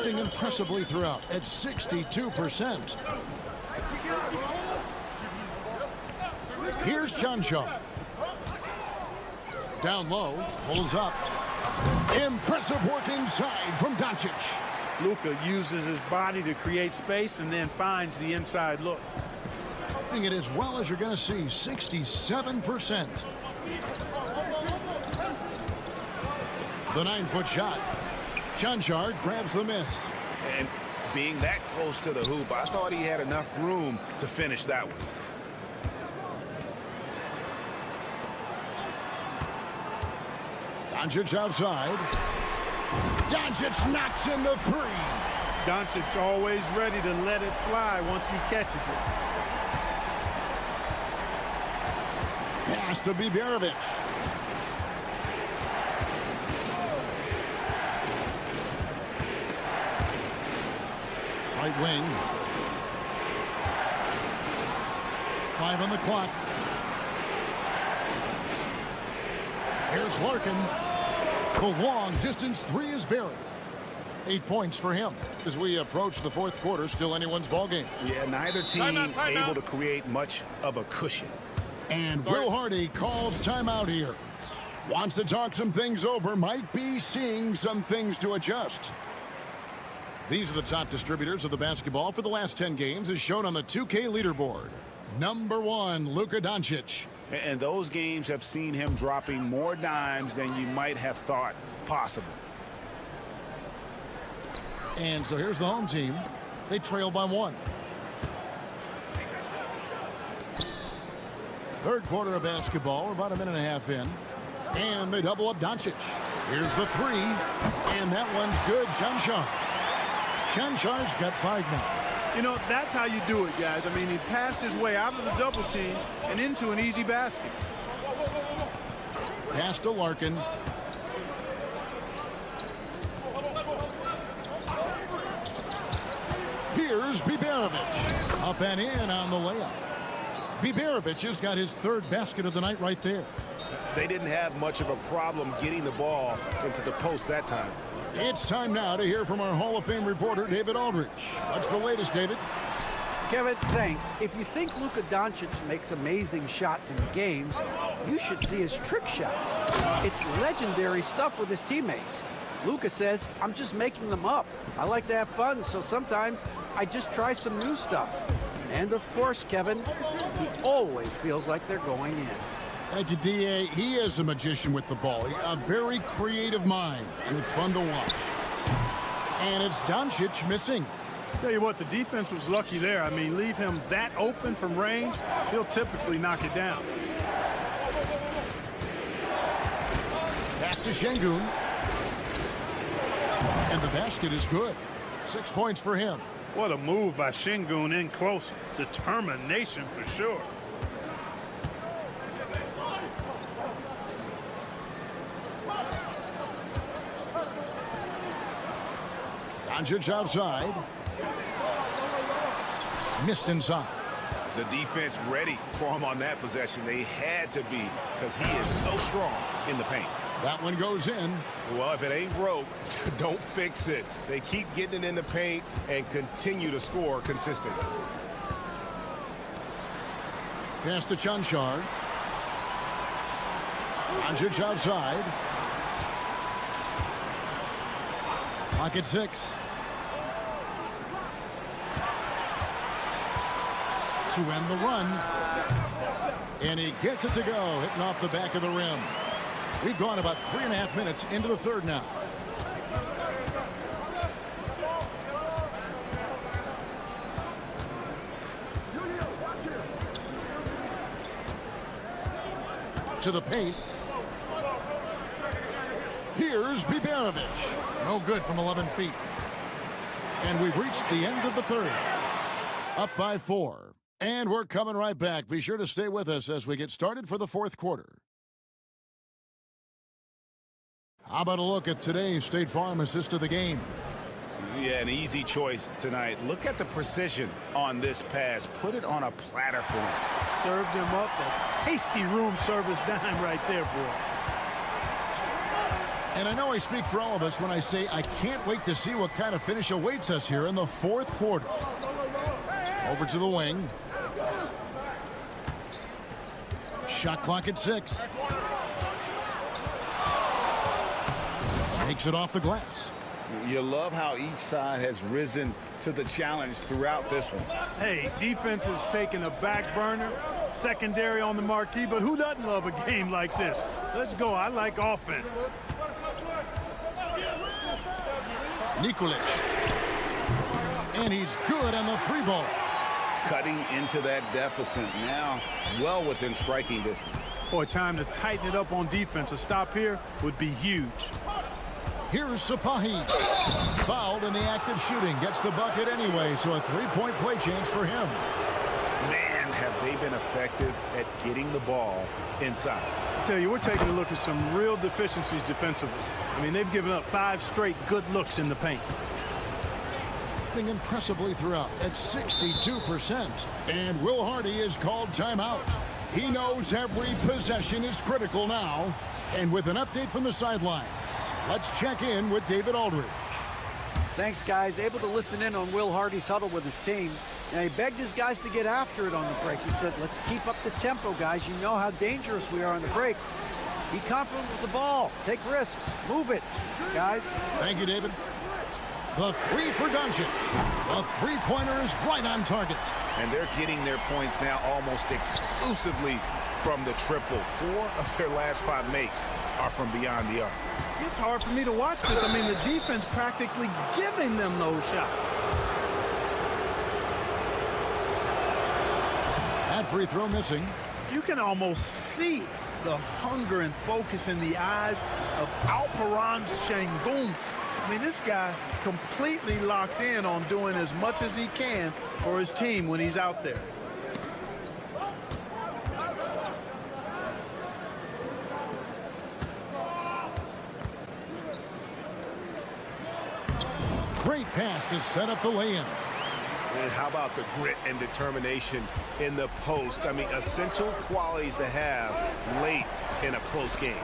Speaker 7: Impressively throughout at 62%. Here's Cancar. Down low, pulls up. Impressive work inside from Doncic.
Speaker 13: Luka uses his body to create space and then finds the inside look.
Speaker 7: It as well as you're going to see, 67%. The 9-foot shot. Cancar grabs the miss.
Speaker 8: And being that close to the hoop, I thought he had enough room to finish that one.
Speaker 7: Doncic outside. Doncic knocks in the 3.
Speaker 13: Doncic always ready to let it fly once he catches it.
Speaker 7: Pass to Biberovic. Right wing. 5 on the clock. Here's Larkin. The long distance 3 is buried. 8 points for him as we approach the fourth quarter. Still anyone's ball game.
Speaker 8: Yeah, neither team able to create much of a cushion.
Speaker 7: And Will Hardy calls timeout here. Wants to talk some things over. Might be seeing some things to adjust. These are the top distributors of the basketball for the last 10 games as shown on the 2K leaderboard. Number 1, Luka Doncic.
Speaker 8: And those games have seen him dropping more dimes than you might have thought possible.
Speaker 7: And so here's the home team. They trail by 1. Third quarter of basketball. We're about a minute and a half in. And they double up Doncic. Here's the 3. And that one's good. Chanchar's got 5 now.
Speaker 13: You know, that's how you do it, guys. I mean, he passed his way out of the double team and into an easy basket.
Speaker 7: Pass to Larkin. Here's Biberovic. Up and in on the layup. Biberovic has got his 3rd basket of the night right there.
Speaker 8: They didn't have much of a problem getting the ball into the post that time.
Speaker 7: It's time now to hear from our Hall of Fame reporter, David Aldridge. What's the latest, David?
Speaker 9: Kevin, thanks. If you think Luka Doncic makes amazing shots in the games, you should see his trick shots. It's legendary stuff with his teammates. Luka says, I'm just making them up. I like to have fun, so sometimes I just try some new stuff. And of course, Kevin, he always feels like they're going in.
Speaker 7: Thank you, D.A. He is a magician with the ball. A very creative mind, and it's fun to watch. And it's Doncic missing.
Speaker 13: Tell you what, the defense was lucky there. I mean, leave him that open from range, he'll typically knock it down.
Speaker 7: Pass to Şengün. And the basket is good. 6 points for him.
Speaker 13: What a move by Şengün in close. Determination for sure.
Speaker 7: Doncic outside. Missed inside.
Speaker 8: The defense ready for him on that possession. They had to be because he is so strong in the paint.
Speaker 7: That one goes in.
Speaker 1: Well, if it ain't broke, don't fix it. They keep getting it in the paint and continue to score consistently.
Speaker 7: Pass to Cancar. Doncic outside. Pocket 6. To end the run. And he gets it to go, hitting off the back of the rim. We've gone about 3.5 minutes into the third now. To the paint. Here's Biberovic. No good from 11 feet. And we've reached the end of the third. Up by 4. And we're coming right back. Be sure to stay with us as we get started for the fourth quarter. How about a look at today's State Farm assist of the game?
Speaker 8: Yeah, an easy choice tonight. Look at the precision on this pass. Put it on a platter for him.
Speaker 13: Served him up a tasty room service dime right there, boy.
Speaker 7: And I know I speak for all of us when I say I can't wait to see what kind of finish awaits us here in the fourth quarter. Over to the wing. Shot clock at 6. Takes it off the glass.
Speaker 8: You love how each side has risen to the challenge throughout this one.
Speaker 13: Hey, defense is taking a back burner, secondary on the marquee, but who doesn't love a game like this? Let's go. I like offense.
Speaker 7: Nikolic. And he's good on the 3-ball.
Speaker 8: Cutting into that deficit now, well within striking distance.
Speaker 13: Boy, time to tighten it up on defense. A stop here would be huge.
Speaker 7: Here's Sapahi. Fouled in the act of shooting. Gets the bucket anyway, so a 3-point play chance for him.
Speaker 8: Man, have they been effective at getting the ball inside.
Speaker 13: I tell you, we're taking a look at some real deficiencies defensively. I mean, they've given up 5 straight good looks in the paint.
Speaker 7: Impressively throughout at 62%. And Will Hardy is called timeout. He knows every possession is critical now. And with an update from the sidelines, let's check in with David Aldridge.
Speaker 9: Thanks, guys. Able to listen in on Will Hardy's huddle with his team. And he begged his guys to get after it on the break. He said, let's keep up the tempo, guys. You know how dangerous we are on the break. Be confident with the ball. Take risks. Move it, guys.
Speaker 7: Thank you, David. The three for Doncic. The three-pointer is right on target.
Speaker 8: And they're getting their points now almost exclusively from the triple. 4 of their last 5 makes are from beyond the arc.
Speaker 13: It's hard for me to watch this. I mean, the defense practically giving them those shots.
Speaker 7: That free throw missing.
Speaker 13: You can almost see the hunger and focus in the eyes of Alperen Şengün. I mean, this guy completely locked in on doing as much as he can for his team when he's out there.
Speaker 7: Great pass to set up the lay-in.
Speaker 1: And how about the grit and determination in the post? I mean, essential qualities to have late in a close game.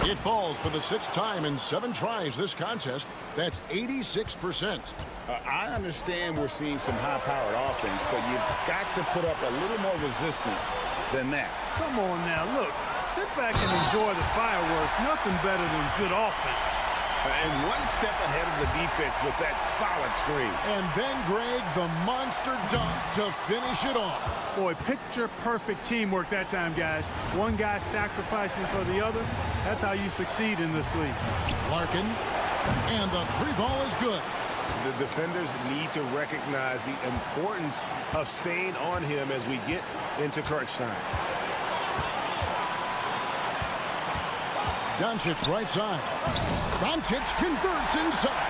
Speaker 7: It falls for the 6th time in 7 tries this contest. That's 86%.
Speaker 8: I understand we're seeing some high-powered offense, but you've got to put up a little more resistance than that.
Speaker 13: Come on now, look. Sit back and enjoy the fireworks. Nothing better than good offense.
Speaker 1: And one step ahead of the defense with that solid screen.
Speaker 7: And then, Greg, the monster dunk to finish it off.
Speaker 13: Boy, picture-perfect teamwork that time, guys. One guy sacrificing for the other. That's how you succeed in this league.
Speaker 7: Larkin, and the 3-ball is good.
Speaker 1: The defenders need to recognize the importance of staying on him as we get into crunch time.
Speaker 7: Doncic right side. Doncic converts inside.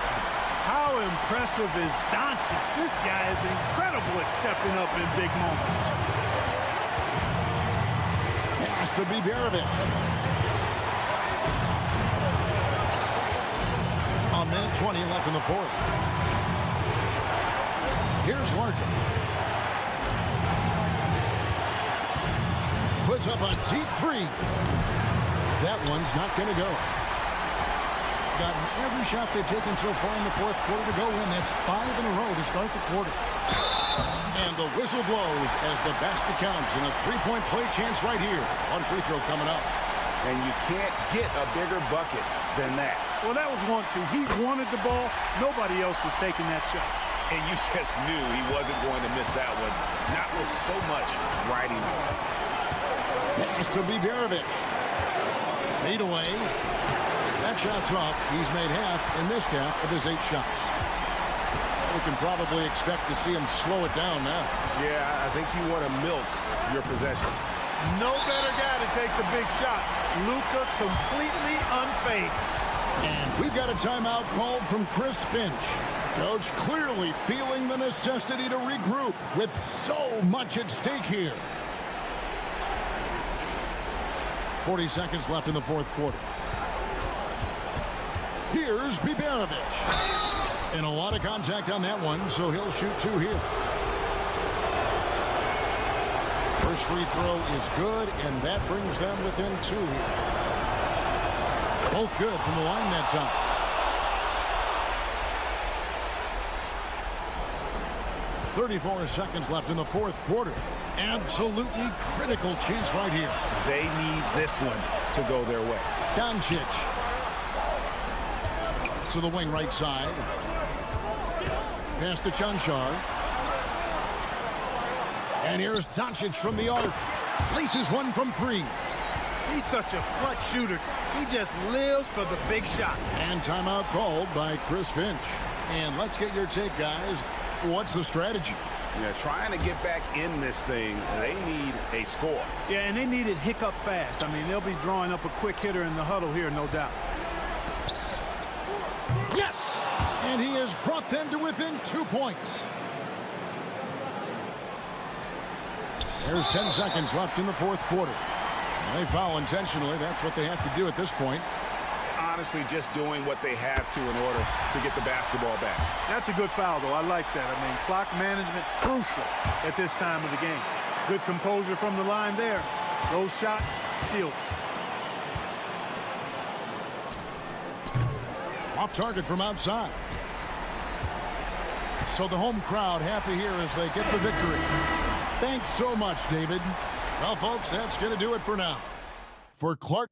Speaker 13: How impressive is Doncic? This guy is incredible at stepping up in big moments.
Speaker 7: Pass to Biberovic. A minute 20 left in the 4th. Here's Larkin. Puts up a deep 3. That one's not going to go. Gotten every shot they've taken so far in the 4th quarter to go in. That's 5 in a row to start the quarter. And the whistle blows as the basket counts and a 3-point play chance right here. One free throw coming up.
Speaker 1: And you can't get a bigger bucket than that.
Speaker 13: Well, that was 1-2. He wanted the ball. Nobody else was taking that shot.
Speaker 1: And you just knew he wasn't going to miss that one. Not with so much riding on it.
Speaker 7: Pass to Biberovic. Fade away. That shot's up. He's made half and missed half of his 8 shots. We can probably expect to see him slow it down now.
Speaker 1: Yeah, I think you want to milk your possessions.
Speaker 13: No better guy to take the big shot. Luka completely unfazed.
Speaker 7: And we've got a timeout called from Chris Finch. Coach clearly feeling the necessity to regroup with so much at stake here. 40 seconds left in the 4th quarter. Here's Biberovic. And a lot of contact on that one, so he'll shoot 2 here. First free throw is good, and that brings them within 2 here. Both good from the line that time. .34 seconds left in the 4th quarter. Absolutely critical chance right here.
Speaker 1: They need this one to go their way.
Speaker 7: Doncic. To the wing right side. Pass to Chanchar. And here's Doncic from the arc. Laces one from 3.
Speaker 13: He's such a clutch shooter. He just lives for the big shot.
Speaker 7: And timeout called by Chris Finch. And let's get your take, guys. What's the strategy?
Speaker 1: Yeah, trying to get back in this thing, they need a score.
Speaker 13: Yeah, and they need it hiccup fast. I mean, they'll be drawing up a quick hitter in the huddle here, no doubt.
Speaker 7: Yes! And he has brought them to within 2 points. There's 10 seconds left in the 4th quarter. They foul intentionally. That's what they have to do at this point.
Speaker 1: Honestly, just doing what they have to in order to get the basketball back.
Speaker 13: That's a good foul, though. I like that. I mean, clock management crucial at this time of the game. Good composure from the line there. Those shots sealed.
Speaker 7: Off target from outside. So the home crowd happy here as they get the victory. Thanks so much, David. Well, folks, that's going to do it for now. For Clark.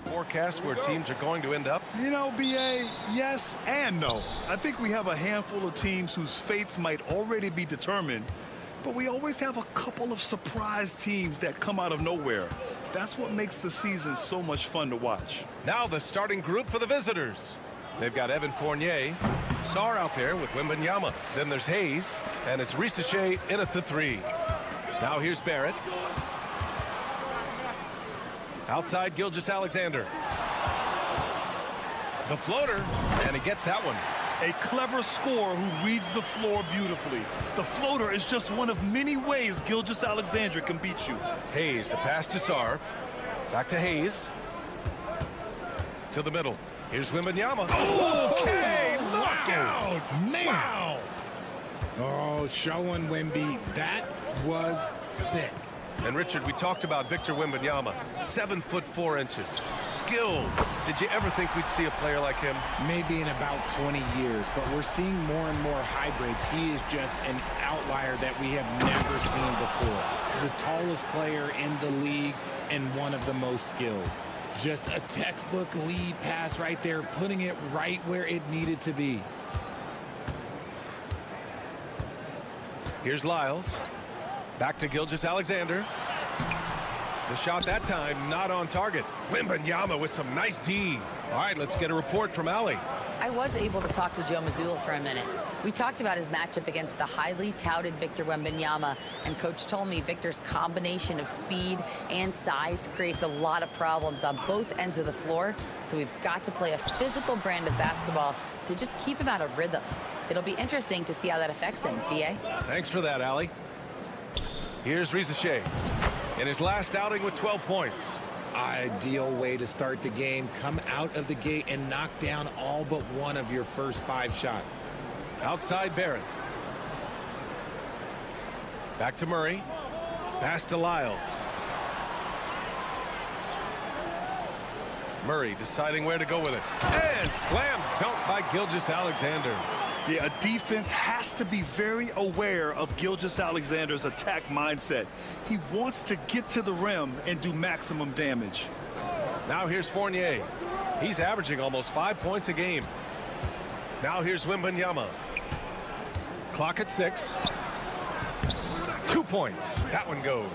Speaker 1: Forecast where teams are going to end up?
Speaker 2: You know, BA, yes and no. I think we have a handful of teams whose fates might already be determined, but we always have a couple of surprise teams that come out of nowhere. That's what makes the season so much fun to watch.
Speaker 1: Now the starting group for the visitors. They've got Evan Fournier, Sarr out there with Wembanyama. Then there's Hayes, and it's Risacher in at the 3. Now here's Barrett. Outside Gilgeous-Alexander. The floater, and he gets that one.
Speaker 2: A clever scorer who reads the floor beautifully. The floater is just one of many ways Gilgeous-Alexander can beat you.
Speaker 1: Hayes, the pass to Sarr. Back to Hayes. To the middle. Here's Wembanyama. Okay, look out!
Speaker 14: Man. Wow. Oh, showing Wemby. That was sick.
Speaker 1: And Richard, we talked about Victor Wembanyama, 7'4". Skilled. Did you ever think we'd see a player like him?
Speaker 14: Maybe in about 20 years, but we're seeing more and more hybrids. He is just an outlier that we have never seen before. The tallest player in the league and one of the most skilled. Just a textbook lead pass right there, putting it right where it needed to be.
Speaker 1: Here's Lyles. Back to Gilgeous-Alexander. The shot that time not on target. Wembanyama with some nice D. All right, let's get a report from Allie.
Speaker 6: I was able to talk to Joe Mazzulla for a minute. We talked about his matchup against the highly touted Victor Wembanyama, and Coach told me Victor's combination of speed and size creates a lot of problems on both ends of the floor, so we've got to play a physical brand of basketball to just keep him out of rhythm. It'll be interesting to see how that affects him, B.A.
Speaker 1: Thanks for that, Allie. Here's Risacher in his last outing with 12 points.
Speaker 14: Ideal way to start the game. Come out of the gate and knock down all but one of your first 5 shots.
Speaker 1: Outside Barrett. Back to Murray. Pass to Lyles. Murray deciding where to go with it. And slam dunk by Gilgeous-Alexander.
Speaker 2: Yeah, a defense has to be very aware of Gilgeous-Alexander's attack mindset. He wants to get to the rim and do maximum damage.
Speaker 1: Now here's Fournier. He's averaging almost 5 points a game. Now here's Wembanyama. Clock at 6. 2 points. That one goes.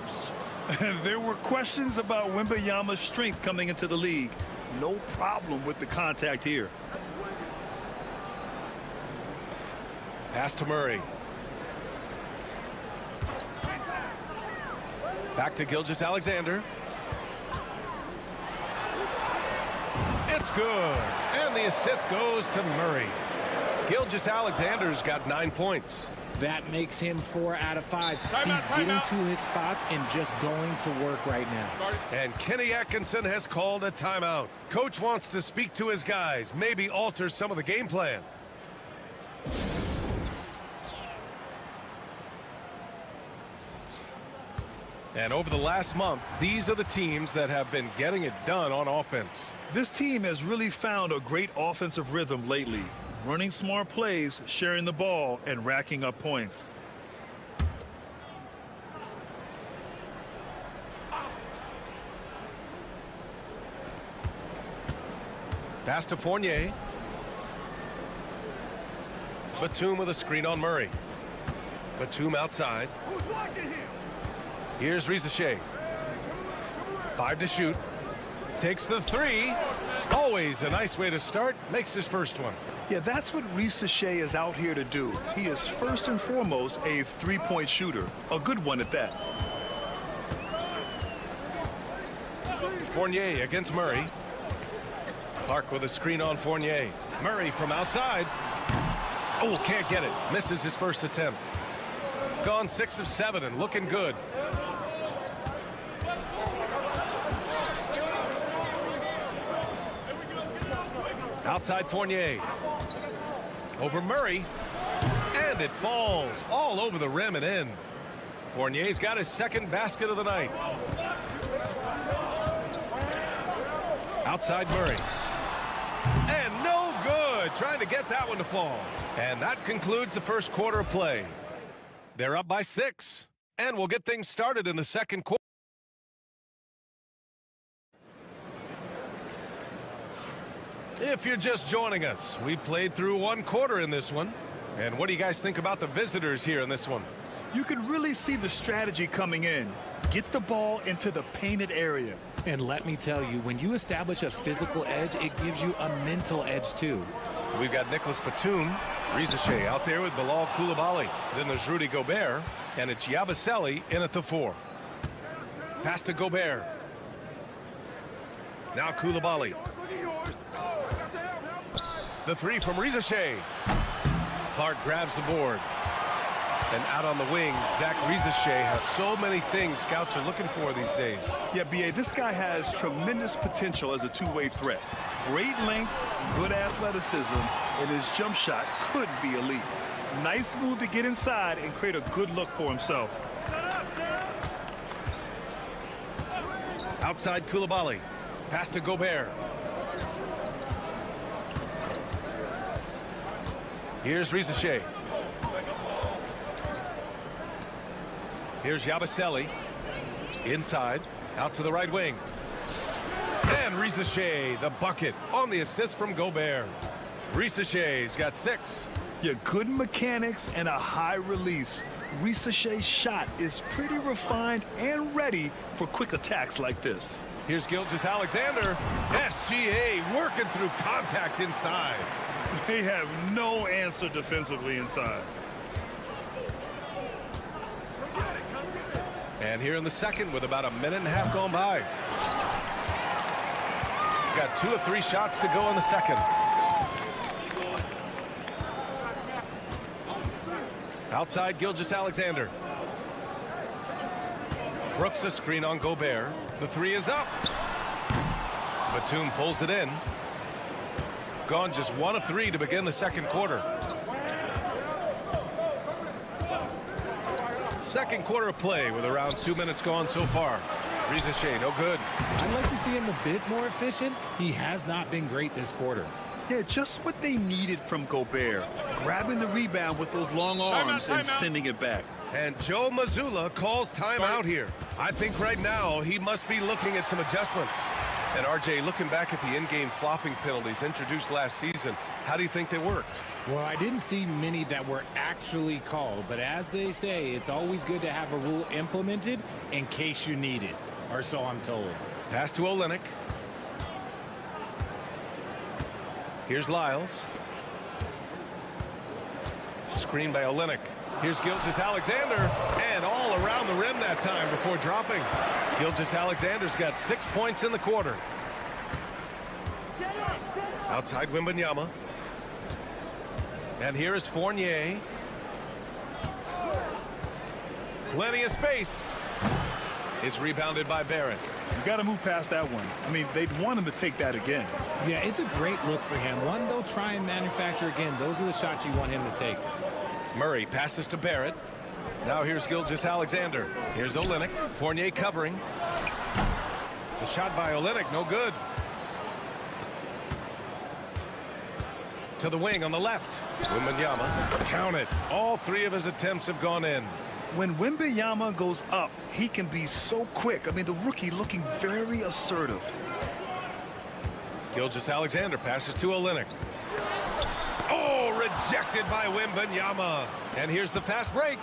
Speaker 2: There were questions about Wembanyama's strength coming into the league. No problem with the contact here.
Speaker 1: Pass to Murray. Back to Gilgeous-Alexander. It's good. And the assist goes to Murray. Gilgeous-Alexander's got 9 points.
Speaker 14: That makes him 4 out of 5. He's getting to his spots and just going to work right now.
Speaker 1: And Kenny Atkinson has called a timeout. Coach wants to speak to his guys, maybe alter some of the game plan. And over the last month, these are the teams that have been getting it done on offense.
Speaker 2: This team has really found a great offensive rhythm lately. Running smart plays, sharing the ball, and racking up points.
Speaker 1: Pass to Fournier. Batum with a screen on Murray. Batum outside. Here's Risacher. 5 to shoot. Takes the 3. Always a nice way to start. Makes his first one.
Speaker 2: Yeah, that's what Risacher is out here to do. He is first and foremost a three-point shooter. A good one at that.
Speaker 1: Fournier against Murray. Clark with a screen on Fournier. Murray from outside. Oh, can't get it. Misses his first attempt. Gone 6 of 7 and looking good. Outside Fournier. Over Murray. And it falls all over the rim and in. Fournier's got his second basket of the night. Outside Murray. And no good. Trying to get that one to fall. And that concludes the first quarter of play. They're up by 6. And we'll get things started in the second quarter. If you're just joining us, we played through one quarter in this one. And what do you guys think about the visitors here in this one?
Speaker 2: You can really see the strategy coming in. Get the ball into the painted area.
Speaker 14: And let me tell you, when you establish a physical edge, it gives you a mental edge too.
Speaker 1: We've got Nicholas Batum, Rizachet out there with Bilal Coulibaly. Then there's Rudy Gobert, and it's Yabusele in at the 4. Pass to Gobert. Now Coulibaly. The 3 from Rizachet. Clark grabs the board. And out on the wing, Zach Rizachet has so many things scouts are looking for these days.
Speaker 2: Yeah, B.A., this guy has tremendous potential as a two-way threat. Great length, good athleticism, and his jump shot could be elite. Nice move to get inside and create a good look for himself.
Speaker 1: Outside Coulibaly. Pass to Gobert. Here's Rizachet. Here's Yabusele. Inside. Out to the right wing. And Rizachet, the bucket on the assist from Gobert. Rizachet's got 6.
Speaker 2: Yeah, good mechanics and a high release. Rizachet's shot is pretty refined and ready for quick attacks like this.
Speaker 1: Here's Gilgeous-Alexander. SGA working through contact inside.
Speaker 2: They have no answer defensively inside.
Speaker 1: And here in the second with about a minute and a half gone by. Got 2 of 3 shots to go in the second. Outside Gilgeous-Alexander. Brooks a screen on Gobert. The 3 is up. Batum pulls it in. Gone just 1 of 3 to begin the second quarter. Second quarter of play with around 2 minutes gone so far. Rizachet, no good.
Speaker 14: I'd like to see him a bit more efficient. He has not been great this quarter.
Speaker 2: Yeah, just what they needed from Gobert. Grabbing the rebound with those long arms and sending it back.
Speaker 1: And Joe Mazzulla calls timeout here. I think right now he must be looking at some adjustments. And RJ, looking back at the in-game flopping penalties introduced last season, how do you think they worked?
Speaker 14: Well, I didn't see many that were actually called, but as they say, it's always good to have a rule implemented in case you need it, or so I'm told.
Speaker 1: Pass to Olynyk. Here's Lyles. Screen by Olynyk. Here's Gilgeous-Alexander, and all around the rim that time before dropping. Gilgeous-Alexander's got 6 points in the quarter. Outside Wembanyama. And here is Fournier. Plenty of space. It's rebounded by Barrett.
Speaker 2: You got to move past that one. I mean, they'd want him to take that again.
Speaker 14: Yeah, it's a great look for him. One they'll try and manufacture again. Those are the shots you want him to take.
Speaker 1: Murray passes to Barrett. Now here's Gilgeous-Alexander. Here's Olynyk. Fournier covering. The shot by Olynyk, no good. To the wing on the left. Wembanyama. Count it. All 3 of his attempts have gone in.
Speaker 2: When Wembanyama goes up, he can be so quick. I mean, the rookie looking very assertive.
Speaker 1: Gilgeous-Alexander passes to Olynyk. Oh, rejected by Wembanyama. And here's the fast break.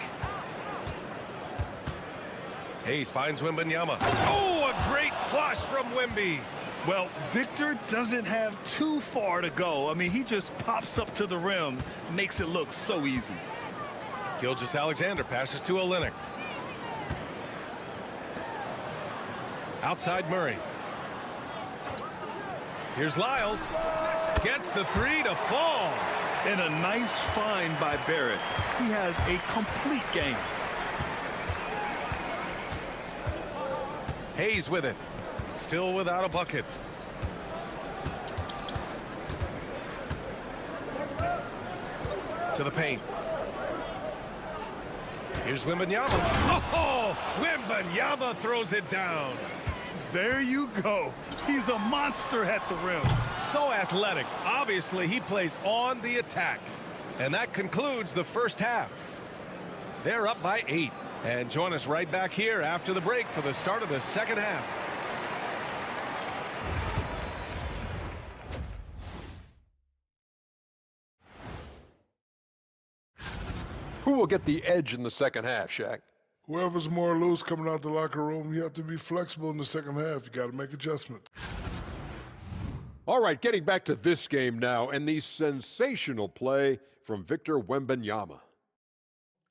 Speaker 1: Hayes finds Wembanyama. Oh, a great flush from Wemby.
Speaker 2: Well, Victor doesn't have too far to go. I mean, he just pops up to the rim, makes it look so easy.
Speaker 1: Gilgeous-Alexander passes to Olynyk. Outside Murray. Here's Lyles. Gets the 3 to fall.
Speaker 2: And a nice find by Barrett. He has a complete game.
Speaker 1: Hayes with it. Still without a bucket. To the paint. Here's Wembanyama. Oh, Wembanyama throws it down.
Speaker 2: There you go. He's a monster at the rim.
Speaker 1: So athletic. Obviously, he plays on the attack. And that concludes the first half. They're up by 8. And join us right back here after the break for the start of the second half.
Speaker 4: Who will get the edge in the second half, Shaq?
Speaker 11: Whoever's more loose coming out the locker room, you have to be flexible in the second half. You got to make adjustments.
Speaker 4: All right, getting back to this game now and the sensational play from Victor Wembanyama.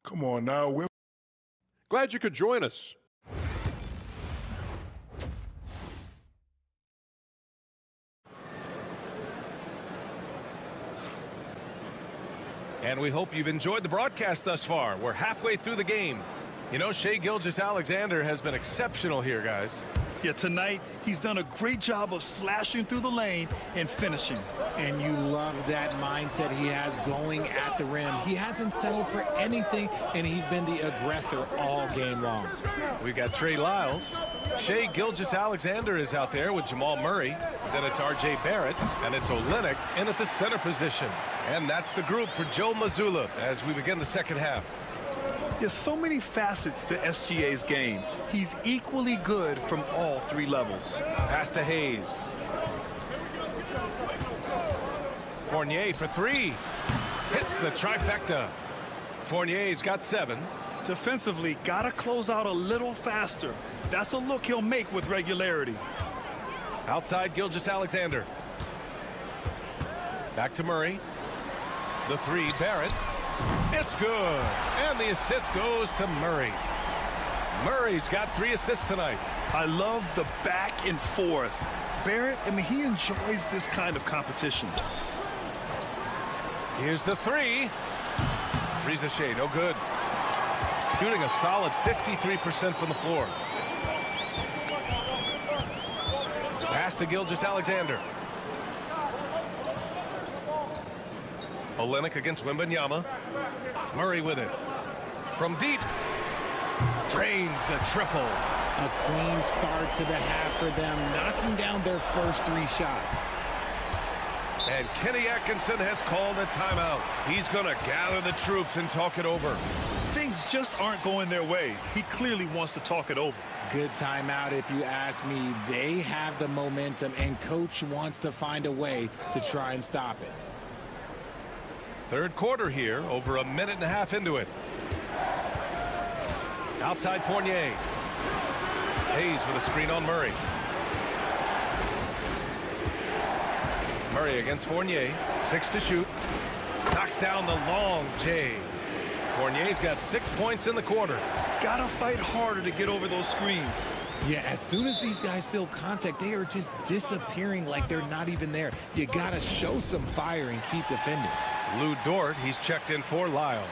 Speaker 11: Come on now.
Speaker 4: Glad you could join us.
Speaker 1: And we hope you've enjoyed the broadcast thus far. We're halfway through the game. You know, Shai Gilgeous-Alexander has been exceptional here, guys.
Speaker 2: Yeah, tonight he's done a great job of slashing through the lane and finishing.
Speaker 14: And you love that mindset he has going at the rim. He hasn't settled for anything, and he's been the aggressor all game long.
Speaker 1: We've got Trey Lyles. Shai Gilgeous-Alexander is out there with Jamal Murray. Then it's R.J. Barrett, and it's Olynyk in at the center position. And that's the group for Joe Mazzulla as we begin the second half.
Speaker 2: There's so many facets to SGA's game. He's equally good from all 3 levels.
Speaker 1: Pass to Hayes. Fournier for 3. Hits the trifecta. Fournier's got 7.
Speaker 2: Defensively, gotta close out a little faster. That's a look he'll make with regularity.
Speaker 1: Outside Gilgeous-Alexander. Back to Murray. The 3, Barrett. It's good. And the assist goes to Murray. Murray's got 3 assists tonight.
Speaker 2: I love the back and forth. Barrett, I mean, he enjoys this kind of competition.
Speaker 1: Here's the 3. Reza Shea, no good. Shooting a solid 53% from the floor. Pass to Gilgeous-Alexander. Olynyk against Wembanyama. Murray with it. From deep. Drains the triple.
Speaker 14: A clean start to the half for them, knocking down their first 3 shots.
Speaker 1: And Kenny Atkinson has called a timeout. He's going to gather the troops and talk it over.
Speaker 2: Things just aren't going their way. He clearly wants to talk it over.
Speaker 14: Good timeout if you ask me. They have the momentum, and coach wants to find a way to try and stop it.
Speaker 1: Third quarter here, over a minute and a half into it. Outside Fournier. Hayes with a screen on Murray. Murray against Fournier. 6 to shoot. Knocks down the long J. Fournier's got 6 points in the quarter.
Speaker 2: Gotta fight harder to get over those screens.
Speaker 14: Yeah, as soon as these guys feel contact, they are just disappearing like they're not even there. You gotta show some fire and keep defending.
Speaker 1: Lou Dort, he's checked in for Lyles.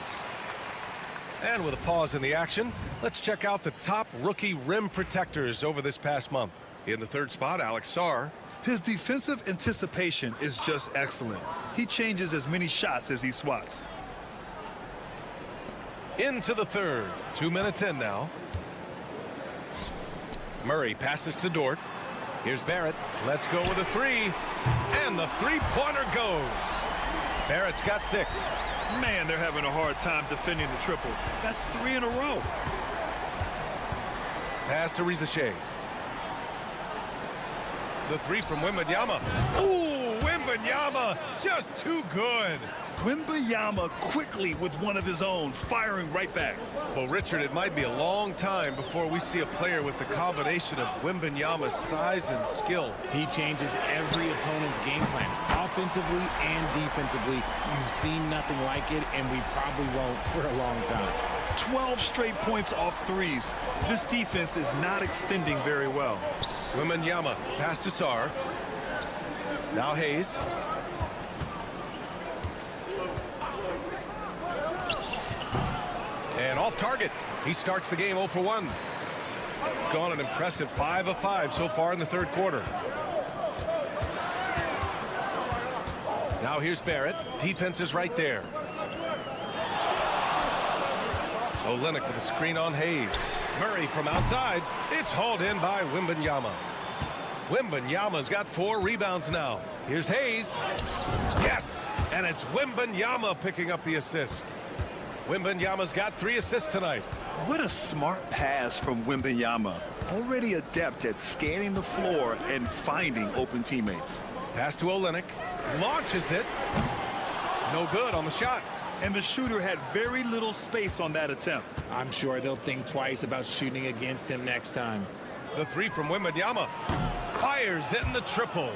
Speaker 1: And with a pause in the action, let's check out the top rookie rim protectors over this past month. In the 3rd spot, Alex Sarr.
Speaker 2: His defensive anticipation is just excellent. He changes as many shots as he swats.
Speaker 1: Into the 3rd. 2 minutes in now. Murray passes to Dort. Here's Barrett. Let's go with a 3. And the 3-pointer goes. Barrett's got 6.
Speaker 2: Man, they're having a hard time defending the triple. That's 3 in a row.
Speaker 1: Pass to Reza Shea. The 3 from Wembanyama. Ooh, Wembanyama just too good.
Speaker 2: Wembanyama quickly with one of his own, firing right back.
Speaker 1: Well, Richard, it might be a long time before we see a player with the combination of Wembanyama's size and skill.
Speaker 14: He changes every opponent's game plan, offensively and defensively. You've seen nothing like it, and we probably won't for a long time.
Speaker 2: 12 straight points off 3s. This defense is not extending very well.
Speaker 1: Wembanyama, pass to Sarr. Now Hayes. And off target. He starts the game 0 for 1. Gone an impressive 5 of 5 so far in the 3rd quarter. Now here's Barrett. Defense is right there. Olynyk with a screen on Hayes. Murray from outside. It's hauled in by Wembanyama. Wembanyama's got 4 rebounds now. Here's Hayes. Yes! And it's Wembanyama picking up the assist. Wembanyama's got 3 assists tonight.
Speaker 2: What a smart pass from Wembanyama. Already adept at scanning the floor and finding open teammates.
Speaker 1: Pass to Olynyk. Launches it. No good on the shot.
Speaker 2: And the shooter had very little space on that attempt.
Speaker 14: I'm sure they'll think twice about shooting against him next time.
Speaker 1: The 3 from Wembanyama. Fires in the triple.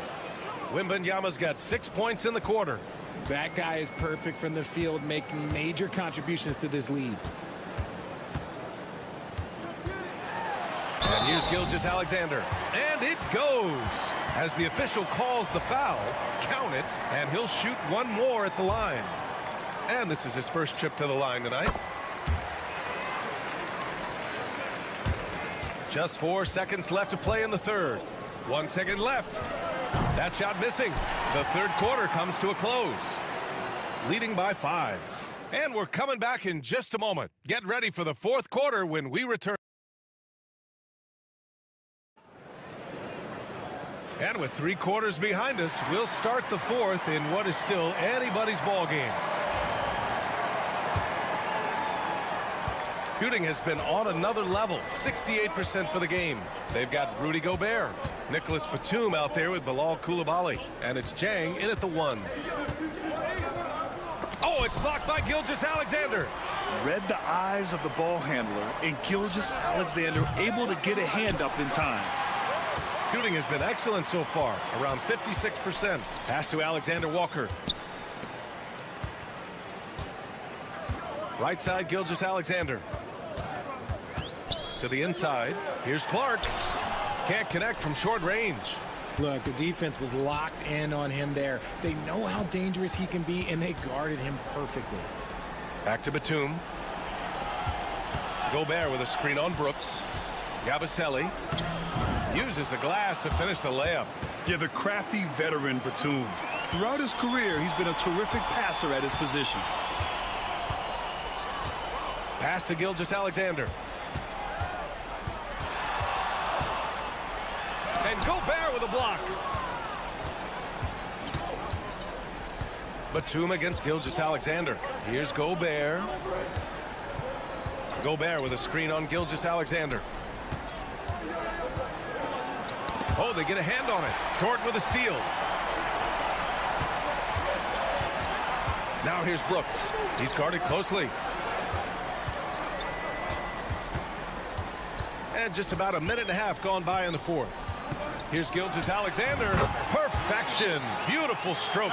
Speaker 1: Wembanyama's got 6 points in the quarter.
Speaker 14: That guy is perfect from the field, making major contributions to this lead.
Speaker 1: And here's Gilgeous-Alexander. And it goes. As the official calls the foul, count it, and he'll shoot 1 more at the line. And this is his first trip to the line tonight. Just 4 seconds left to play in the third. 1 second left. That shot missing. The third quarter comes to a close. Leading by 5. And we're coming back in just a moment. Get ready for the fourth quarter when we return. And with 3 quarters behind us, we'll start the fourth in what is still anybody's ball game. Shooting has been on another level, 68% for the game. They've got Rudy Gobert, Nicholas Batum out there with Bilal Coulibaly, and it's Jang in at the 1. Oh, it's blocked by Gilgeous-Alexander.
Speaker 2: Read the eyes of the ball handler, and Gilgeous-Alexander able to get a hand up in time.
Speaker 1: Shooting has been excellent so far, around 56%. Pass to Alexander Walker. Right side, Gilgeous-Alexander. To the inside. Here's Clark. Can't connect from short range.
Speaker 14: Look, the defense was locked in on him there. They know how dangerous he can be, and they guarded him perfectly.
Speaker 1: Back to Batum. Gobert with a screen on Brooks. Yabusele uses the glass to finish the layup.
Speaker 2: Yeah, the crafty veteran Batum. Throughout his career, he's been a terrific passer at his position.
Speaker 1: Pass to Gilgeous-Alexander. And Gobert with a block. Batum against Gilgeous-Alexander. Here's Gobert. Gobert with a screen on Gilgeous-Alexander. Oh, they get a hand on it. Dort with a steal. Now here's Brooks. He's guarded closely. And just about a minute and a half gone by in the fourth. Here's Gilgeous-Alexander. Perfection. Beautiful stroke.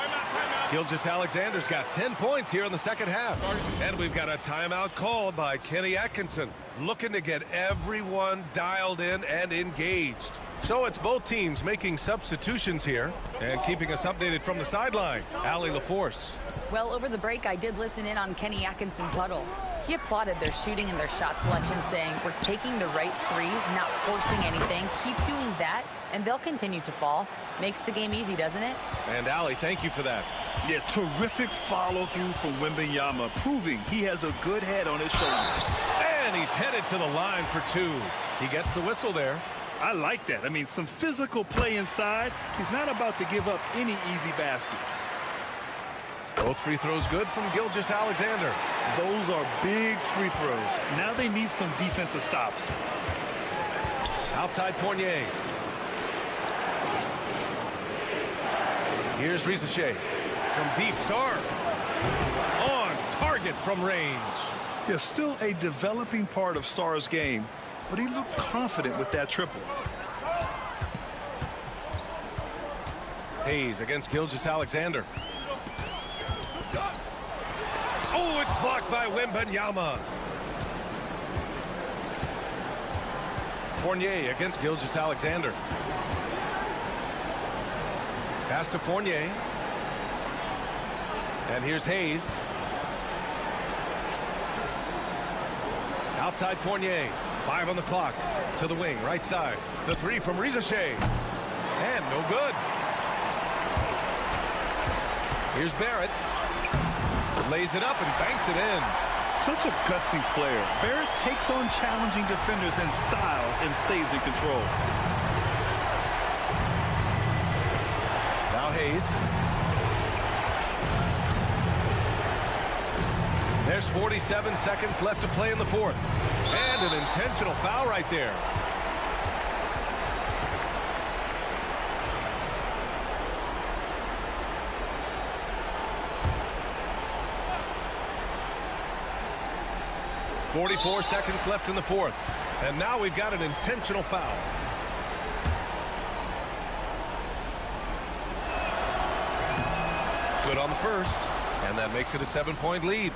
Speaker 1: Gilgeous-Alexander's got 10 points here in the second half. And we've got a timeout called by Kenny Atkinson, looking to get everyone dialed in and engaged. So it's both teams making substitutions here and keeping us updated from the sideline. Allie LaForce.
Speaker 6: Well, over the break, I did listen in on Kenny Atkinson's huddle. He applauded their shooting and their shot selection, saying, we're taking the right threes, not forcing anything. Keep doing that, and they'll continue to fall. Makes the game easy, doesn't it?
Speaker 1: And Allie, thank you for that.
Speaker 2: Yeah, terrific follow-through from Wembanyama, proving he has a good head on his shoulders.
Speaker 1: And he's headed to the line for 2. He gets the whistle there.
Speaker 2: I like that. I mean, some physical play inside. He's not about to give up any easy baskets.
Speaker 1: Both free throws good from Gilgeous-Alexander.
Speaker 2: Those are big free throws. Now they need some defensive stops.
Speaker 1: Outside Fournier. Here's Rizachet. From deep, Sarr. On target from range.
Speaker 2: Yeah, still a developing part of Sarr's game, but he looked confident with that triple.
Speaker 1: Hayes against Gilgeous-Alexander. Oh, it's blocked by Wembanyama. Fournier against Gilgeous-Alexander. Pass to Fournier. And here's Hayes. Outside Fournier. 5 on the clock. To the wing, right side. The 3 from Rizachet. And no good. Here's Barrett. Lays it up and banks it in.
Speaker 2: Such a gutsy player. Barrett takes on challenging defenders in style and stays in control.
Speaker 1: Now Hayes. There's 47 seconds left to play in the fourth. And an intentional foul right there. .44 seconds left in the fourth. And now we've got an intentional foul. Good on the first. And that makes it a 7-point lead.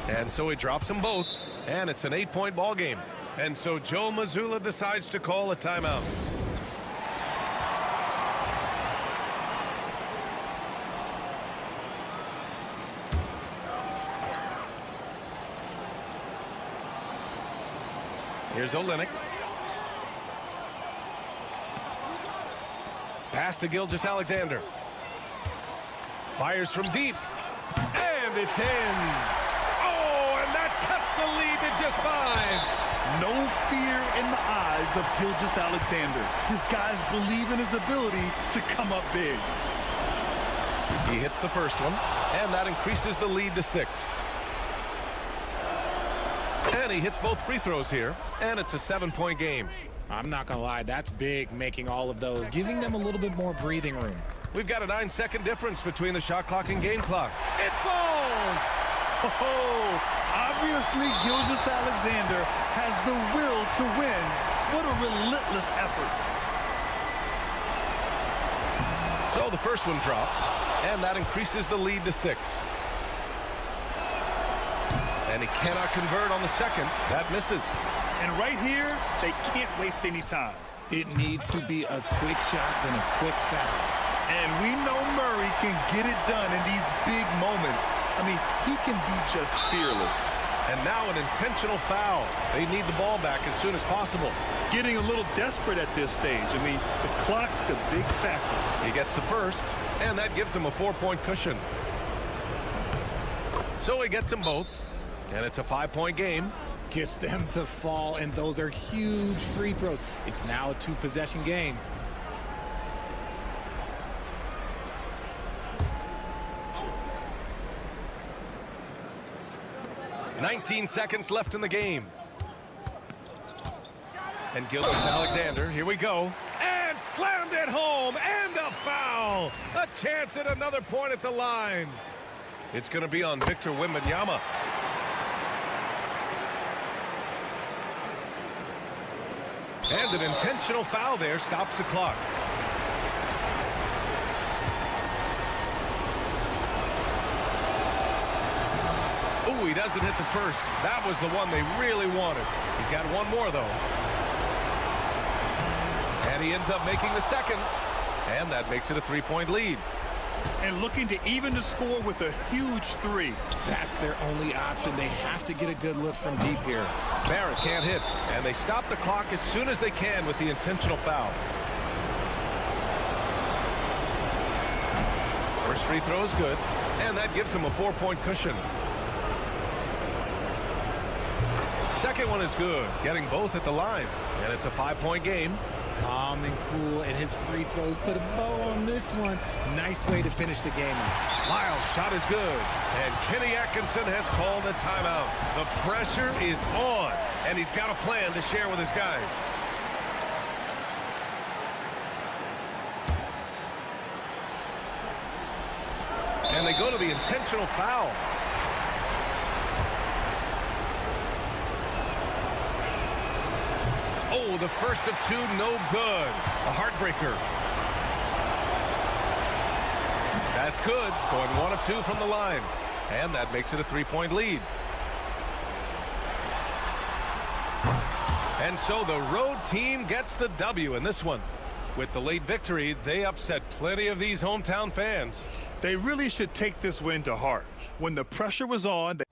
Speaker 1: And so he drops them both. And it's an 8-point ball game. And so Joe Mazzulla decides to call a timeout. Here's Olynyk. Pass to Gilgeous-Alexander. Fires from deep. And it's in. Oh, and that cuts the lead to just 5.
Speaker 2: No fear in the eyes of Gilgeous-Alexander. His guys believe in his ability to come up big.
Speaker 1: He hits the first one, and that increases the lead to 6. And he hits both free throws here, and it's a 7-point game.
Speaker 14: I'm not going to lie, that's big, making all of those, giving them a little bit more breathing room.
Speaker 1: We've got a 9-second difference between the shot clock and game clock. It falls!
Speaker 2: Oh, obviously Gilgeous-Alexander has the will to win. What a relentless effort.
Speaker 1: So the first one drops, and that increases the lead to 6. And he cannot convert on the second. That misses.
Speaker 2: And right here, they can't waste any time.
Speaker 14: It needs to be a quick shot, then a quick foul.
Speaker 2: And we know Murray can get it done in these big moments. I mean, he can be just fearless.
Speaker 1: And now an intentional foul. They need the ball back as soon as possible.
Speaker 2: Getting a little desperate at this stage. I mean, the clock's the big factor.
Speaker 1: He gets the first, and that gives him a 4-point cushion. So he gets them both, and it's a 5-point game.
Speaker 14: Gets them to fall, and those are huge free throws. It's now a 2-possession game.
Speaker 1: .19 seconds left in the game. And Gilgeous-Alexander, here we go. And slammed it home, and a foul. A chance at another point at the line. It's going to be on Victor Wembanyama. And an intentional foul there stops the clock. Oh, he doesn't hit the first. That was the one they really wanted. He's got one more, though. And he ends up making the second. And that makes it a 3-point lead.
Speaker 2: And looking to even the score with a huge 3.
Speaker 14: That's their only option. They have to get a good look from deep here.
Speaker 1: Barrett can't hit, and they stop the clock as soon as they can with the intentional foul. First free throw is good, and that gives them a 4-point cushion. Second one is good, getting both at the line, and it's a 5-point game.
Speaker 14: Calm and cool, and his free throws put a bow on this one. Nice way to finish the game.
Speaker 1: Lyle's shot is good, and Kenny Atkinson has called a timeout. The pressure is on, and he's got a plan to share with his guys. And they go to the intentional foul. Oh, the first of 2, no good. A heartbreaker. That's good. Going 1 of 2 from the line. And that makes it a 3-point lead. And so the road team gets the W in this one. With the late victory, they upset plenty of these hometown fans.
Speaker 2: They really should take this win to heart. When the pressure was on, they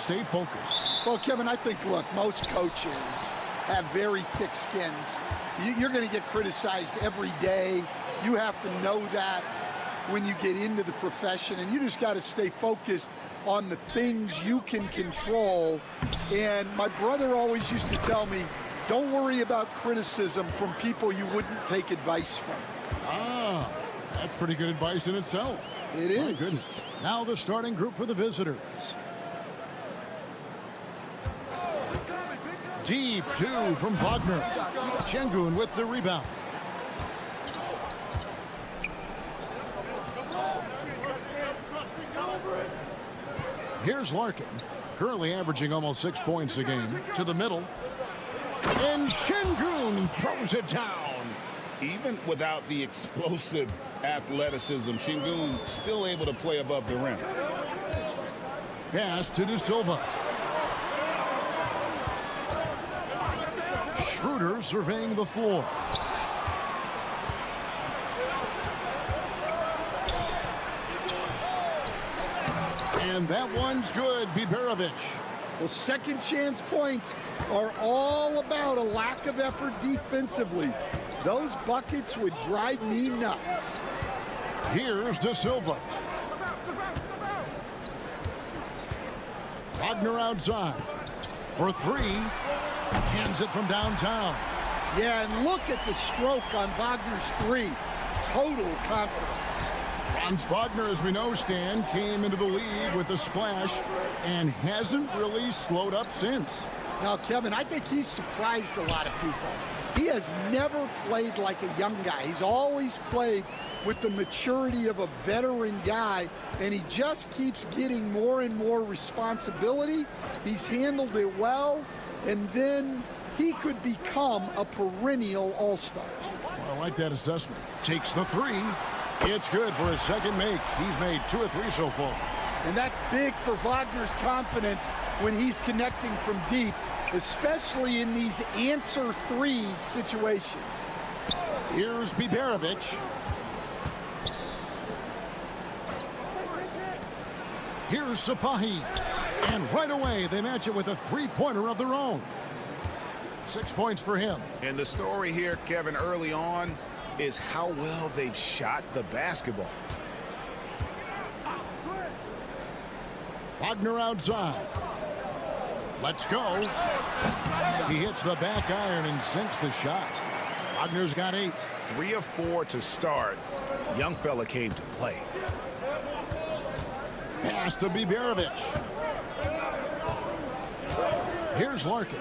Speaker 7: stay focused.
Speaker 3: Well, Kevin, I think, look, most coaches have very thick skins. You're going to get criticized every day. You have to know that when you get into the profession, and you just got to stay focused on the things you can control. And my brother always used to tell me, don't worry about criticism from people you wouldn't take advice from.
Speaker 7: Ah, that's pretty good advice in itself.
Speaker 3: It is.
Speaker 7: My goodness. Now the starting group for the visitors. Deep two from Wagner. Şengün with the rebound. Here's Larkin, currently averaging almost 6 points a game, to the middle. And Şengün throws it down.
Speaker 8: Even without the explosive athleticism, Şengün still able to play above the rim.
Speaker 7: Pass to De Silva. Schroeder surveying the floor. And that one's good, Biberovic.
Speaker 3: Well, second chance points are all about a lack of effort defensively. Those buckets would drive me nuts.
Speaker 7: Here's De Silva. Wagner outside for three. Cans it from downtown.
Speaker 3: Yeah, and look at the stroke on Wagner's three. Total confidence.
Speaker 7: Franz Wagner, as we know, Stan, came into the league with a splash and hasn't really slowed up since.
Speaker 3: Now, Kevin, I think he's surprised a lot of people. He has never played like a young guy. He's always played with the maturity of a veteran guy, and he just keeps getting more and more responsibility. He's handled it well, and then he could become a perennial all-star.
Speaker 7: Well, I like that assessment. Takes the three. It's good for his second make. He's made 2 of 3 so far.
Speaker 3: And that's big for Wagner's confidence when he's connecting from deep, especially in these answer three situations.
Speaker 7: Here's Biberovic. Here's Sapahi. And right away, they match it with a three-pointer of their own. 6 points for him.
Speaker 8: And the story here, Kevin, early on is how well they've shot the basketball.
Speaker 7: Wagner outside. Let's go. He hits the back iron and sinks the shot. Wagner's got 8.
Speaker 8: 3 of 4 to start. Young fella came to play.
Speaker 7: Pass to Biberovic. Here's Larkin.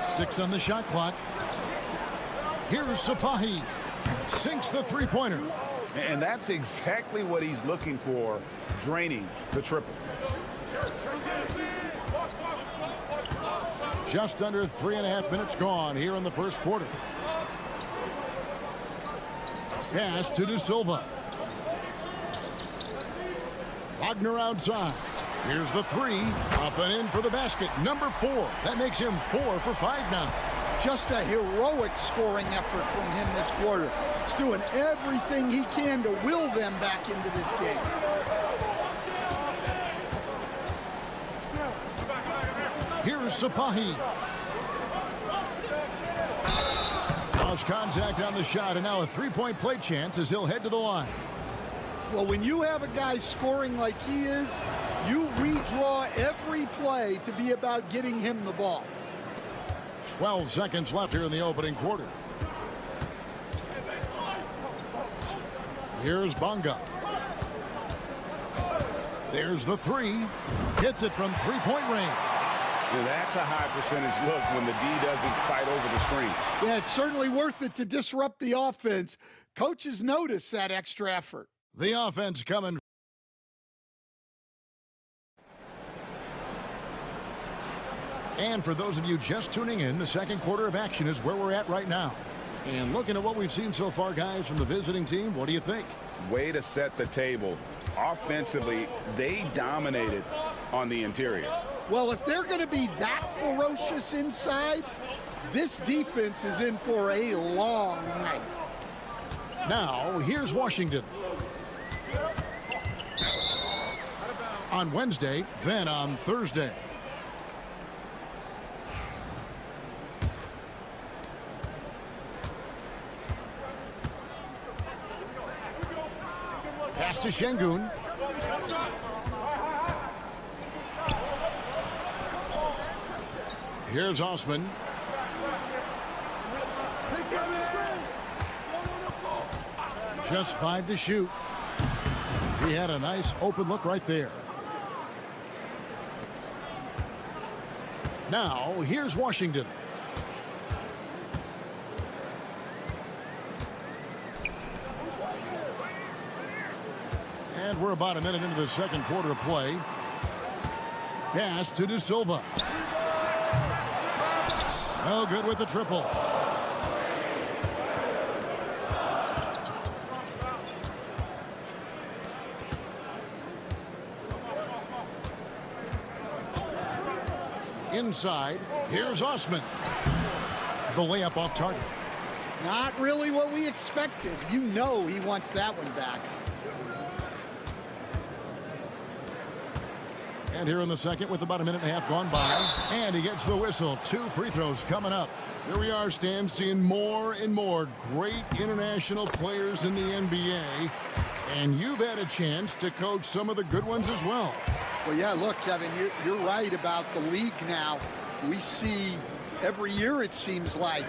Speaker 7: Six on the shot clock. Here's Sapahi. Sinks the three-pointer.
Speaker 8: And that's exactly what he's looking for, draining the triple.
Speaker 7: Just under 3.5 minutes gone here in the first quarter. Pass to De Silva. Wagner outside. Here's the three. Up and in for the basket. Number 4. That makes him 4 for 5 now.
Speaker 3: Just a heroic scoring effort from him this quarter. He's doing everything he can to will them back into this game.
Speaker 7: Here's Sapahi. Lost contact on the shot, and now a three-point play chance as he'll head to the line.
Speaker 3: Well, when you have a guy scoring like he is, you redraw every play to be about getting him the ball.
Speaker 7: 12 seconds left here in the opening quarter. Here's Bonga. There's the three. Hits it from three-point range.
Speaker 8: Yeah, that's a high percentage look when the D doesn't fight over the screen.
Speaker 3: Yeah, it's certainly worth it to disrupt the offense. Coaches notice that extra effort.
Speaker 7: The offense coming. And for those of you just tuning in, the second quarter of action is where we're at right now. And looking at what we've seen so far, guys, from the visiting team, what do you think?
Speaker 8: Way to set the table. Offensively, they dominated on the interior.
Speaker 3: Well, if they're going to be that ferocious inside, this defense is in for a long night.
Speaker 7: Now, here's Washington. On Wednesday, then on Thursday. Pass to Şengün. Here's Osman. Just 5 to shoot. He had a nice open look right there. Now, here's Washington. And we're about a minute into the second quarter of play. Pass to De Silva. No good with the triple. Inside, here's Osman. The layup off target.
Speaker 3: Not really what we expected. You know he wants that one back.
Speaker 7: And here in the second with about a minute and a half gone by. And he gets the whistle. 2 free throws coming up. Here we are, Stan, seeing more and more great international players in the NBA. And you've had a chance to coach some of the good ones as well.
Speaker 3: Well, yeah, look, Kevin, you're right about the league now. We see every year, it seems like,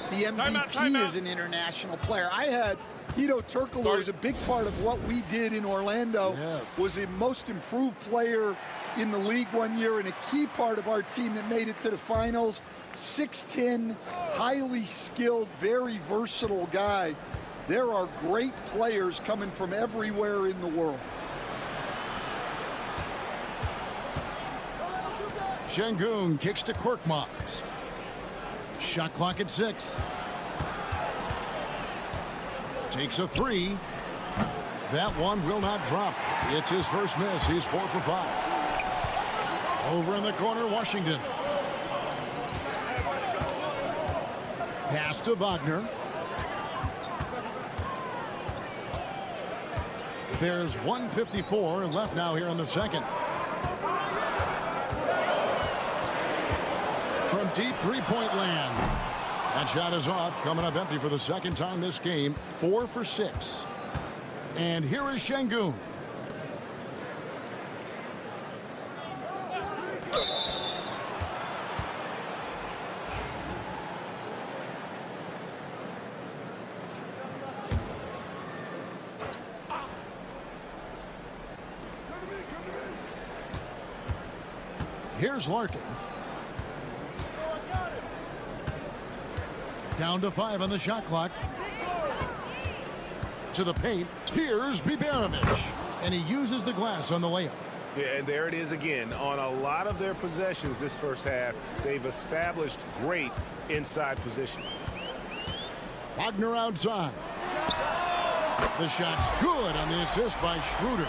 Speaker 3: the MVP is an international player. I had Hito Turkoglu, who was a big part of what we did in Orlando, was the most improved player in the league one year and a key part of our team that made it to the finals. 6'10", highly skilled, very versatile guy. There are great players coming from everywhere in the world.
Speaker 7: Şengün kicks to Korkmaz. Shot clock at 6. Takes a 3. That one will not drop. It's his first miss. He's 4 for 5. Over in the corner, Washington. Pass to Wagner. There's 1:54 left now here in the second. From deep three-point land. That shot is off, coming up empty for the second time this game. 4 for 6. And here is Şengün. Here's Larkin. Down to 5 on the shot clock. To the paint. Here's Biberovic. And he uses the glass on the layup.
Speaker 8: Yeah, and there it is again. On a lot of their possessions this first half, they've established great inside position.
Speaker 7: Wagner outside. The shot's good on the assist by Schroeder.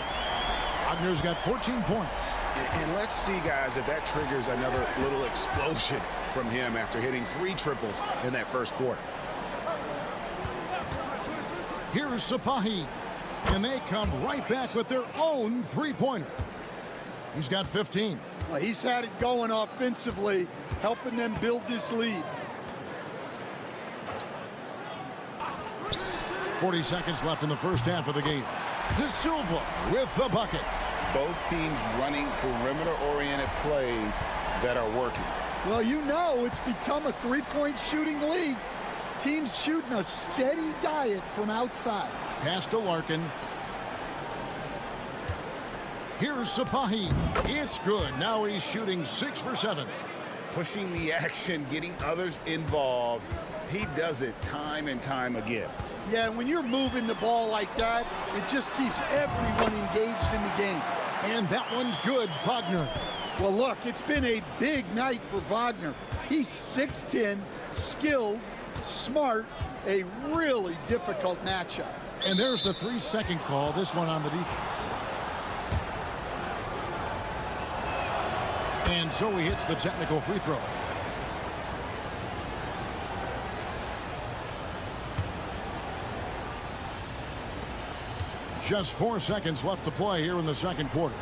Speaker 7: Wagner's got 14 points.
Speaker 8: And let's see, guys, if that triggers another little explosion from him after hitting 3 triples in that first quarter.
Speaker 7: Here's Sapahi. And they come right back with their own three-pointer. He's got 15.
Speaker 3: Well, he's had it going offensively, helping them build this lead.
Speaker 7: 40 seconds left in the first half of the game. De Silva with the bucket.
Speaker 8: Both teams running perimeter-oriented plays that are working.
Speaker 3: Well, you know it's become a three-point shooting league. Teams shooting a steady diet from outside.
Speaker 7: Pass to Larkin. Here's Sapahi. It's good. Now he's shooting 6 for 7.
Speaker 8: Pushing the action, getting others involved. He does it time and time again.
Speaker 3: Yeah, when you're moving the ball like that, it just keeps everyone engaged in the game.
Speaker 7: And that one's good, Wagner.
Speaker 3: Well, look, it's been a big night for Wagner. He's 6'10", skilled, smart, a really difficult matchup.
Speaker 7: And there's the 3-second call, this one on the defense. And so he hits the technical free throw. Just 4 seconds left to play here in the second quarter.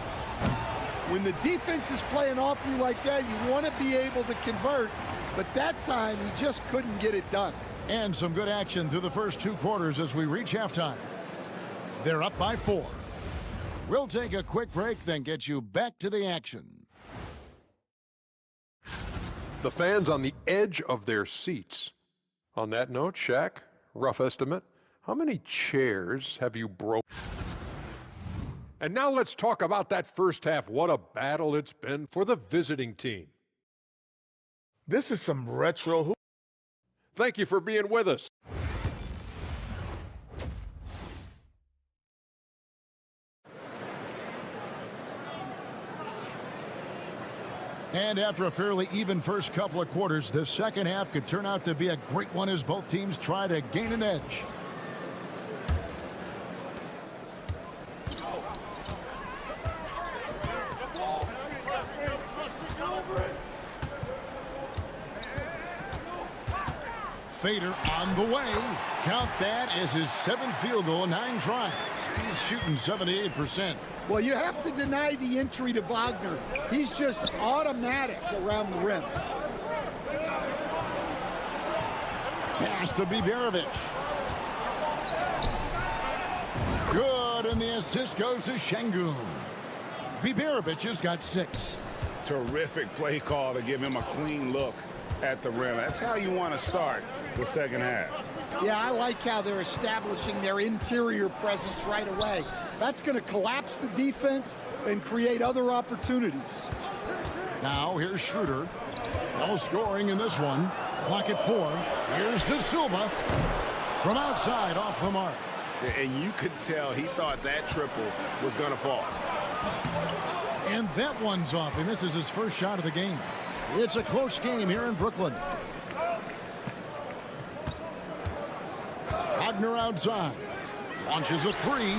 Speaker 3: When the defense is playing off you like that, you want to be able to convert, but that time he just couldn't get it done.
Speaker 7: And some good action through the first 2 quarters as we reach halftime. They're up by 4. We'll take a quick break, then get you back to the action.
Speaker 4: The fans on the edge of their seats. On that note, Shaq, rough estimate, how many chairs have you broken? And now let's talk about that first half. What a battle it's been for the visiting team.
Speaker 5: This is some retro hoop.
Speaker 4: Thank you for being with us.
Speaker 7: And after a fairly even first couple of quarters, the second half could turn out to be a great one as both teams try to gain an edge. Fader on the way. Count that as his 7th field goal in 9 tries. He's shooting 78%.
Speaker 3: Well, you have to deny the entry to Wagner. He's just automatic around the rim.
Speaker 7: Pass to Biberovic. Good, and the assist goes to Şengün. Biberovic has got 6.
Speaker 8: Terrific play call to give him a clean look at the rim. That's how you want to start the second half.
Speaker 3: Yeah, I like how they're establishing their interior presence right away. That's going to collapse the defense and create other opportunities.
Speaker 7: Now here's Schroeder. No scoring in this one. Clock at 4. Here's De Silva from outside off the mark.
Speaker 8: And you could tell he thought that triple was going to fall.
Speaker 7: And that one's off. He misses his first shot of the game. It's a close game here in Brooklyn. Wagner outside. Launches a 3.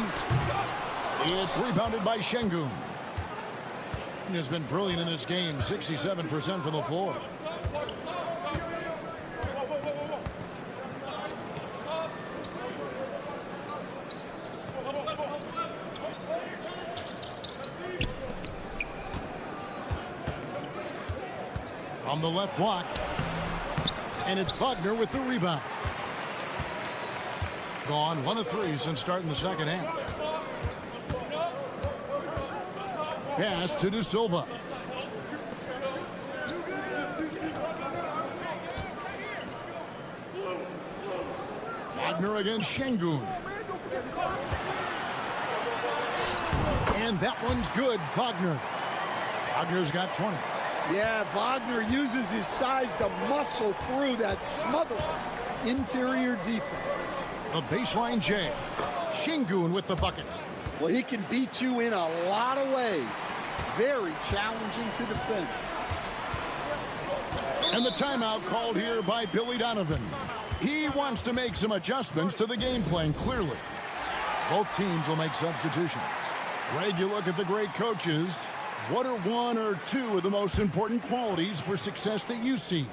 Speaker 7: It's rebounded by Şengün. He has been brilliant in this game. 67% from the floor. From the left block. And it's Wagner with the rebound. Gone 1 of 3 since starting the second half. Pass to De Silva. Wagner against Şengün. And that one's good. Wagner. Wagner's got 20.
Speaker 3: Yeah, Wagner uses his size to muscle through that smothered interior defense.
Speaker 7: The baseline jam. Şengün with the bucket.
Speaker 3: Well, he can beat you in a lot of ways. Very challenging to defend.
Speaker 7: And the timeout called here by Billy Donovan. He wants to make some adjustments to the game plan, clearly. Both teams will make substitutions. Greg, you look at the great coaches. What are 1 or 2 of the most important qualities for success that you see?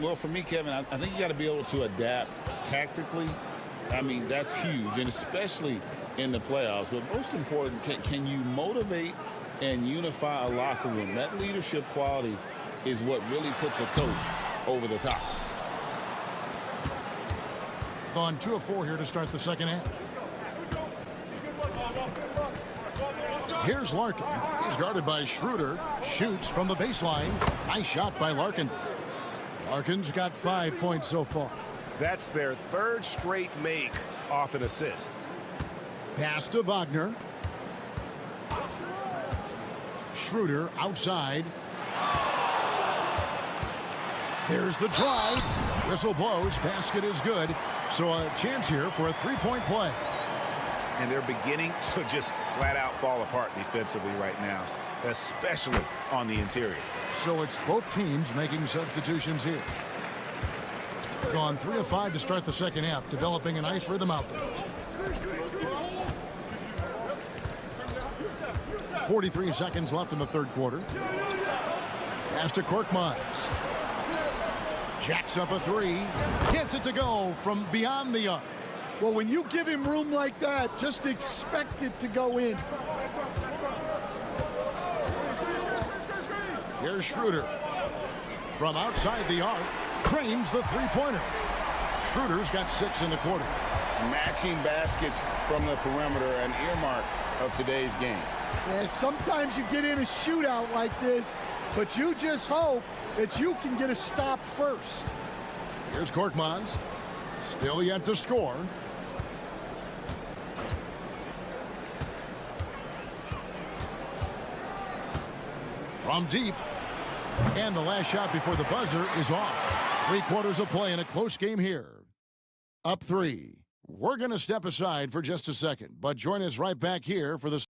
Speaker 8: Well, for me, Kevin, I think you got to be able to adapt tactically. I mean, that's huge, and especially in the playoffs. But most important, can you motivate and unify a locker room? That leadership quality is what really puts a coach over the top.
Speaker 7: Gone 2 of 4 here to start the second half. Here's Larkin. He's guarded by Schroeder. Shoots from the baseline. Nice shot by Larkin. Larkin's got 5 points so far.
Speaker 1: That's their 3rd straight make off an assist.
Speaker 7: Pass to Wagner. Schroeder outside. There's the drive. Whistle blows. Basket is good. So a chance here for a 3-point play.
Speaker 8: And they're beginning to just flat out fall apart defensively right now, especially on the interior.
Speaker 7: So it's both teams making substitutions here. Gone 3 of 5 to start the second half, developing a nice rhythm out there. 43 seconds left in the third quarter. Pass to Korkmaz. Jacks up a 3. Gets it to go from beyond the arc.
Speaker 3: Well, when you give him room like that, just expect it to go in.
Speaker 7: Here's Schroeder. From outside the arc, cranes the 3-pointer. Schroeder's got 6 in the quarter.
Speaker 8: Matching baskets from the perimeter, an earmark of today's game.
Speaker 3: Yeah, sometimes you get in a shootout like this, but you just hope that you can get a stop first.
Speaker 7: Here's Korkmaz. Still yet to score. From deep. And the last shot before the buzzer is off. 3 quarters of play in a close game here. Up 3. We're going to step aside for just a second, but join us right back here for the...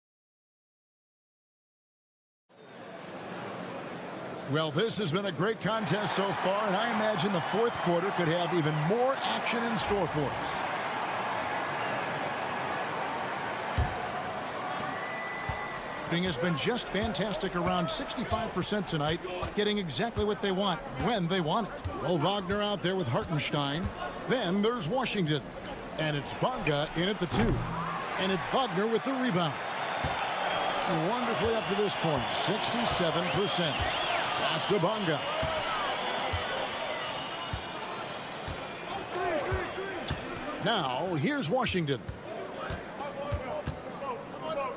Speaker 7: Well, this has been a great contest so far, and I imagine the fourth quarter could have even more action in store for us. Has been just fantastic, around 65% tonight, getting exactly what they want when they want it. Well, Wagner out there with Hartenstein. Then there's Washington. And it's Bonga in at the 2. And it's Wagner with the rebound. shooting wonderfully up to this point, 67%. Pass to Bonga. Now, here's Washington.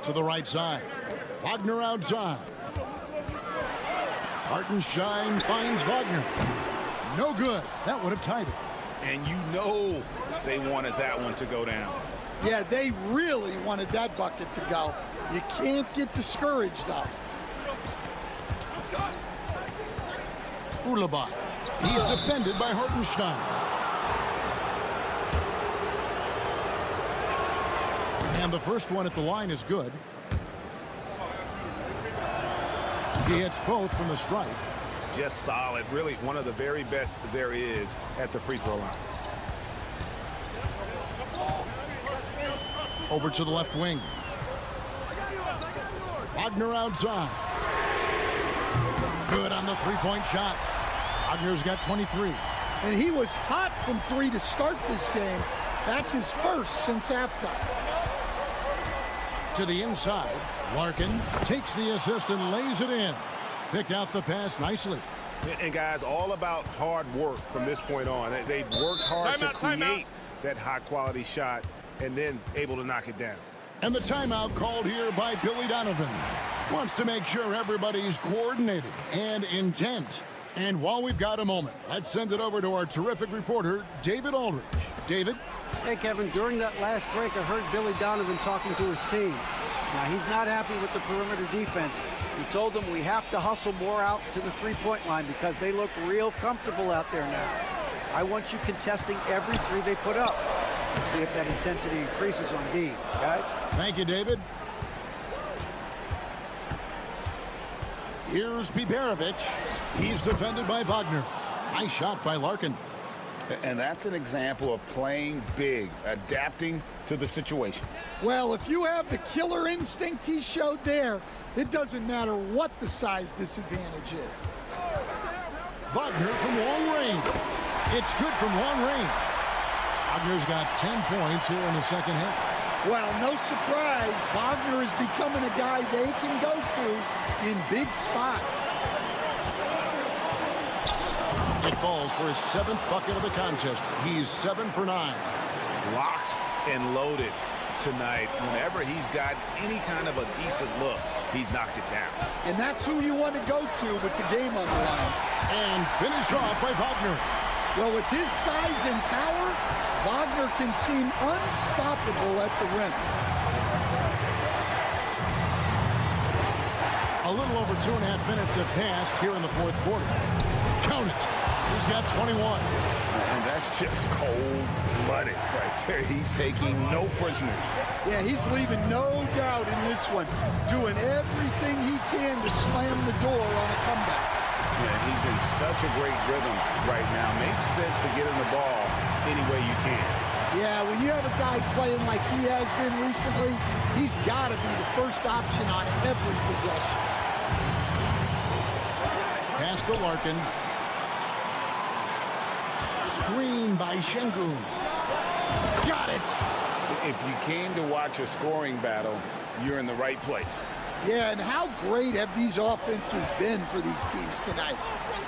Speaker 7: To the right side. Wagner outside. Hartenstein finds Wagner. No good. That would have tied it.
Speaker 8: And you know they wanted that one to go down.
Speaker 3: Yeah, they really wanted that bucket to go. You can't get discouraged, though.
Speaker 7: Ulabai. He's defended by Hartenstein. And the first one at the line is good. He hits both from the stripe.
Speaker 8: Just solid. Really one of the very best there is at the free throw line.
Speaker 7: Over to the left wing. Wagner outside. Good on the three-point shot. Wagner's got 23.
Speaker 3: And he was hot from three to start this game. That's his first since halftime.
Speaker 7: To the inside. Larkin takes the assist and lays it in. Picked out the pass nicely.
Speaker 8: And guys, all about hard work from this point on. They've worked hard to create that high-quality shot and then able to knock it down.
Speaker 7: And the timeout called here by Billy Donovan. Wants to make sure everybody's coordinated and intent. And while we've got a moment, let's send it over to our terrific reporter, David Aldridge. David?
Speaker 9: Hey, Kevin, during that last break, I heard Billy Donovan talking to his team. Now, he's not happy with the perimeter defense. He told them we have to hustle more out to the three-point line because they look real comfortable out there now. I want you contesting every three they put up. Let's see if that intensity increases on D. Guys?
Speaker 7: Thank you, David. Here's Biberovic. He's defended by Wagner. Nice shot by Larkin.
Speaker 8: And that's an example of playing big, adapting to the situation.
Speaker 3: Well, if you have the killer instinct he showed there, it doesn't matter what the size disadvantage is.
Speaker 7: Wagner from long range. It's good from long range. Wagner's got 10 points here in the second half.
Speaker 3: Well, no surprise, Wagner is becoming a guy they can go to in big spots.
Speaker 7: It falls for his 7th bucket of the contest. He's 7 for 9.
Speaker 8: Locked and loaded tonight. Whenever he's got any kind of a decent look, he's knocked it down.
Speaker 3: And that's who you want to go to with the game on the line.
Speaker 7: And finished off by Wagner.
Speaker 3: Well, with his size and power, Wagner can seem unstoppable at the rim.
Speaker 7: A little over 2.5 minutes have passed here in the fourth quarter. Count it. He's got 21.
Speaker 8: And that's just cold-blooded right there. He's taking no prisoners.
Speaker 3: Yeah, he's leaving no doubt in this one. Doing everything he can to slam the door on a comeback.
Speaker 8: Yeah, he's in such a great rhythm right now. Makes sense to get him the ball any way you can.
Speaker 3: Yeah, when you have a guy playing like he has been recently, he's got to be the first option on every possession.
Speaker 7: Pass to Larkin. Screen by Şengün. Got it.
Speaker 8: If you came to watch a scoring battle, you're in the right place.
Speaker 3: Yeah, and how great have these offenses been for these teams tonight?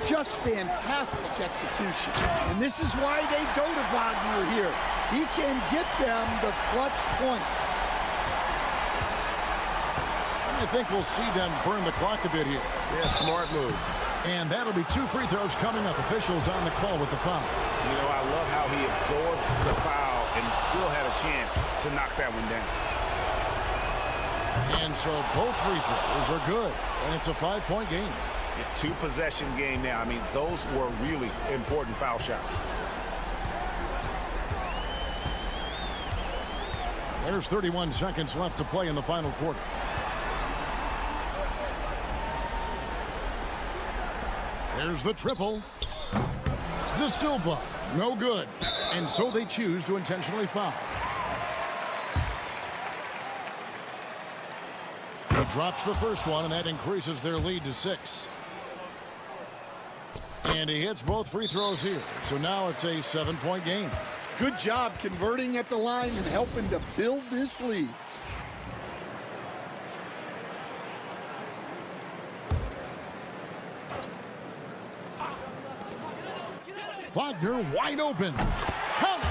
Speaker 3: Just fantastic execution. And this is why they go to Wagner here. He can get them the clutch points.
Speaker 7: And I think we'll see them burn the clock a bit here.
Speaker 8: Yeah, smart move.
Speaker 7: And that'll be 2 free throws coming up. Officials on the call with the foul.
Speaker 8: You know, I love how he absorbs the foul and still had a chance to knock that one down.
Speaker 7: And so both free throws are good. And it's a 5-point game.
Speaker 8: Yeah, 2-possession game now. I mean, those were really important foul shots.
Speaker 7: There's 31 seconds left to play in the final quarter. There's the triple. De Silva, no good. And so they choose to intentionally foul. He drops the first one, and that increases their lead to 6. And he hits both free throws here. So now it's a 7-point game.
Speaker 3: Good job converting at the line and helping to build this lead.
Speaker 7: Wagner wide open. Count it!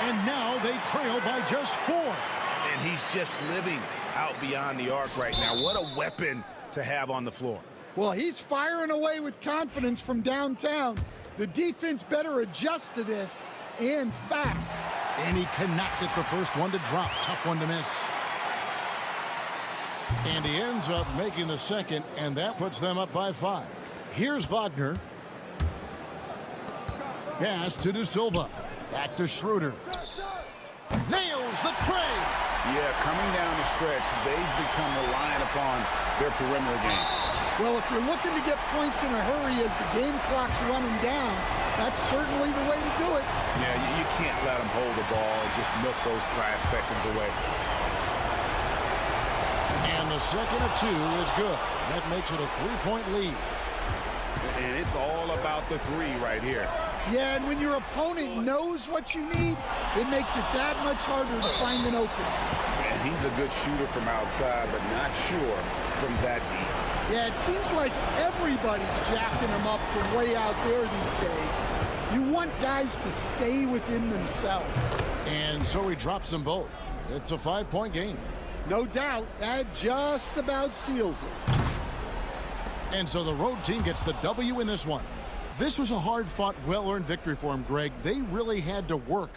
Speaker 7: And now they trail by just 4.
Speaker 8: And he's just living out beyond the arc right now. What a weapon to have on the floor.
Speaker 3: Well, he's firing away with confidence from downtown. The defense better adjust to this, and fast.
Speaker 7: And he cannot get the first one to drop. Tough one to miss. And he ends up making the second, and that puts them up by 5. Here's Wagner. Pass to De Silva. Back to Schroeder. Nails the tray.
Speaker 8: Yeah, coming down the stretch, they've become reliant upon their perimeter game.
Speaker 3: Well, if you're looking to get points in a hurry as the game clock's running down, that's certainly the way to do it.
Speaker 8: Yeah, you can't let them hold the ball and just milk those last seconds away.
Speaker 7: And the second of 2 is good. That makes it a 3-point lead.
Speaker 8: And it's all about the 3 right here.
Speaker 3: Yeah, and when your opponent knows what you need, it makes it that much harder to find an opening.
Speaker 8: And he's a good shooter from outside, but not sure from that deep.
Speaker 3: Yeah, it seems like everybody's jacking him up from way out there these days. You want guys to stay within themselves.
Speaker 7: And so he drops them both. It's a 5-point game.
Speaker 3: No doubt, that just about seals it.
Speaker 7: And so the road team gets the W in this one. This was a hard-fought, well-earned victory for him, Greg. They really had to work.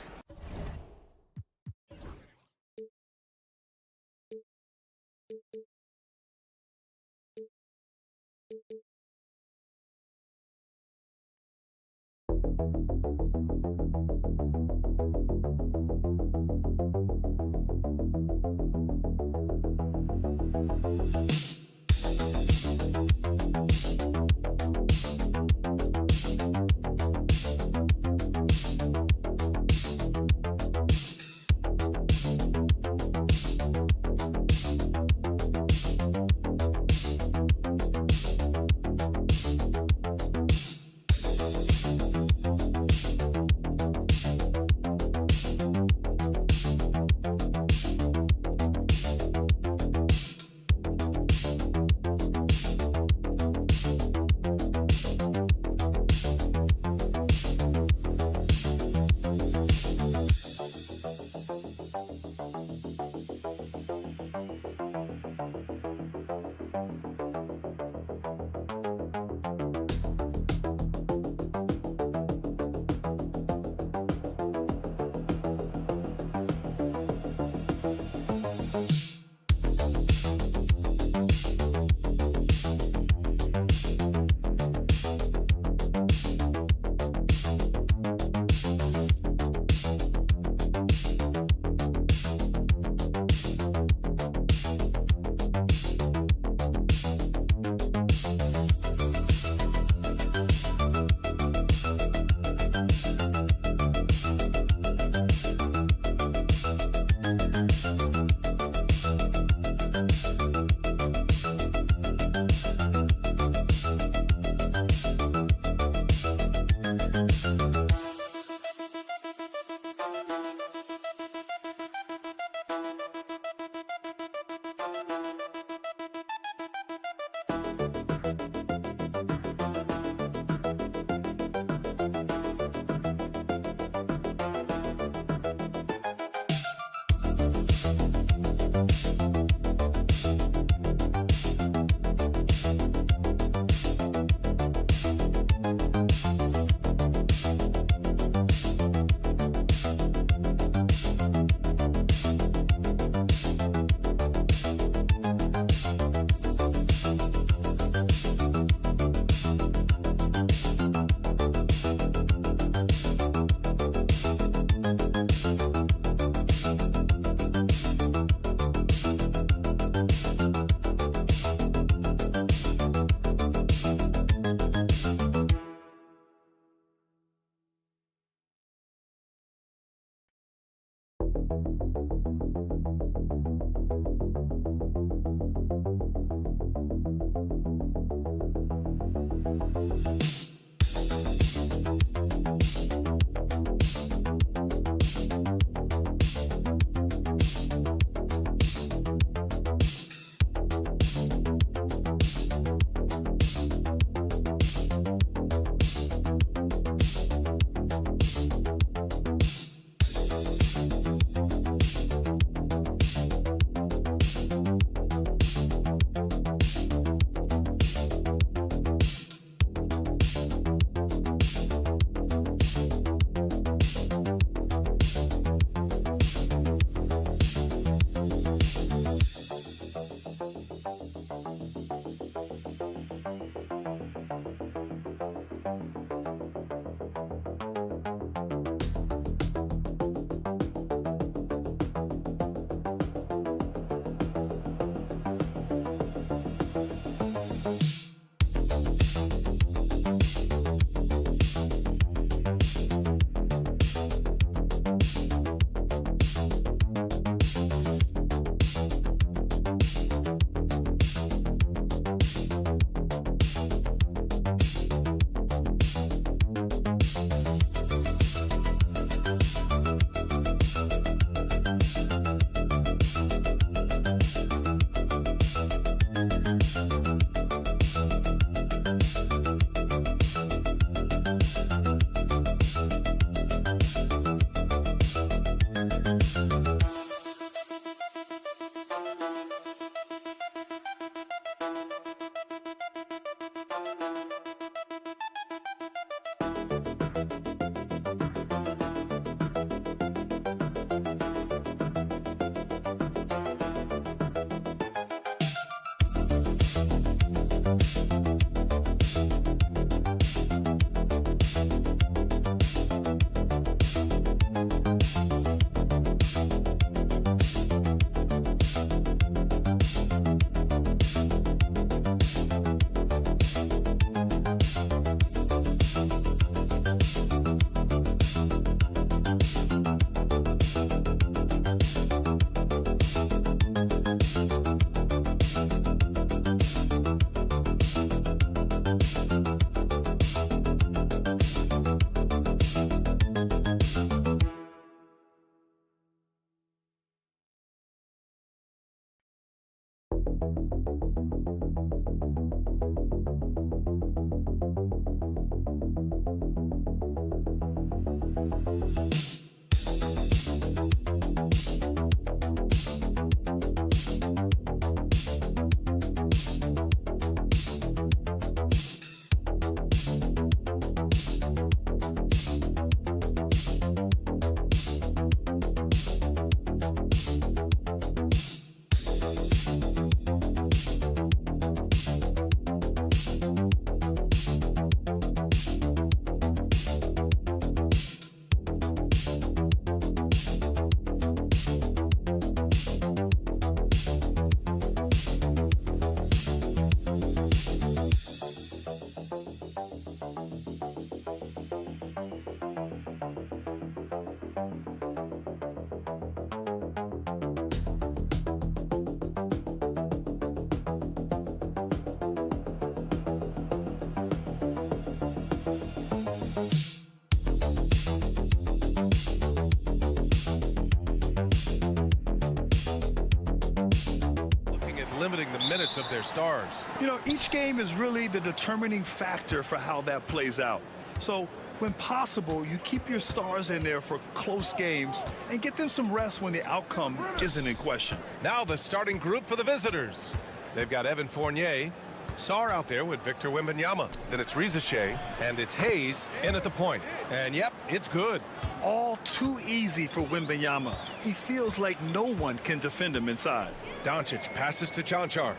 Speaker 1: limiting the minutes of their stars.
Speaker 2: You know, each game is really the determining factor for how that plays out. So when possible, you keep your stars in there for close games and get them some rest when the outcome isn't in question.
Speaker 1: Now the starting group for the visitors. They've got Evan Fournier, Sarr out there with Victor Wembanyama. Then it's Rizachet, and it's Hayes in at the point. And yep, it's good.
Speaker 2: All too easy for Wembanyama. He feels like no one can defend him inside.
Speaker 1: Doncic passes to Chanchar.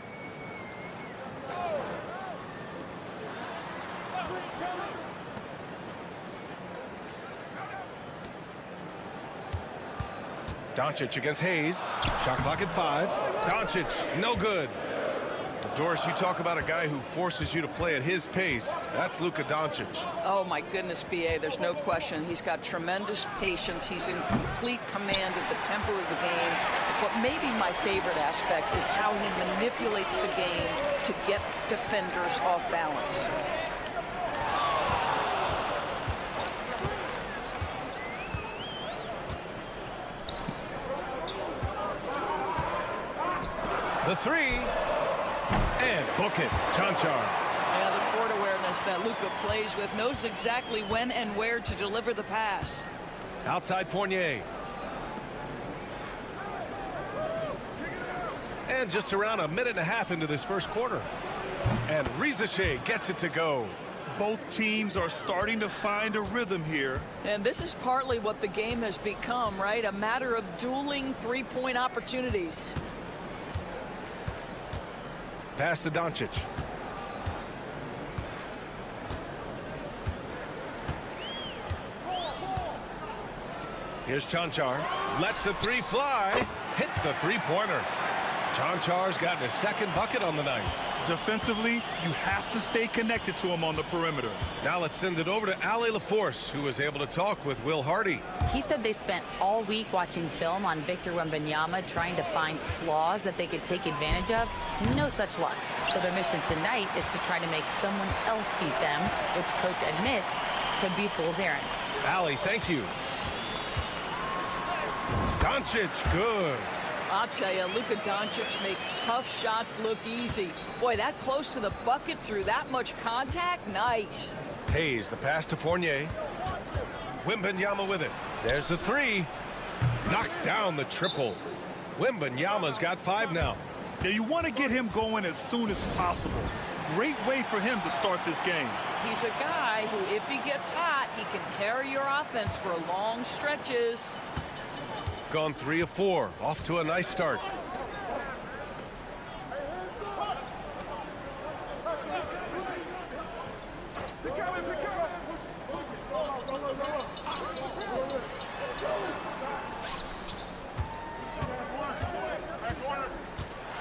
Speaker 1: Doncic against Hayes. Shot clock at 5. Doncic, no good. Doris, you talk about a guy who forces you to play at his pace. That's Luka Doncic.
Speaker 10: Oh, my goodness, B.A., there's no question. He's got tremendous patience. He's in complete command of the tempo of the game. But maybe my favorite aspect is how he manipulates the game to get defenders off balance.
Speaker 1: The 3. And book it, Chanchar.
Speaker 10: Yeah, the court awareness that Luka plays with, knows exactly when and where to deliver the pass.
Speaker 1: Outside Fournier. And just around a minute and a half into this first quarter. And Rizachet gets it to go.
Speaker 2: Both teams are starting to find a rhythm here.
Speaker 10: And this is partly what the game has become, right? A matter of dueling three-point opportunities.
Speaker 1: Pass to Doncic. Here's Chanchar. Lets the 3 fly. Hits the three-pointer. Chanchar's gotten his second bucket on the night.
Speaker 2: Defensively, you have to stay connected to him on the perimeter.
Speaker 1: Now let's send it over to Allie LaForce, who was able to talk with Will Hardy.
Speaker 6: He said they spent all week watching film on Victor Wembanyama, trying to find flaws that they could take advantage of. No such luck. So their mission tonight is to try to make someone else beat them, which coach admits could be fool's errand.
Speaker 1: Allie, thank you. Doncic, good.
Speaker 10: I'll tell you, Luka Doncic makes tough shots look easy. Boy, that close to the bucket through that much contact, nice.
Speaker 1: Hayes, the pass to Fournier. Wembanyama with it. There's the 3. Knocks down the triple. Wembanyama's got 5 now.
Speaker 2: Yeah, you want to get him going as soon as possible. Great way for him to start this game.
Speaker 10: He's a guy who, if he gets hot, he can carry your offense for long stretches.
Speaker 1: Gone 3 of 4. Off to a nice start.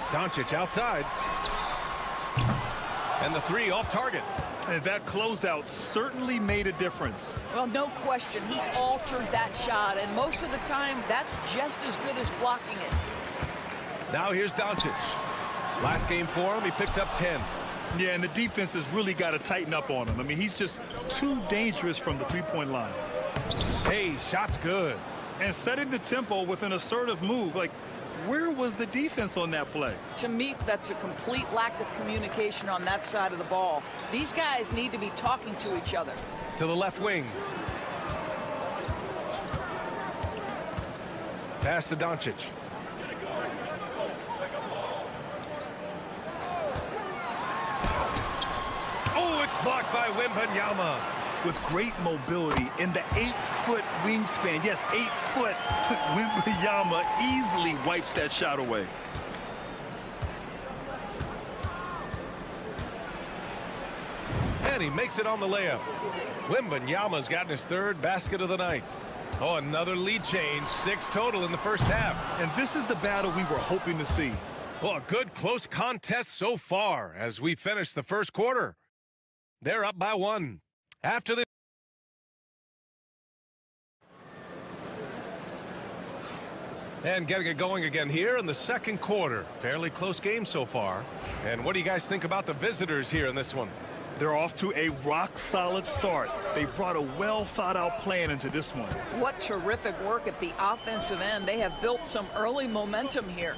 Speaker 1: Doncic outside. And the 3 off target.
Speaker 2: And that closeout certainly made a difference.
Speaker 10: Well, no question. He altered that shot, and most of the time, that's just as good as blocking it.
Speaker 1: Now here's Doncic. Last game for him, he picked up 10.
Speaker 2: Yeah, and the defense has really got to tighten up on him. I mean, he's just too dangerous from the three-point line.
Speaker 1: Hey, shot's good.
Speaker 2: And setting the tempo with an assertive move. Like, where was the defense on that play?
Speaker 10: To me, that's a complete lack of communication on that side of the ball. These guys need to be talking to each other.
Speaker 1: To the left wing. Pass to Doncic. Oh, it's blocked by Wembanyama.
Speaker 2: With great mobility in the 8-foot wingspan. Yes, 8 foot. Wembanyama easily wipes that shot away.
Speaker 1: And he makes it on the layup. Wembanyama's gotten his 3rd basket of the night. Oh, another lead change. 6 total in the first half.
Speaker 2: And this is the battle we were hoping to see.
Speaker 1: Well, a good close contest so far as we finish the first quarter. They're up by 1. After the and getting it going again here in the second quarter. Fairly close game so far. And what do you guys think about the visitors here in this one?
Speaker 2: They're off to a rock-solid start. They brought a well-thought-out plan into this one.
Speaker 10: What terrific work at the offensive end. They have built some early momentum here.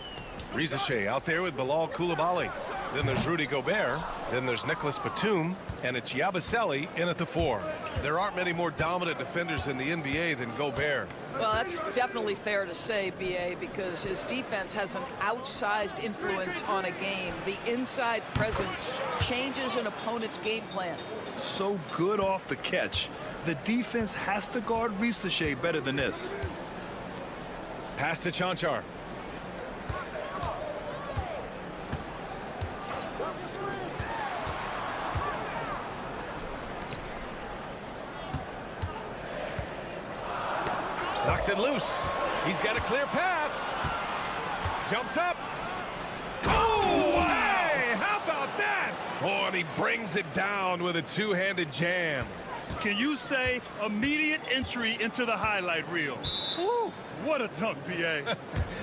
Speaker 1: Rizachet out there with Bilal Koulibaly. Then there's Rudy Gobert. Then there's Nicholas Batum. And it's Yabusele in at the 4. There aren't many more dominant defenders in the NBA than Gobert.
Speaker 10: Well, that's definitely fair to say, B.A., because his defense has an outsized influence on a game. The inside presence changes an opponent's game plan.
Speaker 2: So good off the catch. The defense has to guard Rizachet better than this.
Speaker 1: Pass to Chanchar. Knocks it loose. He's got a clear path. Jumps up. Oh, hey, how about that? Oh, and he brings it down with a two-handed jam.
Speaker 2: Can you say immediate entry into the highlight reel? Woo, what a dunk, B.A.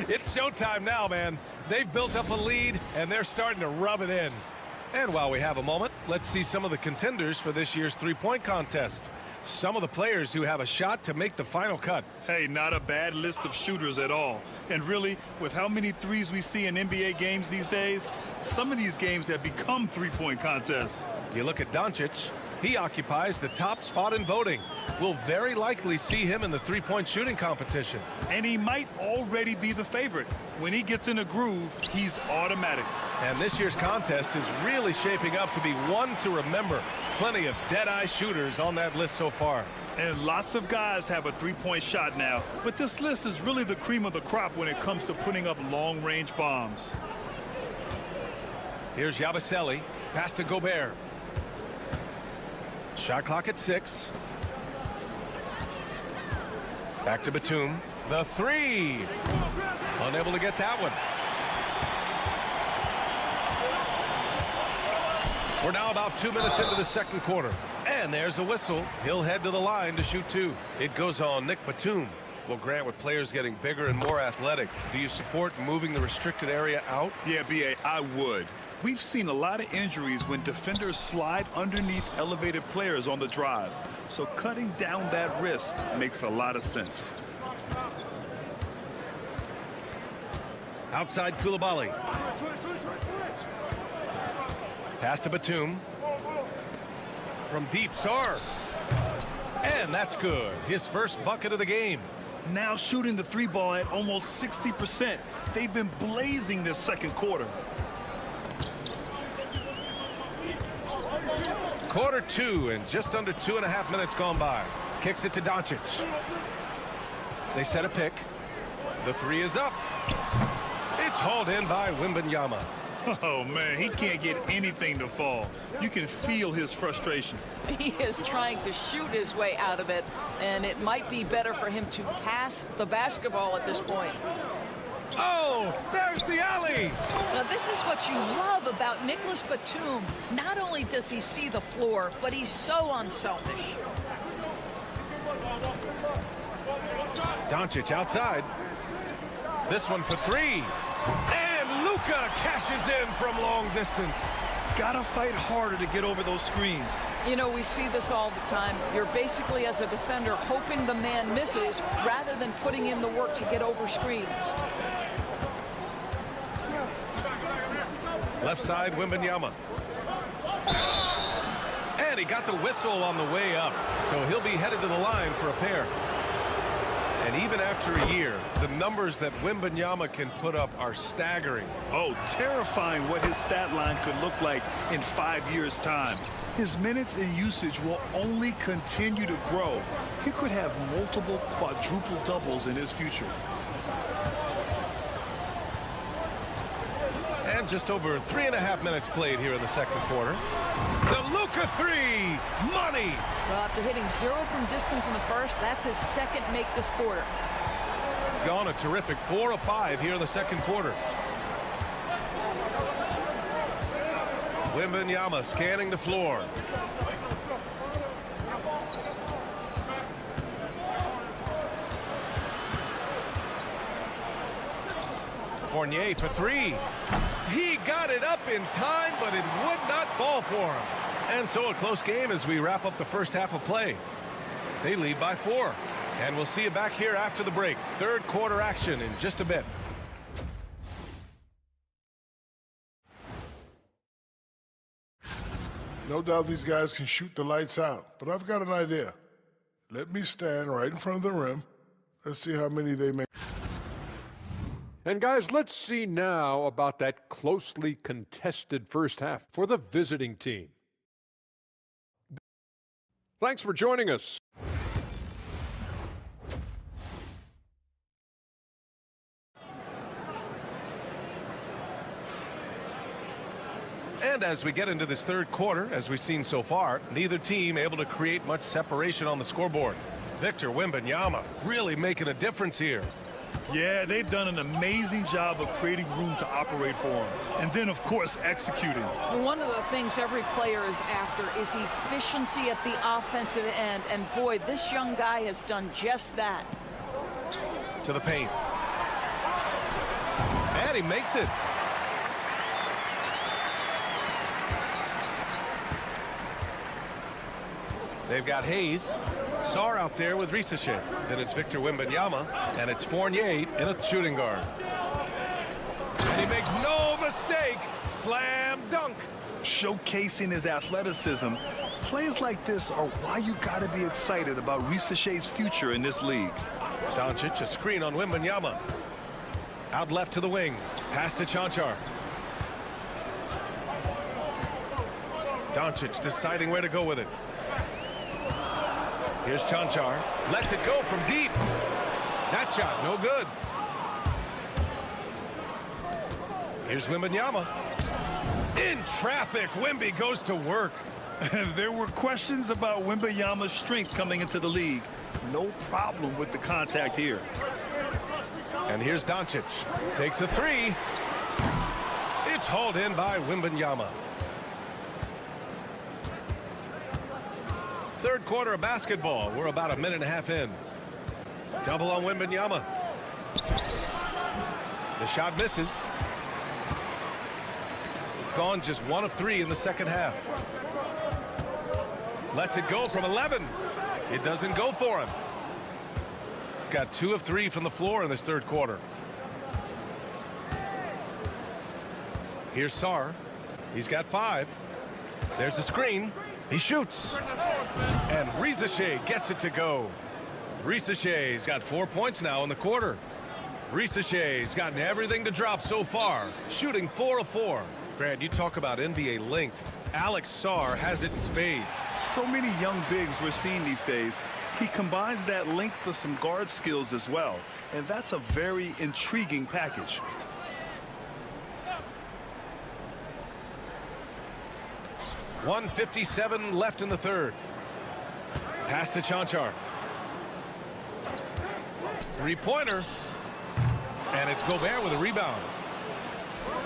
Speaker 1: It's showtime now, man. They've built up a lead, and they're starting to rub it in. And while we have a moment, let's see some of the contenders for this year's three-point contest. Some of the players who have a shot to make the final cut.
Speaker 2: Hey, not a bad list of shooters at all. And really, with how many threes we see in NBA games these days, some of these games have become three-point contests.
Speaker 1: You look at Doncic. He occupies the top spot in voting. We'll very likely see him in the three-point shooting competition.
Speaker 2: And he might already be the favorite. When he gets in a groove, he's automatic.
Speaker 1: And this year's contest is really shaping up to be one to remember. Plenty of dead-eye shooters on that list so far.
Speaker 2: And lots of guys have a three-point shot now. But this list is really the cream of the crop when it comes to putting up long-range bombs.
Speaker 1: Here's Yabusele. Pass to Gobert. Shot clock at 6. Back to Batum. The 3. Unable to get that one. We're now about 2 minutes into the second quarter. And there's a whistle. He'll head to the line to shoot 2. It goes on Nick Batum. Well, Grant, with players getting bigger and more athletic, do you support moving the restricted area out?
Speaker 2: Yeah, B.A., I would. We've seen a lot of injuries when defenders slide underneath elevated players on the drive. So cutting down that risk makes a lot of sense.
Speaker 1: Outside Koulibaly. Pass to Batum. From deep, Sarr. And that's good. His first bucket of the game.
Speaker 2: Now shooting the 3-ball at almost 60%. They've been blazing this second quarter.
Speaker 1: Quarter 2 and just under 2.5 minutes gone by. Kicks it to Doncic. They set a pick. The 3 is up. It's hauled in by Wembanyama.
Speaker 2: Oh, man, he can't get anything to fall. You can feel his frustration.
Speaker 10: He is trying to shoot his way out of it, and it might be better for him to pass the basketball at this point.
Speaker 1: Oh, there's the alley.
Speaker 10: Now, this is what you love about Nicholas Batum. Not only does he see the floor, but he's so unselfish.
Speaker 1: Doncic outside. This one for 3. And Luka cashes in from long distance.
Speaker 2: Gotta fight harder to get over those screens.
Speaker 10: You know, we see this all the time. You're basically, as a defender, hoping the man misses rather than putting in the work to get over screens.
Speaker 1: Left side, Wembanyama. And he got the whistle on the way up, so he'll be headed to the line for a pair. And even after a year, the numbers that Wembanyama can put up are staggering.
Speaker 2: Oh, terrifying what his stat line could look like in 5 years' time. His minutes and usage will only continue to grow. He could have multiple quadruple doubles in his future.
Speaker 1: And just over 3.5 minutes played here in the second quarter. The Luka 3, money.
Speaker 10: Well, after hitting 0 from distance in the first, that's his second make this quarter.
Speaker 1: Gone a terrific 4 of 5 here in the second quarter. Wembanyama scanning the floor. Fournier for 3. He got it up in time, but it would not fall for him. And so a close game as we wrap up the first half of play. They lead by 4. And we'll see you back here after the break. Third quarter action in just a bit.
Speaker 11: No doubt these guys can shoot the lights out, but I've got an idea. Let me stand right in front of the rim. Let's see how many they make.
Speaker 4: And guys, let's see now about that closely contested first half for the visiting team. Thanks for joining us.
Speaker 1: And as we get into this third quarter, as we've seen so far, neither team able to create much separation on the scoreboard. Victor Wembanyama really making a difference here.
Speaker 2: Yeah, they've done an amazing job of creating room to operate for him. And then, of course, executing.
Speaker 10: One of the things every player is after is efficiency at the offensive end. And boy, this young guy has done just that.
Speaker 1: To the paint. And he makes it. They've got Hayes. Sarr out there with Risachet. Then it's Victor Wembanyama, and it's Fournier in a shooting guard. And he makes no mistake. Slam dunk.
Speaker 2: Showcasing his athleticism. Plays like this are why you got to be excited about Risachet's future in this league.
Speaker 1: Doncic, a screen on Wembanyama. Out left to the wing. Pass to Chanchar. Doncic deciding where to go with it. Here's Chanchar. Lets it go from deep. That shot, no good. Here's Wembanyama. In traffic, Wemby goes to work.
Speaker 2: There were questions about Wembanyama's strength coming into the league. No problem with the contact here.
Speaker 1: And here's Doncic. Takes a three. It's hauled in by Wembanyama. Third quarter of basketball. We're about a minute and a half in. Double on Wembanyama. The shot misses. Gone just 1 of 3 in the second half. Lets it go from 11. It doesn't go for him. Got 2 of 3 from the floor in this third quarter. Here's Sarr. He's got 5. There's a screen. He shoots. And Risachet gets it to go. Risachet's got 4 points now in the quarter. Risachet's gotten everything to drop so far. Shooting 4 of 4. Grant, you talk about NBA length. Alex Sarr has it in spades.
Speaker 2: So many young bigs we're seeing these days. He combines that length with some guard skills as well. And that's a very intriguing package.
Speaker 1: .157 left in the third. Pass to Chanchar. Three-pointer. And it's Gobert with a rebound.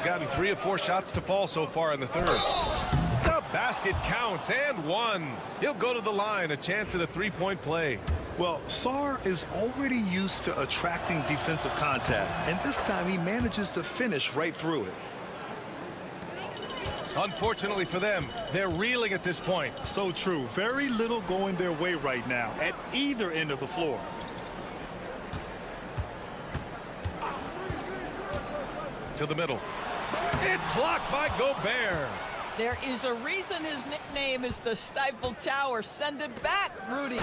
Speaker 1: Gotten 3 of 4 shots to fall so far in the third. The basket counts and 1. He'll go to the line, a chance at a 3-point play.
Speaker 2: Well, Sarr is already used to attracting defensive contact, and this time he manages to finish right through it.
Speaker 1: Unfortunately for them, they're reeling at this point.
Speaker 2: So true. Very little going their way right now at either end of the floor.
Speaker 1: To the middle. It's blocked by Gobert.
Speaker 10: There is a reason his nickname is the Stifle Tower. Send it back, Rudy.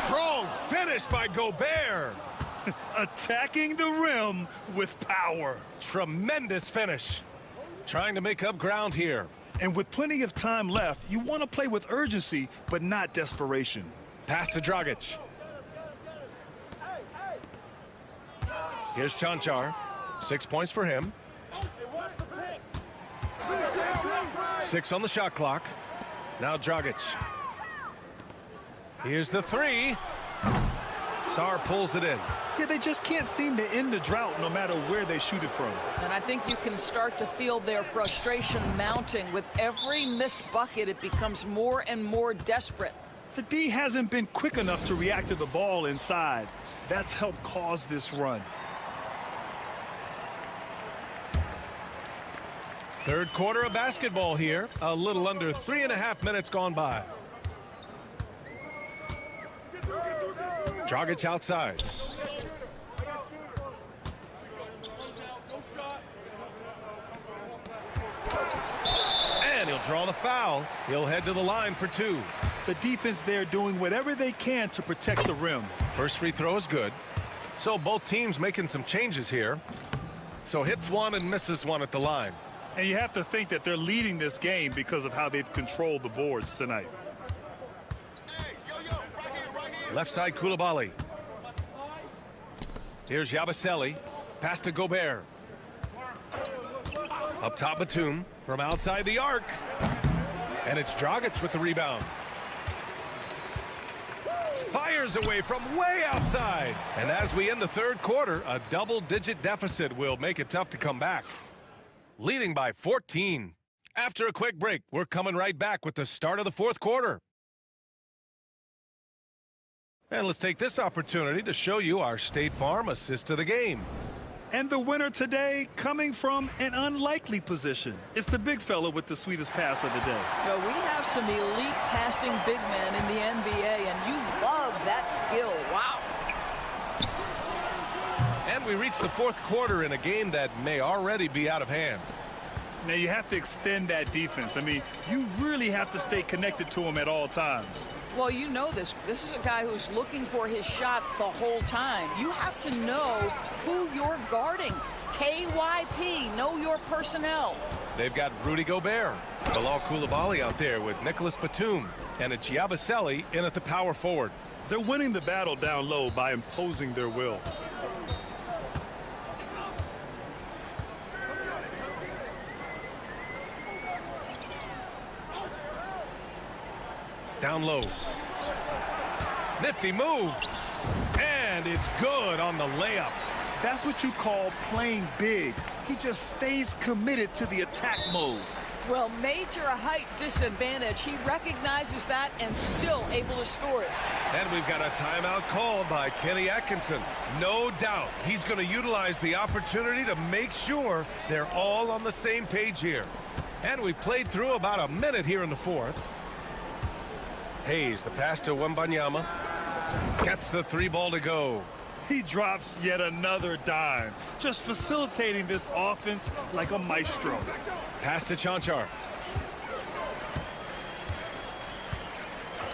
Speaker 1: Strong finish by Gobert.
Speaker 2: Attacking the rim with power.
Speaker 1: Tremendous finish. Trying to make up ground here.
Speaker 2: And with plenty of time left, you want to play with urgency, but not desperation.
Speaker 1: Pass to Dragic. Here's Chanchar. 6 points for him. 6 on the shot clock. Now Dragic. Here's the 3. Sarr pulls it in.
Speaker 2: Yeah, they just can't seem to end the drought no matter where they shoot it from.
Speaker 10: And I think you can start to feel their frustration mounting. With every missed bucket, it becomes more and more desperate.
Speaker 2: The D hasn't been quick enough to react to the ball inside. That's helped cause this run.
Speaker 1: Third quarter of basketball here. A little under 3.5 minutes gone by. Dragic outside. And he'll draw the foul. He'll head to the line for 2.
Speaker 2: The defense there doing whatever they can to protect the rim.
Speaker 1: First free throw is good. So both teams making some changes here. So hits one and misses one at the line.
Speaker 2: And you have to think that they're leading this game because of how they've controlled the boards tonight.
Speaker 1: Left side, Koulibaly. Here's Yabusele. Pass to Gobert. Up top, Batum from outside the arc. And it's Dragic with the rebound. Fires away from way outside. And as we end the third quarter, a double-digit deficit will make it tough to come back. Leading by 14. After a quick break, we're coming right back with the start of the fourth quarter. And let's take this opportunity to show you our State Farm assist of the game.
Speaker 2: And the winner today coming from an unlikely position. It's the big fella with the sweetest pass of the day.
Speaker 10: Well, we have some elite passing big men in the NBA, and you love that skill. Wow.
Speaker 1: And we reach the fourth quarter in a game that may already be out of hand.
Speaker 2: Now you have to extend that defense. I mean, you really have to stay connected to him at all times.
Speaker 10: Well, you know this. This is a guy who's looking for his shot the whole time. You have to know who you're guarding. KYP, know your personnel.
Speaker 1: They've got Rudy Gobert, Bilal Koulibaly out there with Nicholas Batum, and it's Yabusele in at the power forward.
Speaker 2: They're winning the battle down low by imposing their will.
Speaker 1: Down low. Nifty move. And it's good on the layup.
Speaker 2: That's what you call playing big. He just stays committed to the attack mode.
Speaker 10: Well, major height disadvantage. He recognizes that and still able to score it.
Speaker 1: And we've got a timeout called by Kenny Atkinson. No doubt he's going to utilize the opportunity to make sure they're all on the same page here. And we played through about a minute here in the fourth. Hayes, the pass to Wembanyama. Gets the 3 ball to go.
Speaker 2: He drops yet another dime, just facilitating this offense like a maestro.
Speaker 1: Pass to Chanchar.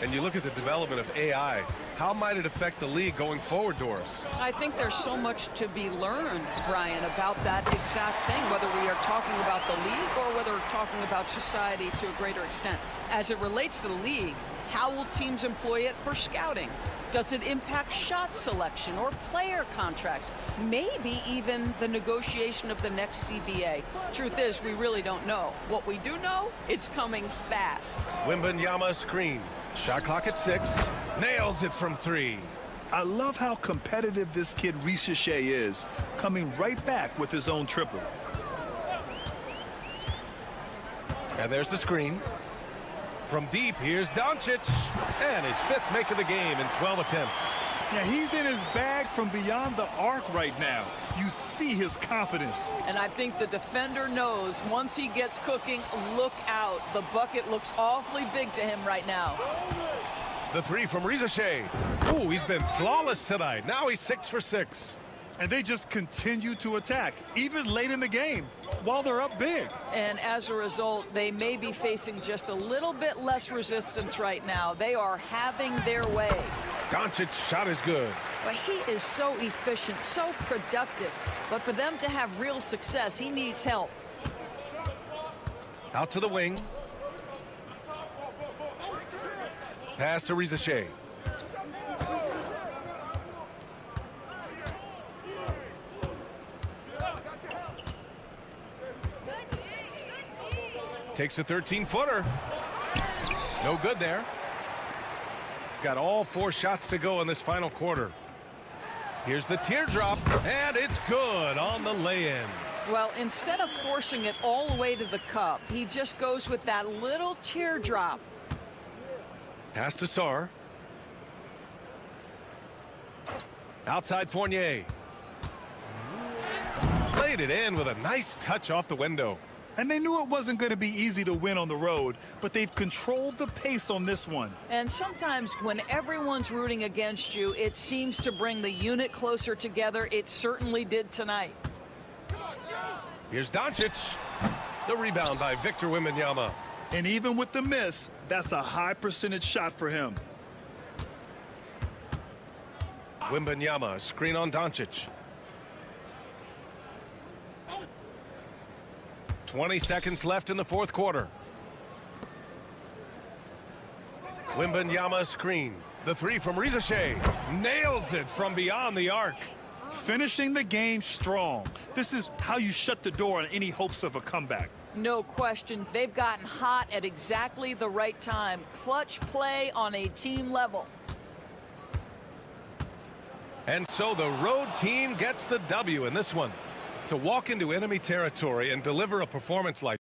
Speaker 1: And you look at the development of AI. How might it affect the league going forward, Doris?
Speaker 10: I think there's so much to be learned, Brian, about that exact thing, whether we are talking about the league or whether we're talking about society to a greater extent. As it relates to the league, how will teams employ it for scouting? Does it impact shot selection or player contracts? Maybe even the negotiation of the next CBA. Truth is, we really don't know. What we do know, it's coming fast.
Speaker 1: Wembanyama screen. Shot clock at 6. Nails it from 3.
Speaker 2: I love how competitive this kid Risache is, coming right back with his own triple.
Speaker 1: And there's the screen. From deep, here's Doncic. And his 5th make of the game in 12 attempts.
Speaker 2: Yeah, he's in his bag from beyond the arc right now. You see his confidence.
Speaker 10: And I think the defender knows once he gets cooking, look out. The bucket looks awfully big to him right now.
Speaker 1: The 3 from Risache. Ooh, he's been flawless tonight. Now he's 6 for 6.
Speaker 2: And they just continue to attack, even late in the game, while they're up big.
Speaker 10: And as a result, they may be facing just a little bit less resistance right now. They are having their way.
Speaker 1: Doncic's shot is good.
Speaker 10: But he is so efficient, so productive. But for them to have real success, he needs help.
Speaker 1: Out to the wing. Pass to Risache. Takes a 13-footer. No good there. Got all 4 shots to go in this final quarter. Here's the teardrop, and it's good on the lay-in.
Speaker 10: Well, instead of forcing it all the way to the cup, he just goes with that little teardrop.
Speaker 1: Pass to Sarr. Outside Fournier. Laid it in with a nice touch off the window.
Speaker 2: And they knew it wasn't going to be easy to win on the road, but they've controlled the pace on this one.
Speaker 10: And sometimes when everyone's rooting against you, it seems to bring the unit closer together. It certainly did tonight.
Speaker 1: Here's Doncic. The rebound by Victor Wembanyama.
Speaker 2: And even with the miss, that's a high percentage shot for him.
Speaker 1: Wembanyama, screen on Doncic. 20 seconds left in the fourth quarter. Wembanyama screen. The three from Rizache. Nails it from beyond the arc.
Speaker 2: Finishing the game strong. This is how you shut the door on any hopes of a comeback.
Speaker 10: No question. They've gotten hot at exactly the right time. Clutch play on a team level.
Speaker 1: And so the road team gets the W in this one. To walk into enemy territory and deliver a performance like